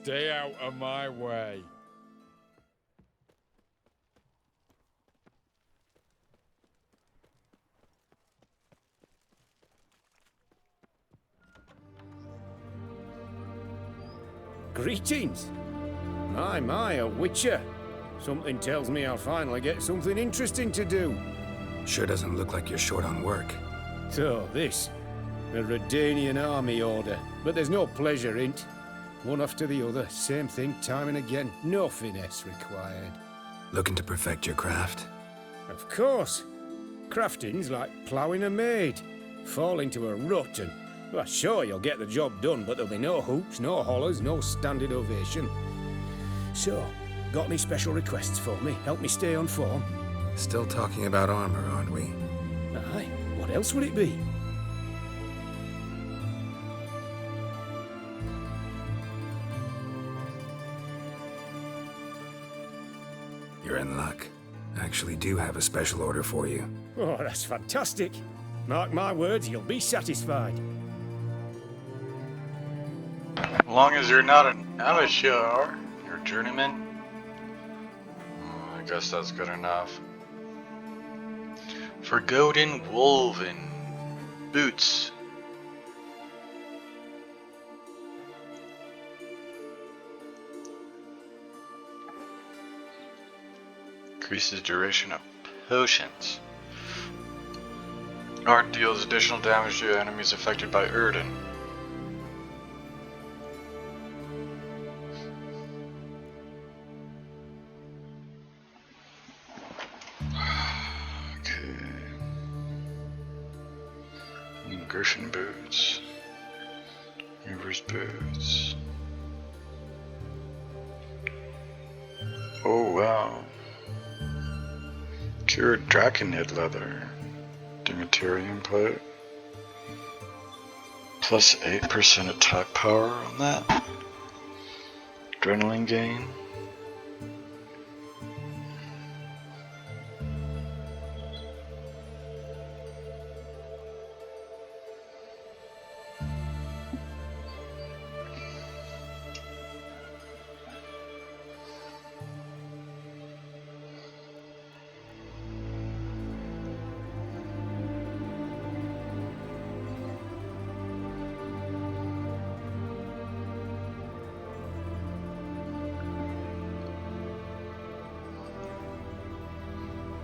Stay out of my way. Greetings. My, a witcher. Something tells me I'll finally get something interesting to do. Sure doesn't look like you're short on work. So, this. A Redanian army order. But there's no pleasure in't. One after the other, same thing time and again. No finesse required. Looking to perfect your craft? Of course. Crafting's like ploughing a maid. Fall into a rut and... Well, sure, you'll get the job done, but there'll be no hoops, no hollers, no standing ovation. So, got any special requests for me? Help me stay on form? Still talking about armor, aren't we? Aye. What else would it be? You're in luck. I actually do have a special order for you. Oh, that's fantastic. Mark my words, you'll be satisfied. As long as you're not an amateur, you're a journeyman. I guess that's good enough. For Godin Wolven boots. Increases duration of potions. Art deals additional damage to enemies affected by Erden. Griffin boots, Reaver's boots. Oh wow. Cured Draconid leather, Dimitarian plate. Plus 8% attack power on that. Adrenaline gain.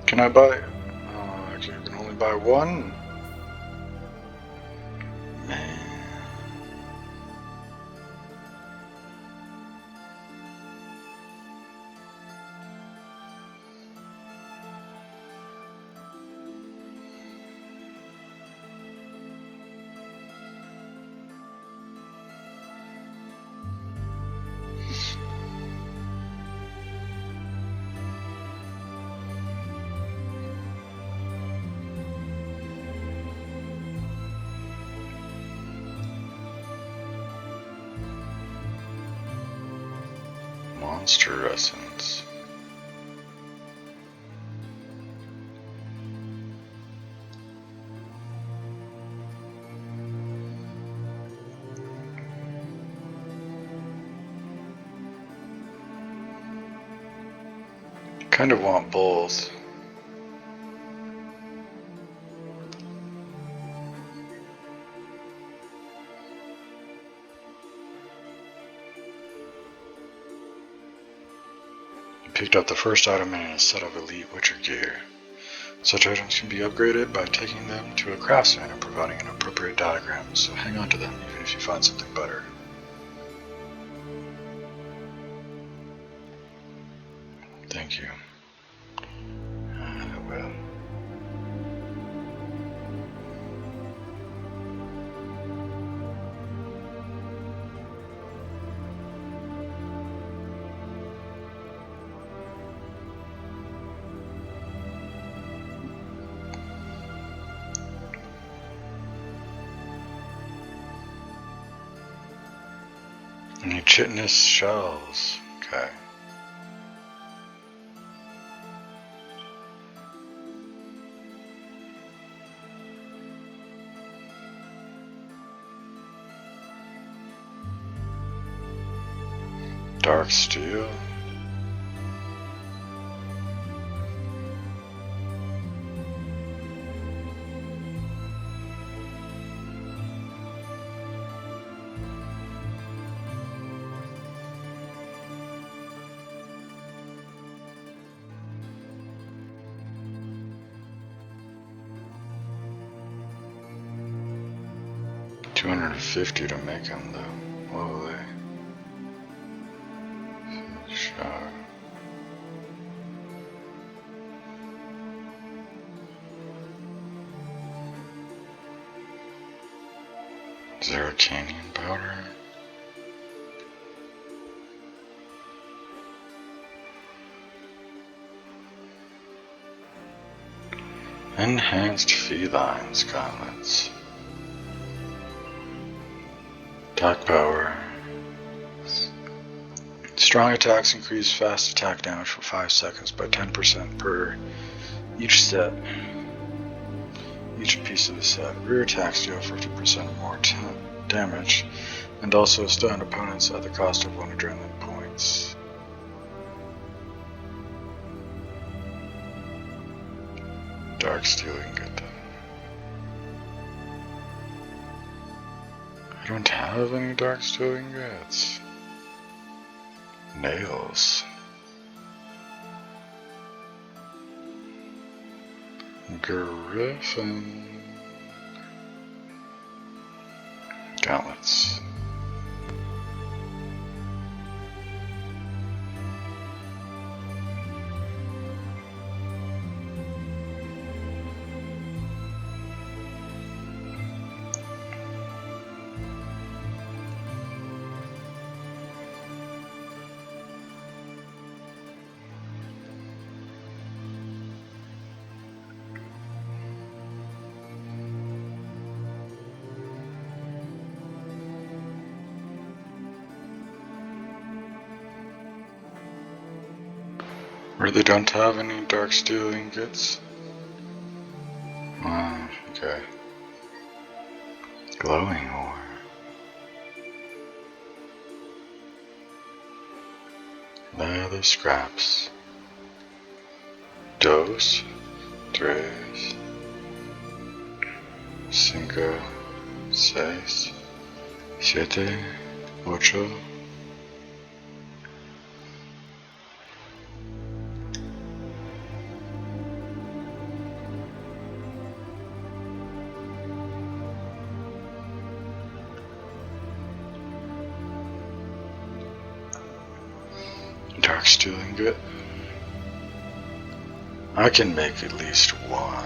Can I buy? You can only buy one. Man. Monster essence. Kind of want both. Picked up the first item in a set of elite Witcher gear. Such items can be upgraded by taking them to a craftsman and providing an appropriate diagram, so hang on to them even if you find something better. Thank you. Well. Any chitinous shells. Okay. Dark steel. $250 to make him though. Lovely. Sure. Zeracanium powder. Enhanced felines gauntlets. Attack power. Strong attacks increase fast attack damage for 5 seconds by 10% per each set. Each piece of the set. Rear attacks deal 50% more damage and also stun opponents at the cost of 1 adrenaline points. Dark steel ingot. I don't have any dark steel ingots. Nails. Griffin. Gauntlets. Really don't have any dark steel ingots. Okay. Glowing ore. Leather scraps. 2, 3, 5, 6, 7, 8. Dark steel ingot. I can make at least 1.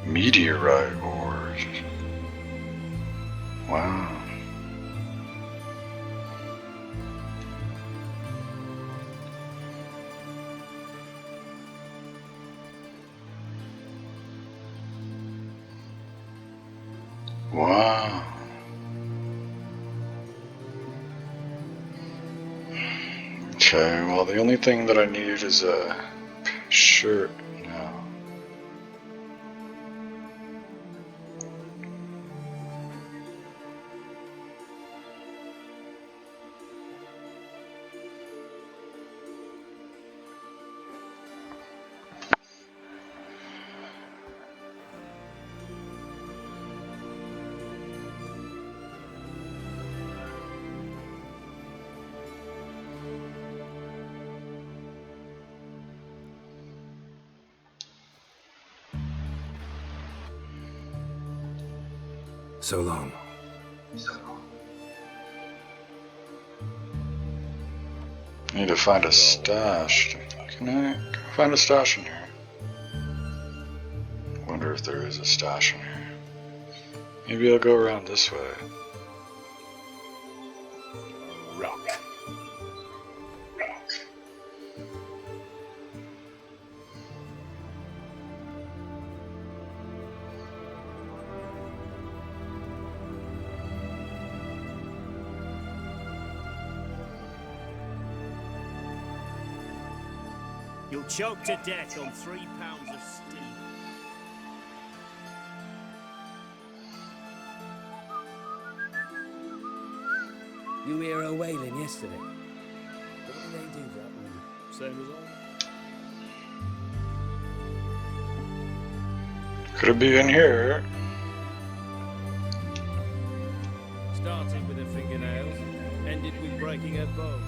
Meteorite ores. Wow. Wow. Okay, well the only thing that I need is a shirt now. So long. Need to find a stash. Can I find a stash in here? Wonder if there is a stash in here. Maybe I'll go around this way. You'll choke to death on 3 pounds of steam. You hear her wailing yesterday? What did they do that one? Same as all. Could it be in here? Started with her fingernails, ended with breaking her bone.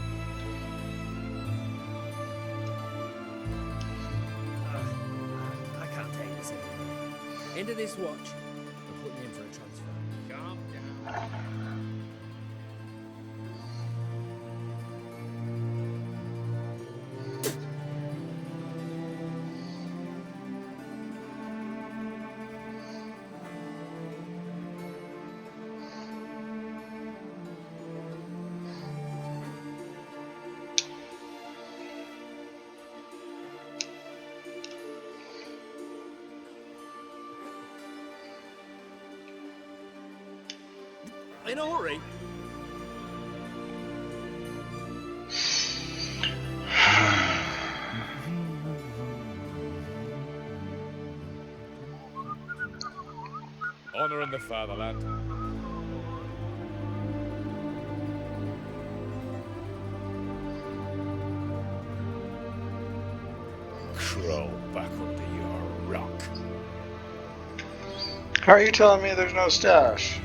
I can't take this anymore. Into this watch. I'm putting you in for a transfer. Calm down. In a hurry. Honor in the fatherland. Crawl back under your rock. How are you telling me there's no stash?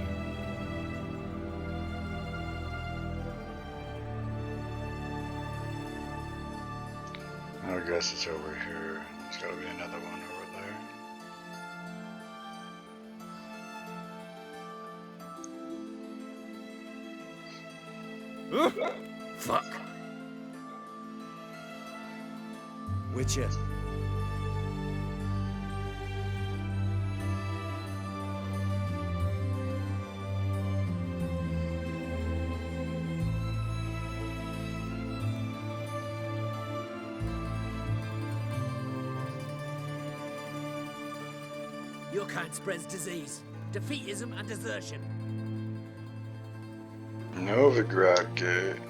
I guess it's over here. There's gotta be another one over there. Fuck. Witcher. Your kind spreads disease, defeatism, and desertion. Novigrad Gate.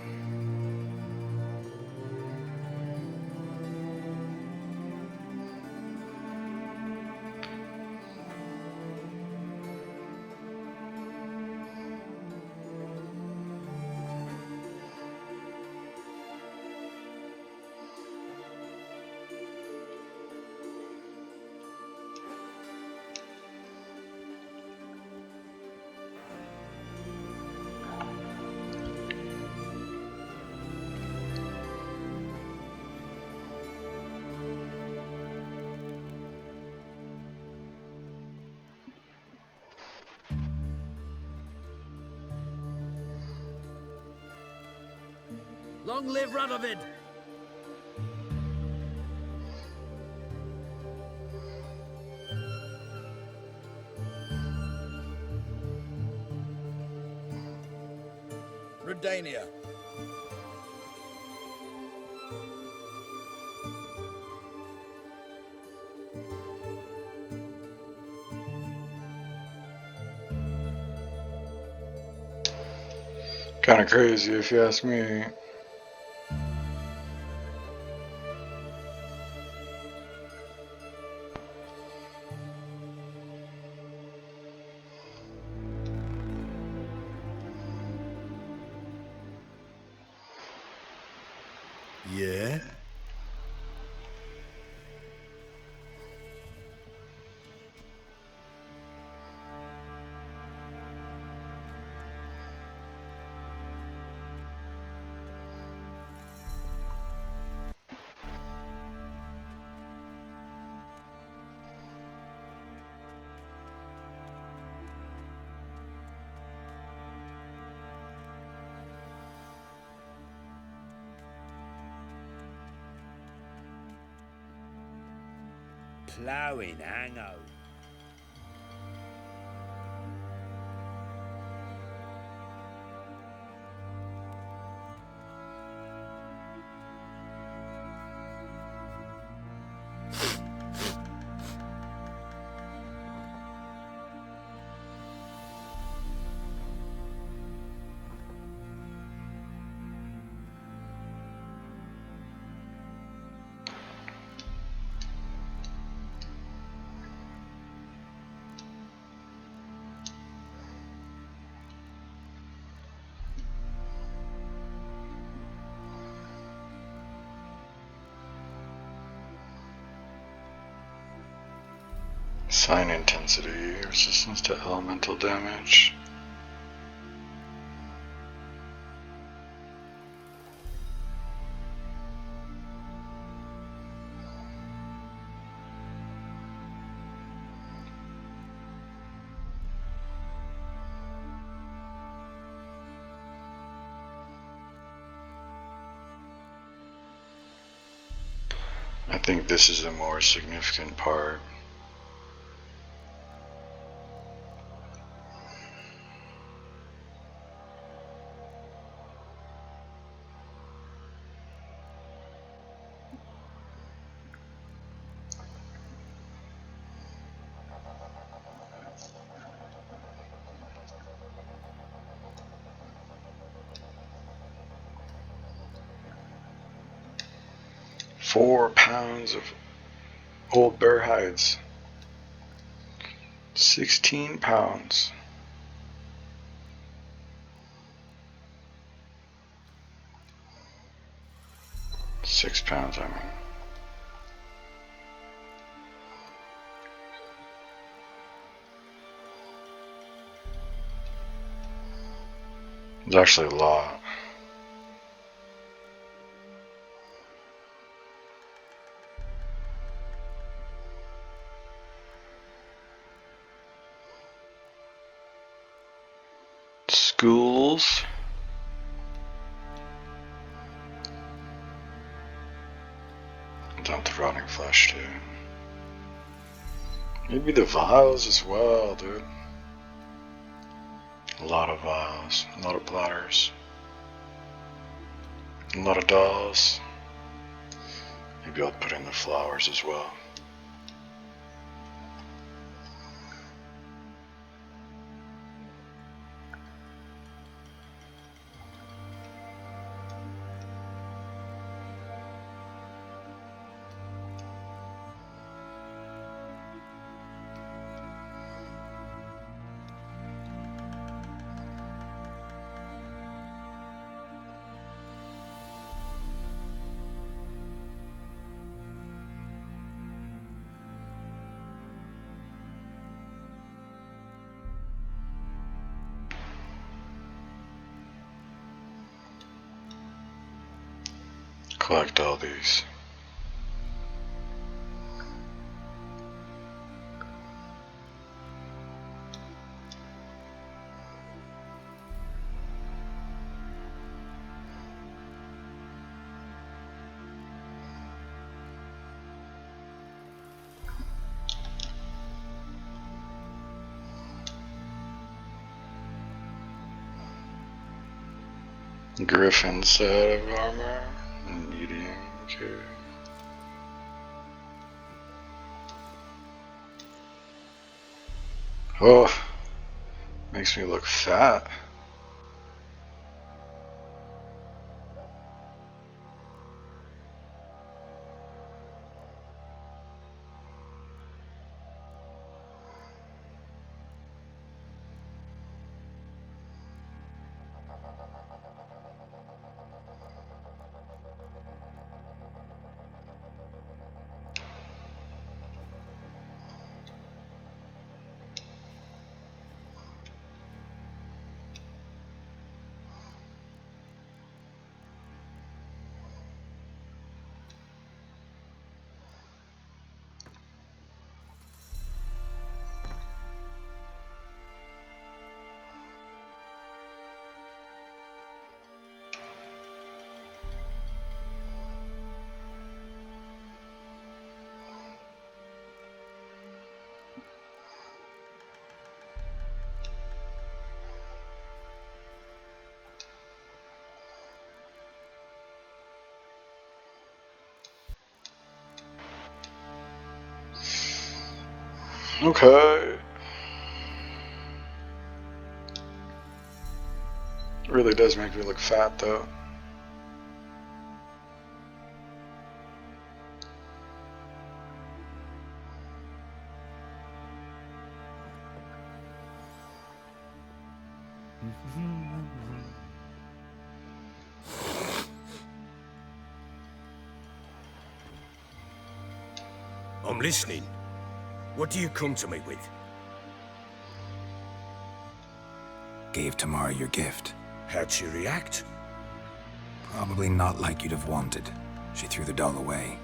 Long live Radovid! Redania. Kinda crazy if you ask me. Yeah? Ploughing hangover. Sign intensity, resistance to elemental damage. I think this is a more significant part. £4 of old bear hides. 16 pounds. £6, I mean. It's actually a lot. Schools. Dump the rotting flesh too. Maybe the vials as well, dude. A lot of vials, a lot of bladders, a lot of dolls. Maybe I'll put in the flowers as well. Collect all these. Griffin set of armor. Medium, okay. Oh, makes me look fat. Okay. It really does make me look fat though. I'm listening. What do you come to me with? Gave Tamara your gift. How'd she react? Probably not like you'd have wanted. She threw the doll away.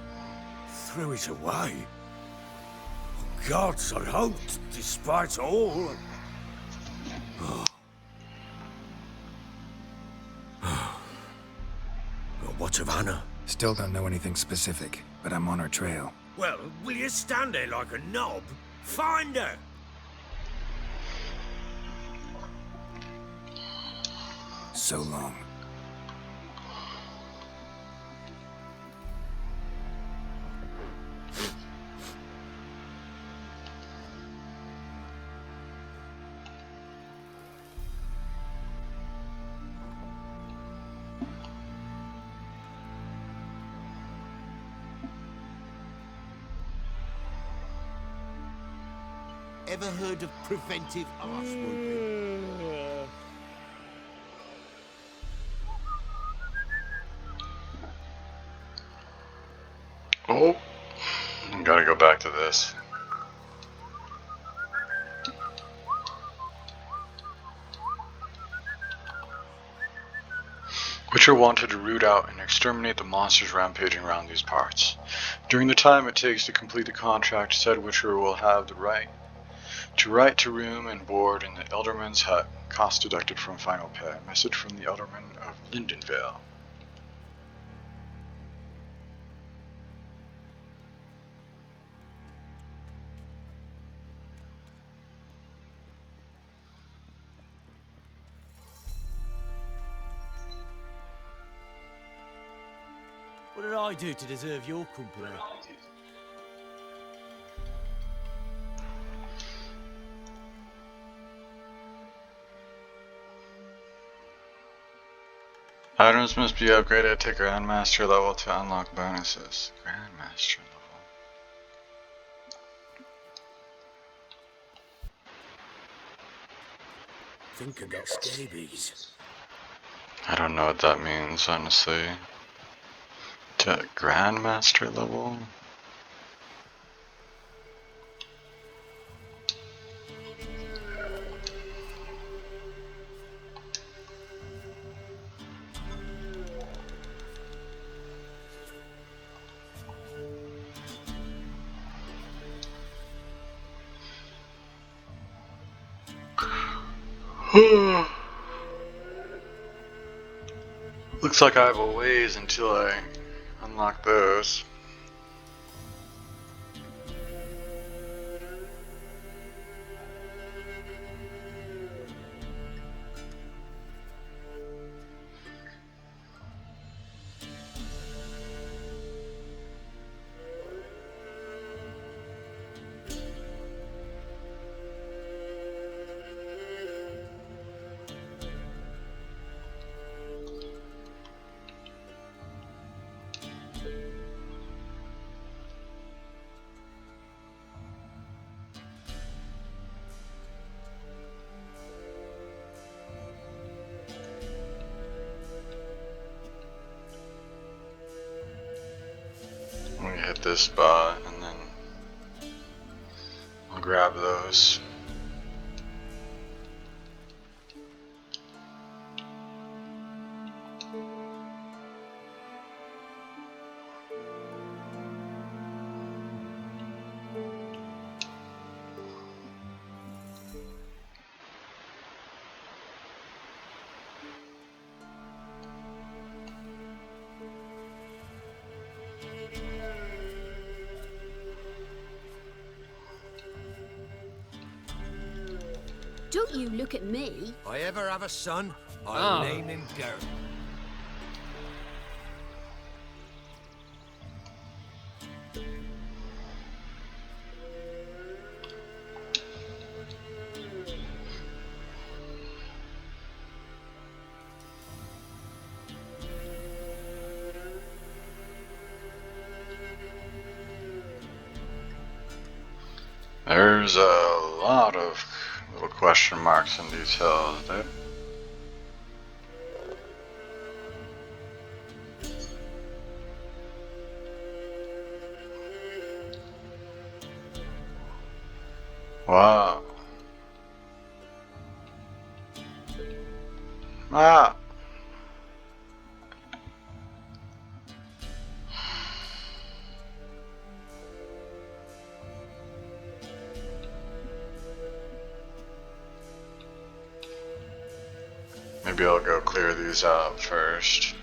Threw it away? Gods, I hoped, despite all. What of Anna? Still don't know anything specific, but I'm on her trail. Well, will you stand there like a knob? Find her! So long. Ever heard of preventive arse whooping? Oh, gotta go back to this. Witcher wanted to root out and exterminate the monsters rampaging around these parts. During the time it takes to complete the contract, said Witcher will have the right to room and board in the Elderman's hut, cost deducted from final pay. Message from the Elderman of Lindenvale. What did I do to deserve your company? Items must be upgraded to Grandmaster level to unlock bonuses. Grandmaster level. Think I got scabies. I don't know what that means, honestly. To Grandmaster level? Looks like I have a ways until I unlock those. We hit this spot and then I'll grab those. Don't you look at me. If I ever have a son, I'll name him Garrett. There's a lot of little question marks and details there. Wow. Ah. Maybe I'll go clear these out first.